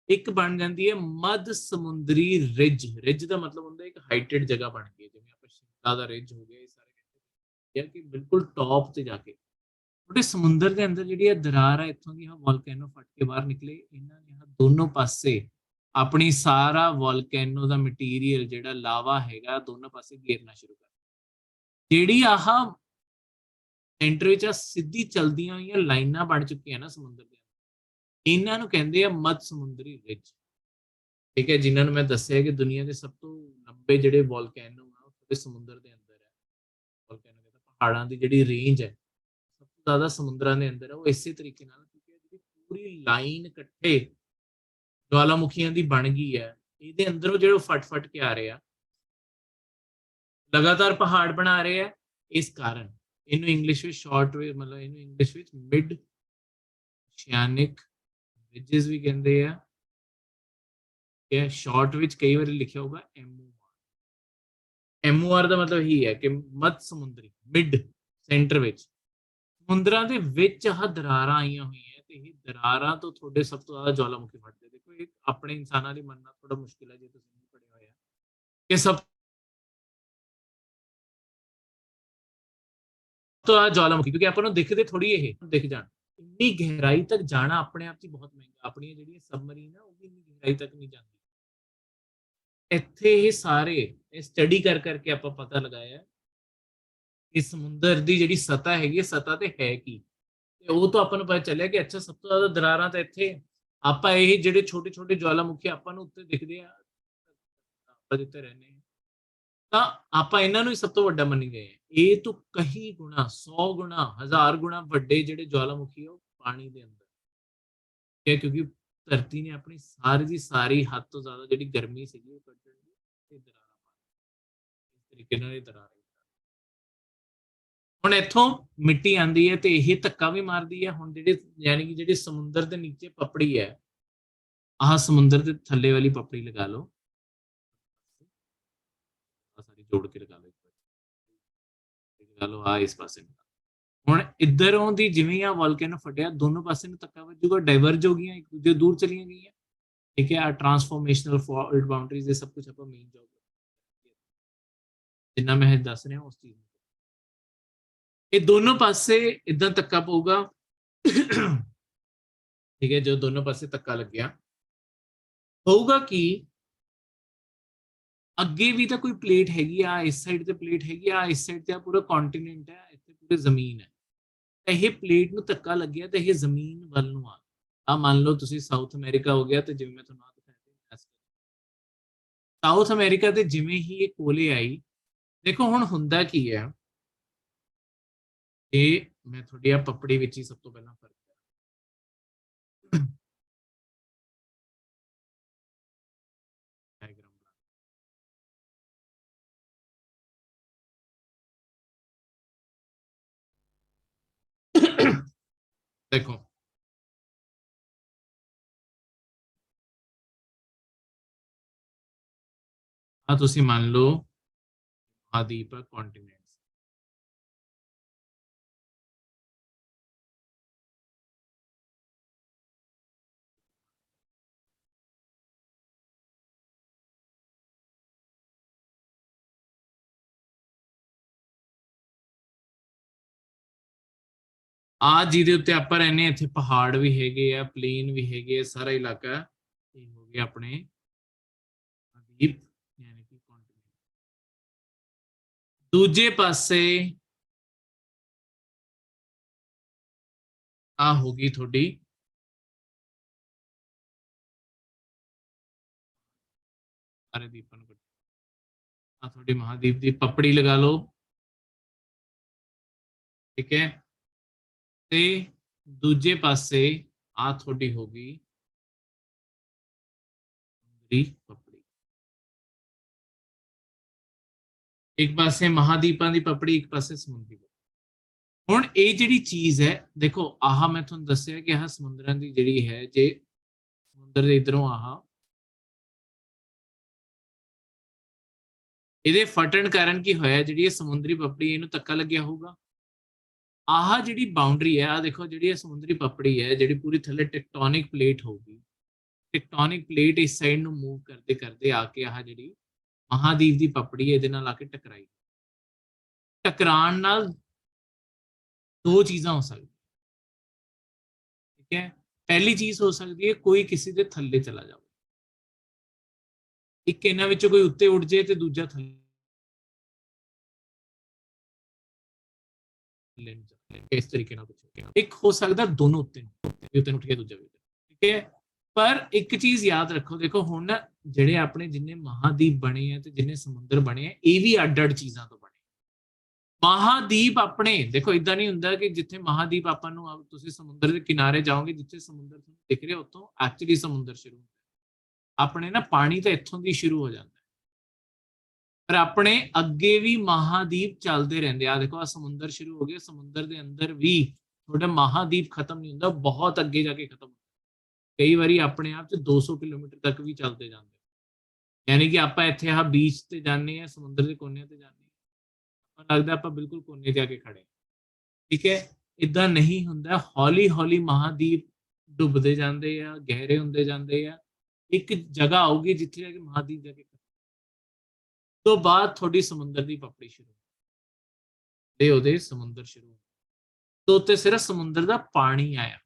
ਇੱਕ ਬਣ ਜਾਂਦੀ ਹੈ ਮੱਧ ਸਮੁੰਦਰੀ ਰਿਜ। ਰਿਜ ਦਾ ਮਤਲਬ ਹੁੰਦਾ ਇੱਕ ਹਾਈਟਡ ਜਗ੍ਹਾ ਬਣ ਗਈ, ਜਿਵੇਂ ਆਪਾਂ ਸ਼ਿਮਲਾ ਦਾ ਰਿਜ ਹੋ ਗਿਆ, ਇਹ ਸਾਰੇ ਕਿ ਬਿਲਕੁਲ ਟੌਪ ਤੇ ਜਾ ਕੇ ਤੁਹਾਡੇ ਸਮੁੰਦਰ ਦੇ ਅੰਦਰ ਜਿਹੜੀ ਇਹ ਦਰਾਰ ਹੈ, ਇੱਥੋਂ ਦੀ ਵੋਲਕੈਨੋ ਫਟ ਕੇ ਬਾਹਰ ਨਿਕਲੇ। ਇਹਨਾਂ ਨੇ ਦੋਨੋਂ ਪਾਸੇ ਆਪਣੀ ਸਾਰਾ ਵੋਲਕੈਨੋ ਦਾ ਮਟੀਰੀਅਲ ਜਿਹੜਾ ਲਾਵਾ ਹੈਗਾ ਦੋਨੋਂ ਪਾਸੇ ਘੇਰਨਾ ਸ਼ੁਰੂ ਕਰ, ਜਿਹੜੀ ਆਹ ਸੈਂਟਰ ਵਿੱਚ ਸਿੱਧੀ ਚਲਦੀਆਂ ਹੋਈਆਂ ਲਾਈਨਾਂ ਬਣ ਚੁੱਕੀਆਂ ਨਾ ਸਮੁੰਦਰ ਦੇ, ਇਹਨਾਂ ਨੂੰ ਕਹਿੰਦੇ ਆ ਮੱਧ ਸਮੁੰਦਰੀ ਰਿਜ। ਠੀਕ ਹੈ, ਜਿਨ੍ਹਾਂ ਨੂੰ ਮੈਂ ਦੱਸਿਆ ਕਿ ਦੁਨੀਆ ਦੇ ਸਭ ਤੋਂ ਲੰਬੇ ਜਿਹੜੇ ਵੋਲਕੈਨੋ ਆ ਉਹ ਸਮੁੰਦਰ ਦੇ ਅੰਦਰ ਹੈ। ਵੋਲਕੈਨੋ ਕਹਿੰਦਾ ਪਹਾੜਾਂ ਦੀ ਜਿਹੜੀ ਰੇਂਜ ਹੈ ਸਭ ਤੋਂ ਜ਼ਿਆਦਾ ਸਮੁੰਦਰਾਂ ਦੇ ਅੰਦਰ ਹੈ। ਉਹ ਇਸੇ ਤਰੀਕੇ ਨਾਲ ਕਿਉਂਕਿ ਜਿਹੜੀ ਪੂਰੀ ਲਾਈਨ ਇਕੱਠੇ ਜਵਾਲਾਮੁਖੀਆਂ ਦੀ ਬਣ ਗਈ ਹੈ, ਇਹਦੇ ਅੰਦਰੋਂ ਜਿਹੜੇ ਫਟ ਫਟ ਕੇ ਆ ਰਹੇ ਆ, ਲਗਾਤਾਰ ਪਹਾੜ ਬਣਾ ਰਹੇ ਆ। ਇਸ ਕਾਰਨ ਇਹਨੂੰ ਇੰਗਲਿਸ਼ ਵਿੱਚ ਸ਼ਾਰਟ ਵੇ, ਮਤਲਬ ਇਹਨੂੰ ਇੰਗਲਿਸ਼ ਵਿੱਚ ਮਿਡ ਓਸ਼ੀਆਨਿਕ ਰਿਜਸ ਵੀ ਕਹਿੰਦੇ ਆ। ਇਹ ਸ਼ਾਰਟ ਵਿੱਚ ਕਈ ਵਾਰੀ ਲਿਖਿਆ ਹੋਊਗਾ MOR ਦਾ ਮਤਲਬ ਹੀ ਹੈ ਕਿ ਮੱਧ ਸਮੁੰਦਰੀ, ਮਿਡ ਸੈਂਟਰ ਵਿੱਚ। ਸਮੁੰਦਰਾਂ ਦੇ ਵਿੱਚ ਆਹ ਦਰਾਰਾਂ ਆਈਆਂ ਹੋਈਆਂ ਤੇ ਇਹ ਦਰਾਰਾਂ ਤੋਂ ਤੁਹਾਡੇ ਸਭ ਤੋਂ ਜ਼ਿਆਦਾ ਜਵਾਲਾਮੁਖੀ ਫਟਦੇ। ਦੇਖੋ ਇਹ ਆਪਣੇ ਇਨਸਾਨਾਂ ਲਈ ਮੰਨਣਾ ਥੋੜਾ ਮੁਸ਼ਕਿਲ ਹੈ ਜੇ ਤੁਸੀਂ ਨਹੀਂ ਪੜ੍ਹਿਆ ਹੋਇਆ ਕਿ ਸਭ ਤੋਂ ਜ਼ਿਆਦਾ ਜਵਾਲਾਮੁਖੀ, ਕਿਉਂਕਿ ਆਪਾਂ ਨੂੰ ਦਿਖਦੇ ਥੋੜੀ ਇਹ ਦਿਖ ਜਾਣ, ਇੰਨੀ ਗਹਿਰਾਈ ਤੱਕ ਜਾਣਾ ਆਪਣੇ ਆਪ 'ਚ ਬਹੁਤ ਮਹਿੰਗਾ। ਆਪਣੀਆਂ ਜਿਹੜੀਆਂ ਸਬਮਰੀਨ ਆ ਉਹ ਵੀ ਇੰਨੀ ਗਹਿਰਾਈ ਤੱਕ ਨਹੀਂ ਜਾਂਦੀ। ਇੱਥੇ ਇਹ ਸਾਰੇ ਸਟੱਡੀ ਕਰ ਕਰਕੇ ਆਪਾਂ ਪਤਾ ਲਗਾਇਆ ਕਿ ਸਮੁੰਦਰ ਦੀ ਜਿਹੜੀ ਸਤਹ ਹੈਗੀ ਹੈ, ਸਤਹ ਤੇ ਹੈ ਕੀ, ਤੇ ਉਹ ਤੋਂ ਆਪਾਂ ਨੂੰ ਪਤਾ ਚੱਲਿਆ ਕਿ ਅੱਛਾ ਸਭ ਤੋਂ ਜ਼ਿਆਦਾ ਦਰਾਰਾਂ ਤਾਂ ਇੱਥੇ। ਆਪਾਂ ਇਹ ਜਿਹੜੇ ਛੋਟੇ ਛੋਟੇ ਜਵਾਲਾਮੁਖੀ ਆਪਾਂ ਨੂੰ ਉੱਤੇ ਦਿਖਦੇ ਆ, ਆਪਾਂ ਜਿੱਥੇ ਰਹਿੰਦੇ ਹਾਂ, ਤਾਂ ਆਪਾਂ ਇਹਨਾਂ ਨੂੰ ਹੀ ਸਭ ਤੋਂ ਵੱਡਾ ਮੰਨੀ ਗਏ। ਇਹ ਤੋਂ ਕਈ ਗੁਣਾ, 100 ਗੁਣਾ, 1000 ਗੁਣਾ ਵੱਡੇ ਜਿਹੜੇ ਜਵਾਲਾਮੁਖੀ ਉਹ ਪਾਣੀ ਦੇ ਅੰਦਰ ਹੈ, ਕਿਉਂਕਿ ਧਰਤੀ ਨੇ ਆਪਣੀ ਸਾਰੀ ਦੀ ਸਾਰੀ ਹੱਦ ਤੋਂ ਜ਼ਿਆਦਾ ਜਿਹੜੀ ਗਰਮੀ ਸੀਗੀ ਉਹ ਕੱਢਣ ਦੀ ਤੇ ਦਰਾਰਾਂ ਪਾ ਇਸ ਤਰੀਕੇ ਨਾਲ ਇਹ ਦਰਾਰ। ਹੁਣ ਇੱਥੋਂ ਮਿੱਟੀ ਆਉਂਦੀ ਹੈ ਤੇ ਇਹ ਧੱਕਾ ਵੀ ਮਾਰਦੀ ਹੈ। ਹੁਣ ਜਿਹੜੇ ਯਾਨੀ ਕਿ ਜਿਹੜੀ ਸਮੁੰਦਰ ਦੇ ਨੀਚੇ ਪਪੜੀ ਹੈ, ਆਹ ਸਮੁੰਦਰ ਦੇ ਥੱਲੇ ਵਾਲੀ ਪਪੜੀ ਲਗਾ ਲਓ, ਸਾਰੀ ਜੋੜ ਕੇ ਲਗਾ ਲਓ, ਲਗਾ ਲਓ ਆ ਇਸ ਪਾਸੇ। ਹੁਣ ਇਧਰੋਂ ਦੀ ਜਿਵੇਂ ਆ ਵੋਲਕੈਨੋ ਫਟਿਆ, ਦੋਨੋਂ ਪਾਸੇ ਨੂੰ ਧੱਕਾ ਵੱਜੂਗਾ, ਡਾਈਵਰਜ ਹੋ ਗਈਆਂ, ਇੱਕ ਦੂਜੇ ਦੂਰ ਚਲੀਆਂ ਗਈਆਂ। ਠੀਕ ਹੈ, ਆ ਟਰਾਂਸਫੋਰਮੇਸ਼ਨਲ ਫਾਲਟ ਬਾਉਂਡਰੀਜ਼ ਇਹ ਸਭ ਕੁਝ ਆਪਾਂ ਮੇਨ ਜੋਬ ਜਿੰਨਾ ਮੈਂ ਦੱਸ ਰਿਹਾ ਉਸ ਚੀਜ਼ ਨੂੰ, ਇਹ ਦੋਨੋਂ ਪਾਸੇ ਇਦਾਂ ਧੱਕਾ ਪਊਗਾ। ਠੀਕ ਹੈ, ਜੋ ਦੋਨੋਂ ਪਾਸੇ ਧੱਕਾ ਲੱਗਿਆ ਹੋਊਗਾ ਕਿ ਅੱਗੇ ਵੀ ਤਾਂ ਕੋਈ ਪਲੇਟ ਹੈਗੀ ਆ, ਇਸ ਸਾਈਡ ਤੇ ਪਲੇਟ ਹੈਗੀ ਆ, ਇਸ ਸਾਈਡ ਤੇ ਆ ਪੂਰਾ ਕੰਟੀਨੈਂਟ ਹੈ, ਇੱਥੇ ਪੂਰੀ ਜ਼ਮੀਨ ਹੈ। ਇਹ ਪਲੇਟ ਨੂੰ ਧੱਕਾ ਲੱਗਿਆ ਤੇ ਇਹ ਜ਼ਮੀਨ ਵੱਲ ਨੂੰ ਆ ਮੰਨ ਲਓ ਤੁਸੀਂ ਸਾਊਥ ਅਮਰੀਕਾ ਹੋ ਗਿਆ, ਤੇ ਜਿਵੇਂ ਮੈਂ ਤੁਹਾਨੂੰ ਦਿਖਾਇਆ ਸਾਊਥ ਅਮਰੀਕਾ ਤੇ ਜਿਵੇਂ ਹੀ ਇਹ ਕੋਲੇ ਆਈ, ਦੇਖੋ ਹੁਣ ਹੁੰਦਾ ਕੀ ਹੈ, ਇਹ ਮੈਂ ਤੁਹਾਡੀ ਆ ਪਪੜੀ ਵਿੱਚ ਹੀ ਸਭ ਤੋਂ ਪਹਿਲਾਂ ਫਰਕ देखो ਆ ਤੁਸੀਂ ਮੰਨ ਲਓ ਮਹਾਦੀਪ ਕੰਟੀਨੈਂਟਸ, ਆ ਜਿਹਦੇ ਉੱਤੇ ਆਪਾਂ ਰਹਿੰਦੇ, ਇੱਥੇ ਪਹਾੜ ਵੀ ਹੈਗੇ ਆ, ਪਲੇਨ ਵੀ ਹੈਗੇ ਆ, ਸਾਰਾ ਇਲਾਕਾ ਇਹ ਹੋ ਗਿਆ ਆਪਣੇ ਮਹਾਦੀਪ ਯਾਨੀ ਕਿ ਕੰਟੀਨੈਂਟ। ਦੂਜੇ ਪਾਸੇ ਆ ਹੋਗੀ ਤੁਹਾਡੀ ਸਾਰੇ ਦੀਪਾਂ ਨੂੰ ਆ ਤੁਹਾਡੀ ਮਹਾਦੀਪ ਦੀ ਪਪੜੀ ਲਗਾ ਲਓ। ਠੀਕ ਹੈ, ਤੇ ਦੂਜੇ ਪਾਸੇ ਆ ਤੁਹਾਡੀ ਹੋ ਗਈ ਪਪੜੀ, ਇੱਕ ਪਾਸੇ ਮਹਾਦੀਪਾਂ ਦੀ ਪਪੜੀ, ਇੱਕ ਪਾਸੇ ਸਮੁੰਦਰੀ ਪਪੜੀ। ਹੁਣ ਇਹ ਜਿਹੜੀ ਚੀਜ਼ ਹੈ, ਦੇਖੋ ਆਹ ਮੈਂ ਤੁਹਾਨੂੰ ਦੱਸਿਆ ਕਿ ਆਹ ਸਮੁੰਦਰਾਂ ਦੀ ਜਿਹੜੀ ਹੈ, ਜੇ ਸਮੁੰਦਰ ਦੇ ਇਧਰੋਂ ਆਹ ਇਹਦੇ ਫਟਣ ਕਾਰਨ ਕੀ ਹੋਇਆ, ਜਿਹੜੀ ਇਹ ਸਮੁੰਦਰੀ ਪਪੜੀ ਇਹਨੂੰ ਧੱਕਾ ਲੱਗਿਆ ਹੋਊਗਾ। ਆਹ ਜਿਹੜੀ ਬਾਉਂਡਰੀ ਹੈ, ਆ ਦੇਖੋ ਜਿਹੜੀ ਇਹ ਸਮੁੰਦਰੀ ਪਪੜੀ ਹੈ, ਜਿਹੜੀ ਪੂਰੀ ਥੱਲੇ ਟੈਕਟੋਨਿਕ ਪਲੇਟ ਹੋਊਗੀ, ਟੈਕਟੋਨਿਕ ਪਲੇਟ ਇਸ ਸਾਈਡ ਨੂੰ ਮੂਵ ਕਰਦੇ ਕਰਦੇ ਆ ਕੇ ਆਹ ਜਿਹੜੀ ਮਹਾਦੀਪ ਦੀ ਪਪੜੀ ਇਹਦੇ ਨਾਲ ਆ ਕੇ ਟਕਰਾਈ। ਟਕਰਾਉਣ ਨਾਲ ਦੋ ਚੀਜ਼ਾਂ ਹੋ ਸਕਦੀਆਂ। ਠੀਕ ਹੈ, ਪਹਿਲੀ ਚੀਜ਼ ਹੋ ਸਕਦੀ ਹੈ ਕੋਈ ਕਿਸੇ ਦੇ ਥੱਲੇ ਚਲਾ ਜਾਵੇ, ਇੱਕ ਇਹਨਾਂ ਵਿੱਚੋਂ ਕੋਈ ਉੱਤੇ ਉੱਡ ਜੇ ਤੇ ਦੂਜਾ ਥੱਲੇ, ਇਸ ਤਰੀਕੇ ਨਾਲ ਕੁਝ ਇੱਕ ਹੋ ਸਕਦਾ, ਦੋਨੋਂ ਉੱਤੇ ਨੂੰ ਉੱਠ ਕੇ ਦੂਜਾ ਵੀ। ਠੀਕ ਹੈ, ਪਰ ਇੱਕ ਚੀਜ਼ ਯਾਦ ਰੱਖੋ, ਦੇਖੋ ਹੁਣ ਜਿਹੜੇ ਆਪਣੇ ਜਿੰਨੇ ਮਹਾਦੀਪ ਬਣੇ ਆ ਤੇ ਜਿੰਨੇ ਸਮੁੰਦਰ ਬਣੇ ਆ, ਇਹ ਵੀ ਅੱਡ-ਅੱਡ ਚੀਜ਼ਾਂ ਤੋਂ ਬਣੇ। ਮਹਾਦੀਪ ਆਪਣੇ ਦੇਖੋ ਇਦਾਂ ਨਹੀਂ ਹੁੰਦਾ ਕਿ ਜਿੱਥੇ ਮਹਾਦੀਪ ਆਪਾਂ ਨੂੰ, ਤੁਸੀਂ ਸਮੁੰਦਰ ਦੇ ਕਿਨਾਰੇ ਜਾਓਗੇ, ਜਿੱਥੇ ਸਮੁੰਦਰ ਤੁਹਾਨੂੰ ਦਿਖ ਰਿਹਾ ਉੱਥੋਂ ਐਕਚੁਅਲੀ ਸਮੁੰਦਰ ਸ਼ੁਰੂ ਹੁੰਦਾ। ਆਪਣੇ ਨਾ ਪਾਣੀ ਤਾਂ ਇੱਥੋਂ ਦੀ ਸ਼ੁਰੂ ਹੋ ਜਾਂਦਾ, ਪਰ ਆਪਣੇ ਅੱਗੇ ਵੀ ਮਹਾਦੀਪ ਚੱਲਦੇ ਰਹਿੰਦੇ ਆ। ਦੇਖੋ ਆ ਸਮੁੰਦਰ ਸ਼ੁਰੂ ਹੋ ਗਿਆ, ਸਮੁੰਦਰ ਦੇ ਅੰਦਰ ਵੀ ਤੁਹਾਡਾ ਮਹਾਦੀਪ ਖਤਮ ਨਹੀਂ ਹੁੰਦਾ, ਬਹੁਤ ਅੱਗੇ ਜਾ ਕੇ ਖਤਮ ਹੁੰਦਾ। ਕਈ ਵਾਰੀ ਆਪਣੇ ਆਪ 'ਚ 200 ਕਿਲੋਮੀਟਰ ਤੱਕ ਵੀ ਚੱਲਦੇ ਜਾਂਦੇ, ਯਾਨੀ ਕਿ ਆਪਾਂ ਇੱਥੇ ਆਹ ਬੀਚ ਤੇ ਜਾਂਦੇ ਆ, ਸਮੁੰਦਰ ਦੇ ਕੋਨੇ ਤੇ ਜਾਂਦੇ ਆ, ਲੱਗਦਾ ਆਪਾਂ ਬਿਲਕੁਲ ਕੋਨੇ ਤੇ ਆ ਕੇ ਖੜੇ। ਠੀਕ ਹੈ, ਇਦਾਂ ਨਹੀਂ ਹੁੰਦਾ, ਹੌਲੀ ਹੌਲੀ ਮਹਾਦੀਪ ਡੁੱਬਦੇ ਜਾਂਦੇ ਆ, ਗਹਿਰੇ ਹੁੰਦੇ ਜਾਂਦੇ ਆ, ਇੱਕ ਜਗ੍ਹਾ ਆਊਗੀ ਜਿੱਥੇ ਜਾ ਕੇ ਮਹਾਦੀਪ ਜਾ ਕੇ ਤੋਂ ਬਾਅਦ ਤੁਹਾਡੀ ਸਮੁੰਦਰ ਦੀ ਪਪੜੀ ਸ਼ੁਰੂ ਤੇ ਉਹਦੇ ਸਮੁੰਦਰ ਸ਼ੁਰੂ ਤੋਂ ਉੱਤੇ ਸਿਰਫ ਸਮੁੰਦਰ ਦਾ ਪਾਣੀ ਆਇਆ।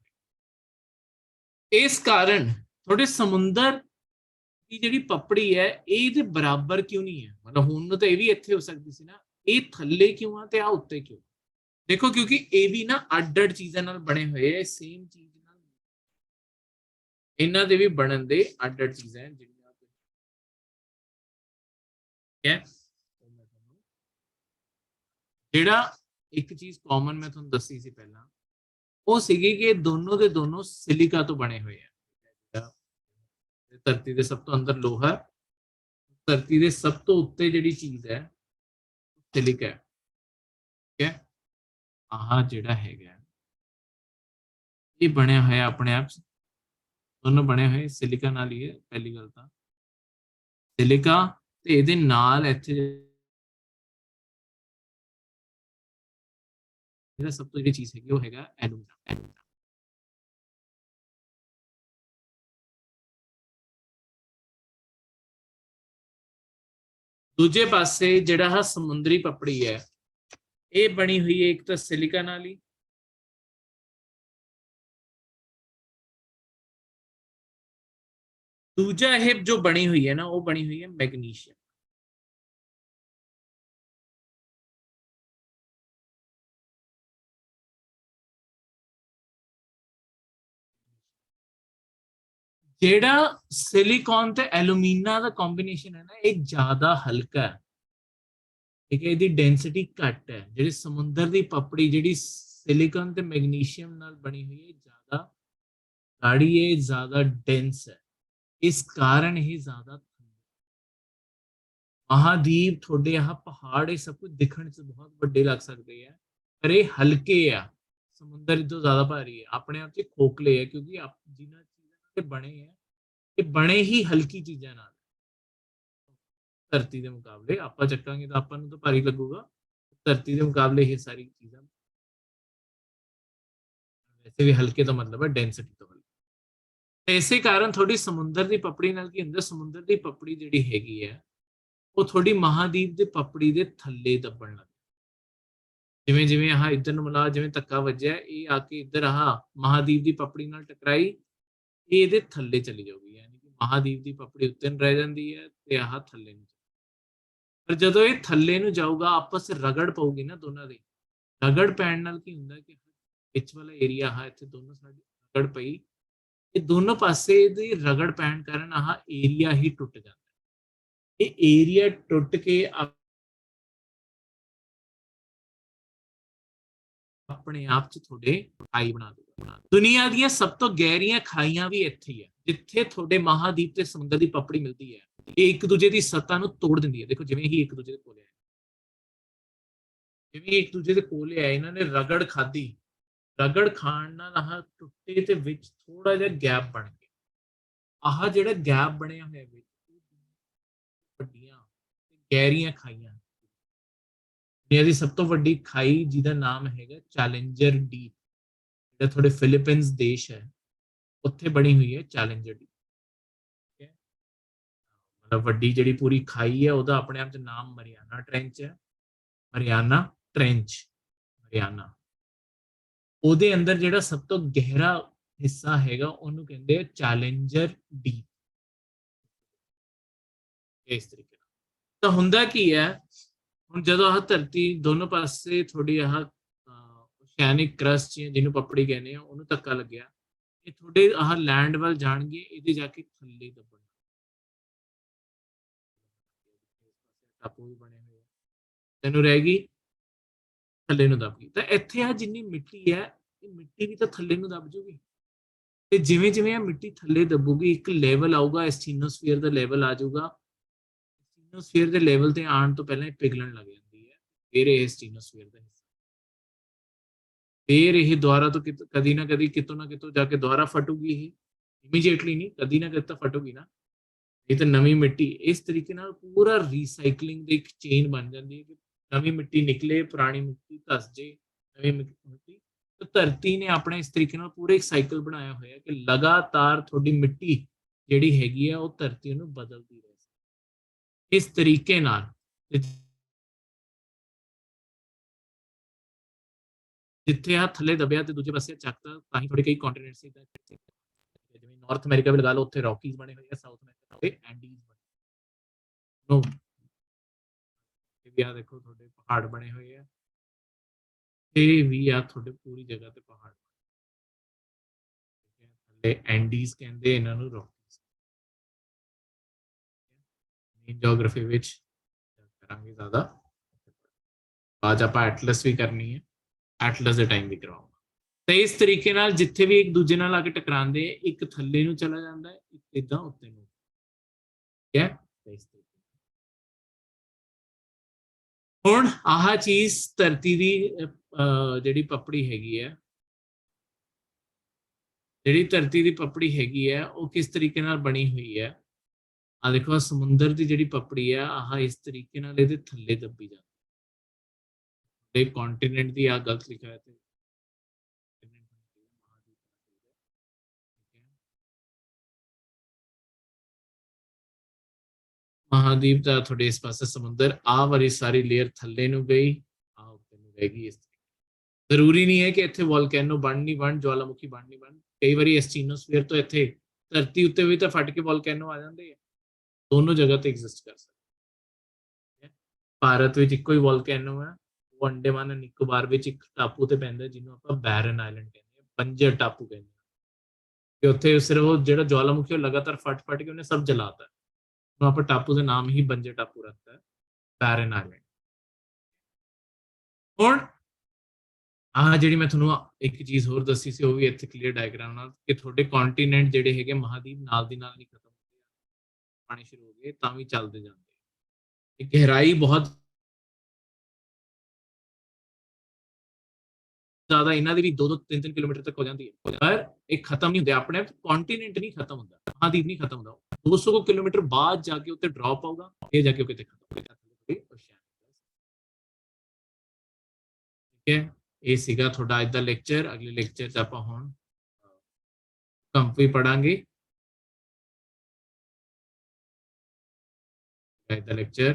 ਇਸ ਕਾਰਨ ਤੁਹਾਡੇ ਸਮੁੰਦਰ ਦੀ ਜਿਹੜੀ ਪਪੜੀ ਹੈ, ਇਹ ਦੇ ਬਰਾਬਰ ਕਿਉਂ ਨਹੀਂ ਹੈ, ਮਤਲਬ ਹੁਣ ਨੂੰ ਤਾਂ ਇਹ ਵੀ ਇੱਥੇ ਹੋ ਸਕਦੀ ਸੀ ਨਾ, ਇਹ ਥੱਲੇ ਕਿਉਂ ਆ ਤੇ ਆ ਉੱਤੇ ਕਿਉਂ? ਦੇਖੋ ਕਿਉਂਕਿ ਇਹ ਵੀ ਨਾ ਅੱਡ-ਅੱਡ ਚੀਜ਼ਾਂ ਨਾਲ ਬਣੇ ਹੋਏ ਆ, ਸੇਮ ਚੀਜ਼ ਨਾਲ ਇਹਨਾਂ ਦੇ ਵੀ ਬਣਨ ਦੇ ਅੱਡ-ਅੱਡ ਚੀਜ਼ਾਂ ਹੈ ਜਿਹੜੀਆਂ ਹੈ। ਜਿਹੜਾ ਇੱਕ ਚੀਜ਼ ਕਾਮਨ ਮੈਂ ਤੁਹਾਨੂੰ ਦੱਸੀ ਸੀ ਪਹਿਲਾਂ, ਉਹ ਸੀਗੀ ਕਿ ਦੋਨੋਂ ਦੇ ਦੋਨੋਂ ਸਿਲਿਕਾ ਤੋਂ ਬਣੇ ਹੋਏ ਆ। ਧਰਤੀ ਦੇ ਸਭ ਤੋਂ ਅੰਦਰ ਲੋਹਾ, ਧਰਤੀ ਦੇ ਸਭ ਤੋਂ ਉੱਤੇ ਜਿਹੜੀ ਚੀਜ਼ ਹੈ ਸਿਲਿਕਾ ਹੈ। ਠੀਕ ਹੈ, ਆਹ ਜਿਹੜਾ ਹੈਗਾ ਇਹ ਬਣਿਆ ਹੋਇਆ ਆਪਣੇ ਆਪ ਦੋਨੋਂ ਬਣੇ ਹੋਏ ਸਿਲਿਕਾ ਨਾਲ ਹੀ ਹੈ। ਪਹਿਲੀ ਗੱਲ ਤਾਂ ਸਿਲਿਕਾ ਤੇ ਇਹਦੇ ਨਾਲ ਇੱਥੇ ਇਹਦਾ ਸਭ ਤੋਂ ਜਿਹੜੀ ਚੀਜ਼ ਹੈਗੀ ਉਹ ਹੈਗਾ ਐਲੂਮੀਨਾ। ਦੂਜੇ ਪਾਸੇ ਜਿਹੜਾ ਹਾ ਸਮੁੰਦਰੀ ਪਪੜੀ ਹੈ ਇਹ ਬਣੀ ਹੋਈ ਹੈ ਇੱਕ ਤਾਂ ਸਿਲਿਕਾ ਨਾਲ ਹੀ, ਦੂਜਾ ਇਹ ਜੋ ਬਣੀ ਹੋਈ ਹੈ ਨਾ ਉਹ ਬਣੀ ਹੋਈ ਹੈ ਮੈਗਨੀਸ਼ੀਅਮ। ਜਿਹੜਾ ਸਿਲੀਕॉन ਤੇ ਐਲੂਮੀਨਾ ਦਾ ਕੰਬੀਨੇਸ਼ਨ ਹੈ ਨਾ ਇਹ ਜ਼ਿਆਦਾ ਹਲਕਾ ਹੈ, ਠੀਕ ਹੈ, ਇਹਦੀ ਡੈਂਸਿਟੀ ਘੱਟ ਹੈ। ਜਿਹੜੀ ਸਮੁੰਦਰ ਦੀ ਪਪੜੀ ਜਿਹੜੀ ਸਿਲੀਕॉन ਤੇ ਮੈਗਨੀਸ਼ੀਅਮ ਨਾਲ ਬਣੀ ਹੋਈ ਹੈ ਜ਼ਿਆਦਾ ਗਾੜੀ ਹੈ, ਜ਼ਿਆਦਾ ਡੈਂਸ ਹੈ, ਇਸ ਕਾਰਨ ਇਹ ਜ਼ਿਆਦਾ ਮਹਾਦੀਪ ਤੁਹਾਡੇ ਆਹ ਪਹਾੜ ਇਹ ਸਭ ਕੁਝ ਦਿਖਣ 'ਚ ਬਹੁਤ ਵੱਡੇ ਲੱਗ ਸਕਦੇ ਆ ਪਰ ਇਹ ਹਲਕੇ ਆ। ਸਮੁੰਦਰ ਤੋਂ ਜ਼ਿਆਦਾ ਭਾਰੀ ਹੈ, ਆਪਣੇ ਆਪ 'ਚ ਖੋਖਲੇ ਹੈ ਕਿਉਂਕਿ ਜਿਨ੍ਹਾਂ ਚੀਜ਼ਾਂ ਤੇ ਬਣੇ ਆ ਇਹ ਬਣੇ ਹੀ ਹਲਕੀ ਚੀਜ਼ਾਂ ਨਾਲ। ਧਰਤੀ ਦੇ ਮੁਕਾਬਲੇ ਆਪਾਂ ਚੱਕਾਂਗੇ ਤਾਂ ਆਪਾਂ ਨੂੰ ਤਾਂ ਭਾਰੀ ਲੱਗੂਗਾ, ਧਰਤੀ ਦੇ ਮੁਕਾਬਲੇ ਇਹ ਸਾਰੀ ਚੀਜ਼ਾਂ ਵੈਸੇ ਵੀ ਹਲਕੇ ਦਾ ਮਤਲਬ ਹੈ ਡੈਂਸਿਟੀ ਤੋਂ ਹਲਕੇ। ਇਸੇ ਕਾਰਨ ਥੋੜੀ ਸਮੁੰਦਰ ਦੀ ਪਪੜੀ ਨਾਲ ਕੀ ਹੁੰਦਾ, ਸਮੁੰਦਰ ਦੀ ਪਪੜੀ ਜਿਹੜੀ ਹੈਗੀ ਹੈ ਉਹ ਥੋੜੀ ਮਹਾਦੀਪ ਦੇ ਪਪੜੀ ਦੇ ਥੱਲੇ ਦੱਬਣ ਲੱਗ ਜਿਵੇਂ ਜਿਵੇਂ ਆਹ ਇੱਧਰ ਨੂੰ ਮਿਲਾ ਜਿਵੇਂ ਧੱਕਾ ਵੱਜਿਆ ਇਹ ਆ ਕੇ ਇੱਧਰ ਆਹ ਮਹਾਦੀਪ ਦੀ ਪਪੜੀ ਨਾਲ ਟਕਰਾਈ ਇਹ ਇਹਦੇ ਥੱਲੇ ਚਲੀ ਜਾਊਗੀ, ਯਾਨੀ ਕਿ ਮਹਾਦੀਪ ਦੀ ਪਪੜੀ ਉੱਤੇ ਨੂੰ ਰਹਿ ਜਾਂਦੀ ਹੈ ਤੇ ਆਹ ਥੱਲੇ ਨੂੰ। ਪਰ ਜਦੋਂ ਇਹ ਥੱਲੇ ਨੂੰ ਜਾਊਗਾ ਆਪਸ ਵਿੱਚ ਰਗੜ ਪਊਗੀ ਨਾ ਦੋਨਾਂ ਦੀ, ਰਗੜ ਪੈਣ ਨਾਲ ਕੀ ਹੁੰਦਾ ਕਿ ਵਿੱਚ ਵਾਲਾ ਏਰੀਆ ਆਹ ਇੱਥੇ ਦੋਨੋਂ ਸਾਡੀ ਰਗੜ ਪਈ, ਇਹ ਦੋਨੋਂ ਪਾਸੇ ਦੀ ਰਗੜ ਪੈਣ ਕਾਰਨ ਆਹ ਏਰੀਆ ਹੀ ਟੁੱਟ ਜਾਂਦਾ। ਇਹ ਏਰੀਆ ਟੁੱਟ ਕੇ ਆਪਣੇ ਆਪ 'ਚ ਤੁਹਾਡੇ ਖਾਈ ਬਣਾ ਦੂਗਾ। ਦੁਨੀਆ ਦੀਆਂ ਸਭ ਤੋਂ ਗਹਿਰੀਆਂ ਖਾਈਆਂ ਵੀ ਇੱਥੇ ਹੀ ਹੈ ਜਿੱਥੇ ਤੁਹਾਡੇ ਮਹਾਦੀਪ ਤੇ ਸਮੁੰਦਰ ਦੀ ਪਪੜੀ ਮਿਲਦੀ ਹੈ। ਇਹ ਇੱਕ ਦੂਜੇ ਦੀ ਸਤ੍ਹਾ ਨੂੰ ਤੋੜ ਦਿੰਦੀ ਹੈ। ਦੇਖੋ ਜਿਵੇਂ ਹੀ ਇੱਕ ਦੂਜੇ ਦੇ ਕੋਲੇ ਆਏ, ਜਿਵੇਂ ਇੱਕ ਦੂਜੇ ਦੇ ਕੋਲੇ ਆਏ ਇਹਨਾਂ ਨੇ ਰਗੜ ਖਾਧੀ, ਰਗੜ ਖਾਣ ਨਾਲ ਆਹ ਟੁੱਟੇ ਤੇ ਵਿੱਚ ਥੋੜਾ ਜਿਹਾ ਗੈਪ ਬਣ ਗਿਆ। ਆਹ ਜਿਹੜਾ ਗੈਪ ਬਣਿਆ ਹੋਇਆ ਵਿੱਚ ਵੱਡੀਆਂ ਗਹਿਰੀਆਂ ਖਾਈਆਂ, ਦੁਨੀਆ ਦੀ ਸਭ ਤੋਂ ਵੱਡੀ ਖਾਈ ਜਿਹਦਾ ਨਾਮ ਹੈਗਾ ਚੈਲੰਜਰ ਡੀਪ, ਜਿਹੜਾ ਤੁਹਾਡੇ ਫਿਲੀਪੀਨਸ ਦੇਸ਼ ਹੈ ਉੱਥੇ ਬਣੀ ਹੋਈ ਹੈ ਚੈਲੰਜਰ ਡੀਪ। ਮਤਲਬ ਵੱਡੀ ਜਿਹੜੀ ਪੂਰੀ ਖਾਈ ਹੈ ਉਹਦਾ ਆਪਣੇ ਆਪ 'ਚ ਨਾਮ ਮਰਿਆਨਾ ਟ੍ਰੈਂਚ ਹੈ, ਮਰਿਆਨਾ ਟ੍ਰੈਂਚ, ਮਰਿਆਨਾ। ਉਹਦੇ ਅੰਦਰ ਜਿਹੜਾ ਸਭ ਤੋਂ ਗਹਿਰਾ ਹਿੱਸਾ ਹੈਗਾ ਉਹਨੂੰ ਕਹਿੰਦੇ ਆ ਚੈਲੰਜਰ ਡੀਪ। ਇਸ ਤਰੀਕੇ ਨਾਲ ਤਾਂ ਹੁੰਦਾ ਕੀ ਹੈ, ਹੁਣ ਜਦੋਂ ਆਹ ਧਰਤੀ ਦੋਨੋਂ ਪਾਸੇ ਥੋੜੀ ਆਹ ਓਸ਼ੈਨਿਕ ਕਰਸਟ ਜਿਹਨੂੰ ਪਪੜੀ ਕਹਿੰਦੇ ਆ ਉਹਨੂੰ ਧੱਕਾ ਲੱਗਿਆ, ਇਹ ਤੁਹਾਡੇ ਆਹ ਲੈਂਡ ਵੱਲ ਜਾਣਗੇ, ਇਹਦੇ ਜਾ ਕੇ ਥੱਲੇ ਦੱਬਣ ਟਾਪੂ ਵੀ ਬਣੇ ਹੋਏ ਆ, ਤੈਨੂੰ ਰਹਿ ਗਈ ਥੱਲੇ ਨੂੰ ਦੱਬ ਗਈ। ਤਾਂ ਇੱਥੇ ਆ ਜਿੰਨੀ ਮਿੱਟੀ ਹੈ ਇਹ ਮਿੱਟੀ ਵੀ ਤਾਂ ਥੱਲੇ ਨੂੰ ਦੱਬ ਜੂਗੀ ਤੇ ਜਿਵੇਂ ਜਿਵੇਂ ਇਹ ਮਿੱਟੀ ਥੱਲੇ ਦੱਬੂਗੀ ਇੱਕ ਲੈਵਲ ਆਊਗਾ, ਐਸਟੀਨੋਸਫੀਅਰ ਦਾ ਲੈਵਲ ਆ ਜਾਊਗਾ। ਐਸਟੀਨੋਸਫੀਅਰ ਦੇ ਲੈਵਲ ਤੇ ਆਉਣ ਤੋਂ ਪਹਿਲਾਂ ਇਹ ਪਿਘਲਣ ਲੱਗ ਜਾਂਦੀ ਹੈ, ਫਿਰ ਇਹ ਐਸਟੀਨੋਸਫੀਅਰ ਦਾ ਹਿੱਸਾ, ਫਿਰ ਇਹ ਦੁਆਰਾ ਤੋਂ ਕਦੀ ਨਾ ਕਦੀ ਕਿਤੋਂ ਨਾ ਕਿਤੋਂ ਜਾ ਕੇ ਦੁਆਰਾ ਫਟੂਗੀ। ਇਹ ਇਮੀਡੀਏਟਲੀ ਨਹੀਂ, ਕਦੀ ਨਾ ਕਦੀ ਤਾਂ ਫਟੂਗੀ ਨਾ, ਇਹ ਤਾਂ ਨਵੀਂ ਮਿੱਟੀ। ਇਸ ਤਰੀਕੇ ਨਾਲ ਪੂਰਾ ਰੀਸਾਈਕਲਿੰਗ ਦੀ ਇੱਕ ਚੇਨ ਬਣ ਜਾਂਦੀ ਹੈ ਕਿ ਨਵੀਂ ਮਿੱਟੀ ਨਿਕਲੇ, ਪੁਰਾਣੀ ਮਿੱਟੀ ਧੱਸ ਜੇ, ਨਵੀਂ ਮਿੱਟੀ। ਤਾਂ ਧਰਤੀ ਨੇ ਆਪਣੇ ਇਸ ਤਰੀਕੇ ਨਾਲ ਪੂਰੇ ਇੱਕ ਸਾਈਕਲ ਬਣਾਇਆ ਹੋਇਆ ਕਿ ਲਗਾਤਾਰ ਤੁਹਾਡੀ ਮਿੱਟੀ ਜਿਹੜੀ ਹੈਗੀ ਆ ਉਹ ਧਰਤੀ ਨੂੰ ਬਦਲਦੀ ਰਹੇ ਇਸ ਤਰੀਕੇ ਨਾਲ। ਜਿੱਥੇ ਆ ਥੱਲੇ ਦਬਿਆ ਤੇ ਦੂਜੇ ਪਾਸੇ ਚੱਕਦਾ ਤਾਂ ਹੀ ਥੋੜੇ ਕਈ ਕੰਟੀਨੈਂਟਸ ਇਦਾਂ ਜਿਵੇਂ ਨਾਰਥ ਅਮਰੀਕਾ ਵੀ ਲਗਾ ਲਓ, ਉੱਥੇ ਰੌਕੀਜ਼ ਬਣੇ ਹੋਏ ਆ, ਸਾਊਥ ਅਮਰੀਕਾ ਤੇ ਐਂਡੀਜ਼ ਬਣੇ ਵੀ ਆ, ਦੇਖੋ ਤੁਹਾਡੇ ਪਹਾੜ ਬਣੇ ਹੋਏ ਆ, ਇਹ ਵੀ ਆ ਤੁਹਾਡੇ ਪੂਰੀ ਜਗ੍ਹਾ ਤੇ ਪਹਾੜ ਥੱਲੇ ਐਂਡੀਜ਼ ਕਹਿੰਦੇ ਇਹਨਾਂ ਨੂੰ, ਰੌਕੀਜ਼। ਮੇਨ ਜੀਓਗ੍ਰਾਫੀ ਵਿੱਚ ਕਰਾਂਗੇ ਜ਼ਿਆਦਾ, ਅੱਜ ਆਪਾਂ ਐਟਲਸ ਵੀ ਕਰਨੀ ਹੈ, ਐਟਲਸ ਦੇ ਟਾਈਮ ਵੀ ਕਰਵਾਉਂਗਾ। ਤਾਂ ਇਸ ਤਰੀਕੇ ਨਾਲ ਜਿੱਥੇ ਵੀ ਇੱਕ ਦੂਜੇ ਨਾਲ ਆ ਕੇ ਟਕਰਾਉਂਦੇ ਇੱਕ ਥੱਲੇ ਨੂੰ ਚਲਾ ਜਾਂਦਾ ਹੈ, ਇੱਕ ਇਦਾਂ ਉੱਤੇ ਨੂੰ, ਠੀਕ ਹੈ। ਹੁਣ ਆਹ ਚੀਜ਼ ਧਰਤੀ ਦੀ ਜਿਹੜੀ ਪਪੜੀ ਹੈਗੀ ਹੈ, ਜਿਹੜੀ ਧਰਤੀ ਦੀ ਪਪੜੀ ਹੈਗੀ ਹੈ ਉਹ ਕਿਸ ਤਰੀਕੇ ਨਾਲ ਬਣੀ ਹੋਈ ਹੈ। ਆ ਦੇਖੋ ਸਮੁੰਦਰ ਦੀ ਜਿਹੜੀ ਪਪੜੀ ਹੈ ਆਹ ਇਸ ਤਰੀਕੇ ਨਾਲ ਇਹਦੇ ਥੱਲੇ ਦੱਬੀ ਜਾਂਦੀ एक कॉन्टिनेंट दी आ गलत लिखा है महाद्वीप ਦਾ ਤੁਹਾਡੇ ਇਸ ਪਾਸੇ ਸਮੁੰਦਰ ਆ ਵਾਲੀ ਸਾਰੀ ਲੇਅਰ ਥੱਲੇ ਨੂੰ ਗਈ ਆ ਉੱਤੇ ਨੂੰ ਰਹਿ ਗਈ ਇਸ ਜ਼ਰੂਰੀ ਨਹੀਂ ਹੈ ਕਿ ਇੱਥੇ ਵੋਲਕੈਨੋ ਬਣ ਨਹੀਂ ਬਣ ਜਵਾਲਾਮੁਖੀ ਬਣ ਨਹੀਂ ਬਣ ਕਈ ਵਾਰੀ ਐਸਟੀਨੋਸਫੀਅਰ ਤੋਂ ਇੱਥੇ ਧਰਤੀ ਉੱਤੇ ਵੀ ਤਾਂ ਫਟ ਕੇ ਵੋਲਕੈਨੋ ਆ ਜਾਂਦੇ ਆ ਦੋਨੋਂ ਜਗ੍ਹਾ ਤੇ ਐਗਜ਼ਿਸਟ ਕਰ ਸਕਦੇ ਭਾਰਤ ਵਿੱਚ ਇੱਕੋ ਹੀ ਵੋਲਕੈਨੋ ਹੈ ਉਹ ਅੰਡੇਮਾਨ ਨਿਕੋਬਾਰ ਵਿੱਚ ਇੱਕ ਟਾਪੂ ਤੇ ਪੈਂਦਾ ਜਿਹਨੂੰ ਆਪਾਂ ਬੈਰਨ ਆਈਲੈਂਡ ਕਹਿੰਦੇ ਆ ਬੰਜਰ ਟਾਪੂ ਕਹਿੰਦੇ ਆ ਕਿ ਉੱਥੇ ਸਿਰਫ ਉਹ ਜਿਹੜਾ ਜਵਾਲਾਮੁਖੀ ਉਹ ਲਗਾਤਾਰ ਫਟ ਫਟ ਕੇ ਉਹਨੇ ਸਭ ਜਲਾਤਾ वहाँ पर टापू का नाम ही बंजर टापू रखता है बैरन आइलैंड और ਆ ਜਿਹੜੀ ਮੈਂ ਤੁਹਾਨੂੰ ਇੱਕ ਚੀਜ਼ ਹੋਰ ਦੱਸੀ ਸੀ ਉਹ ਵੀ ਇੱਥੇ ਕਲੀਅਰ ਡਾਇਗਰਾਮ ਨਾਲ ਕਿ ਤੁਹਾਡੇ ਕੰਟੀਨੈਂਟ ਜਿਹੜੇ ਹੈਗੇ ਮਹਾਦੀਪ ਨਾਲ ਦੀ ਨਾਲ ਨਹੀਂ ਖਤਮ ਹੁੰਦੇ ਪਾਣੀ ਸ਼ੁਰੂ ਹੋ ਗਏ ਤਾਂ ਵੀ ਚੱਲਦੇ ਜਾਂਦੇ ਗਹਿਰਾਈ ਬਹੁਤ ਜ਼ਿਆਦਾ ਇਹਨਾਂ ਦੀ ਵੀ 2-2 3-3 ਕਿਲੋਮੀਟਰ ਤੱਕ ਹੋ ਜਾਂਦੀ ਹੈ ਪਰ ਇਹ ਖਤਮ ਨਹੀਂ ਹੁੰਦੇ ਆਪਣੇ ਕੰਟੀਨੈਂਟ ਨਹੀਂ ਖਤਮ ਹੁੰਦਾ ਮਹਾਦੀਪ ਨਹੀਂ ਖਤਮ ਹੁੰਦਾ 200 ਕਿਲੋਮੀਟਰ ਬਾਅਦ ਜਾ ਕੇ ਉੱਤੇ ਡ੍ਰੌਪ ਆਊਗਾ ਇਹ ਜਾ ਕੇ ਕਿਤੇ ਖਤਮ ਹੋਏਗਾ ਠੀਕ ਹੈ ਇਹ ਸੀਗਾ ਤੁਹਾਡਾ ਅੱਜ ਦਾ ਲੈਕਚਰ ਅਗਲੇ ਲੈਕਚਰ 'ਚ ਆਪਾਂ ਹੁਣ ਕੰਪੀ ਪੜਾਂਗੇ ਅੱਜ ਦਾ ਲੈਕਚਰ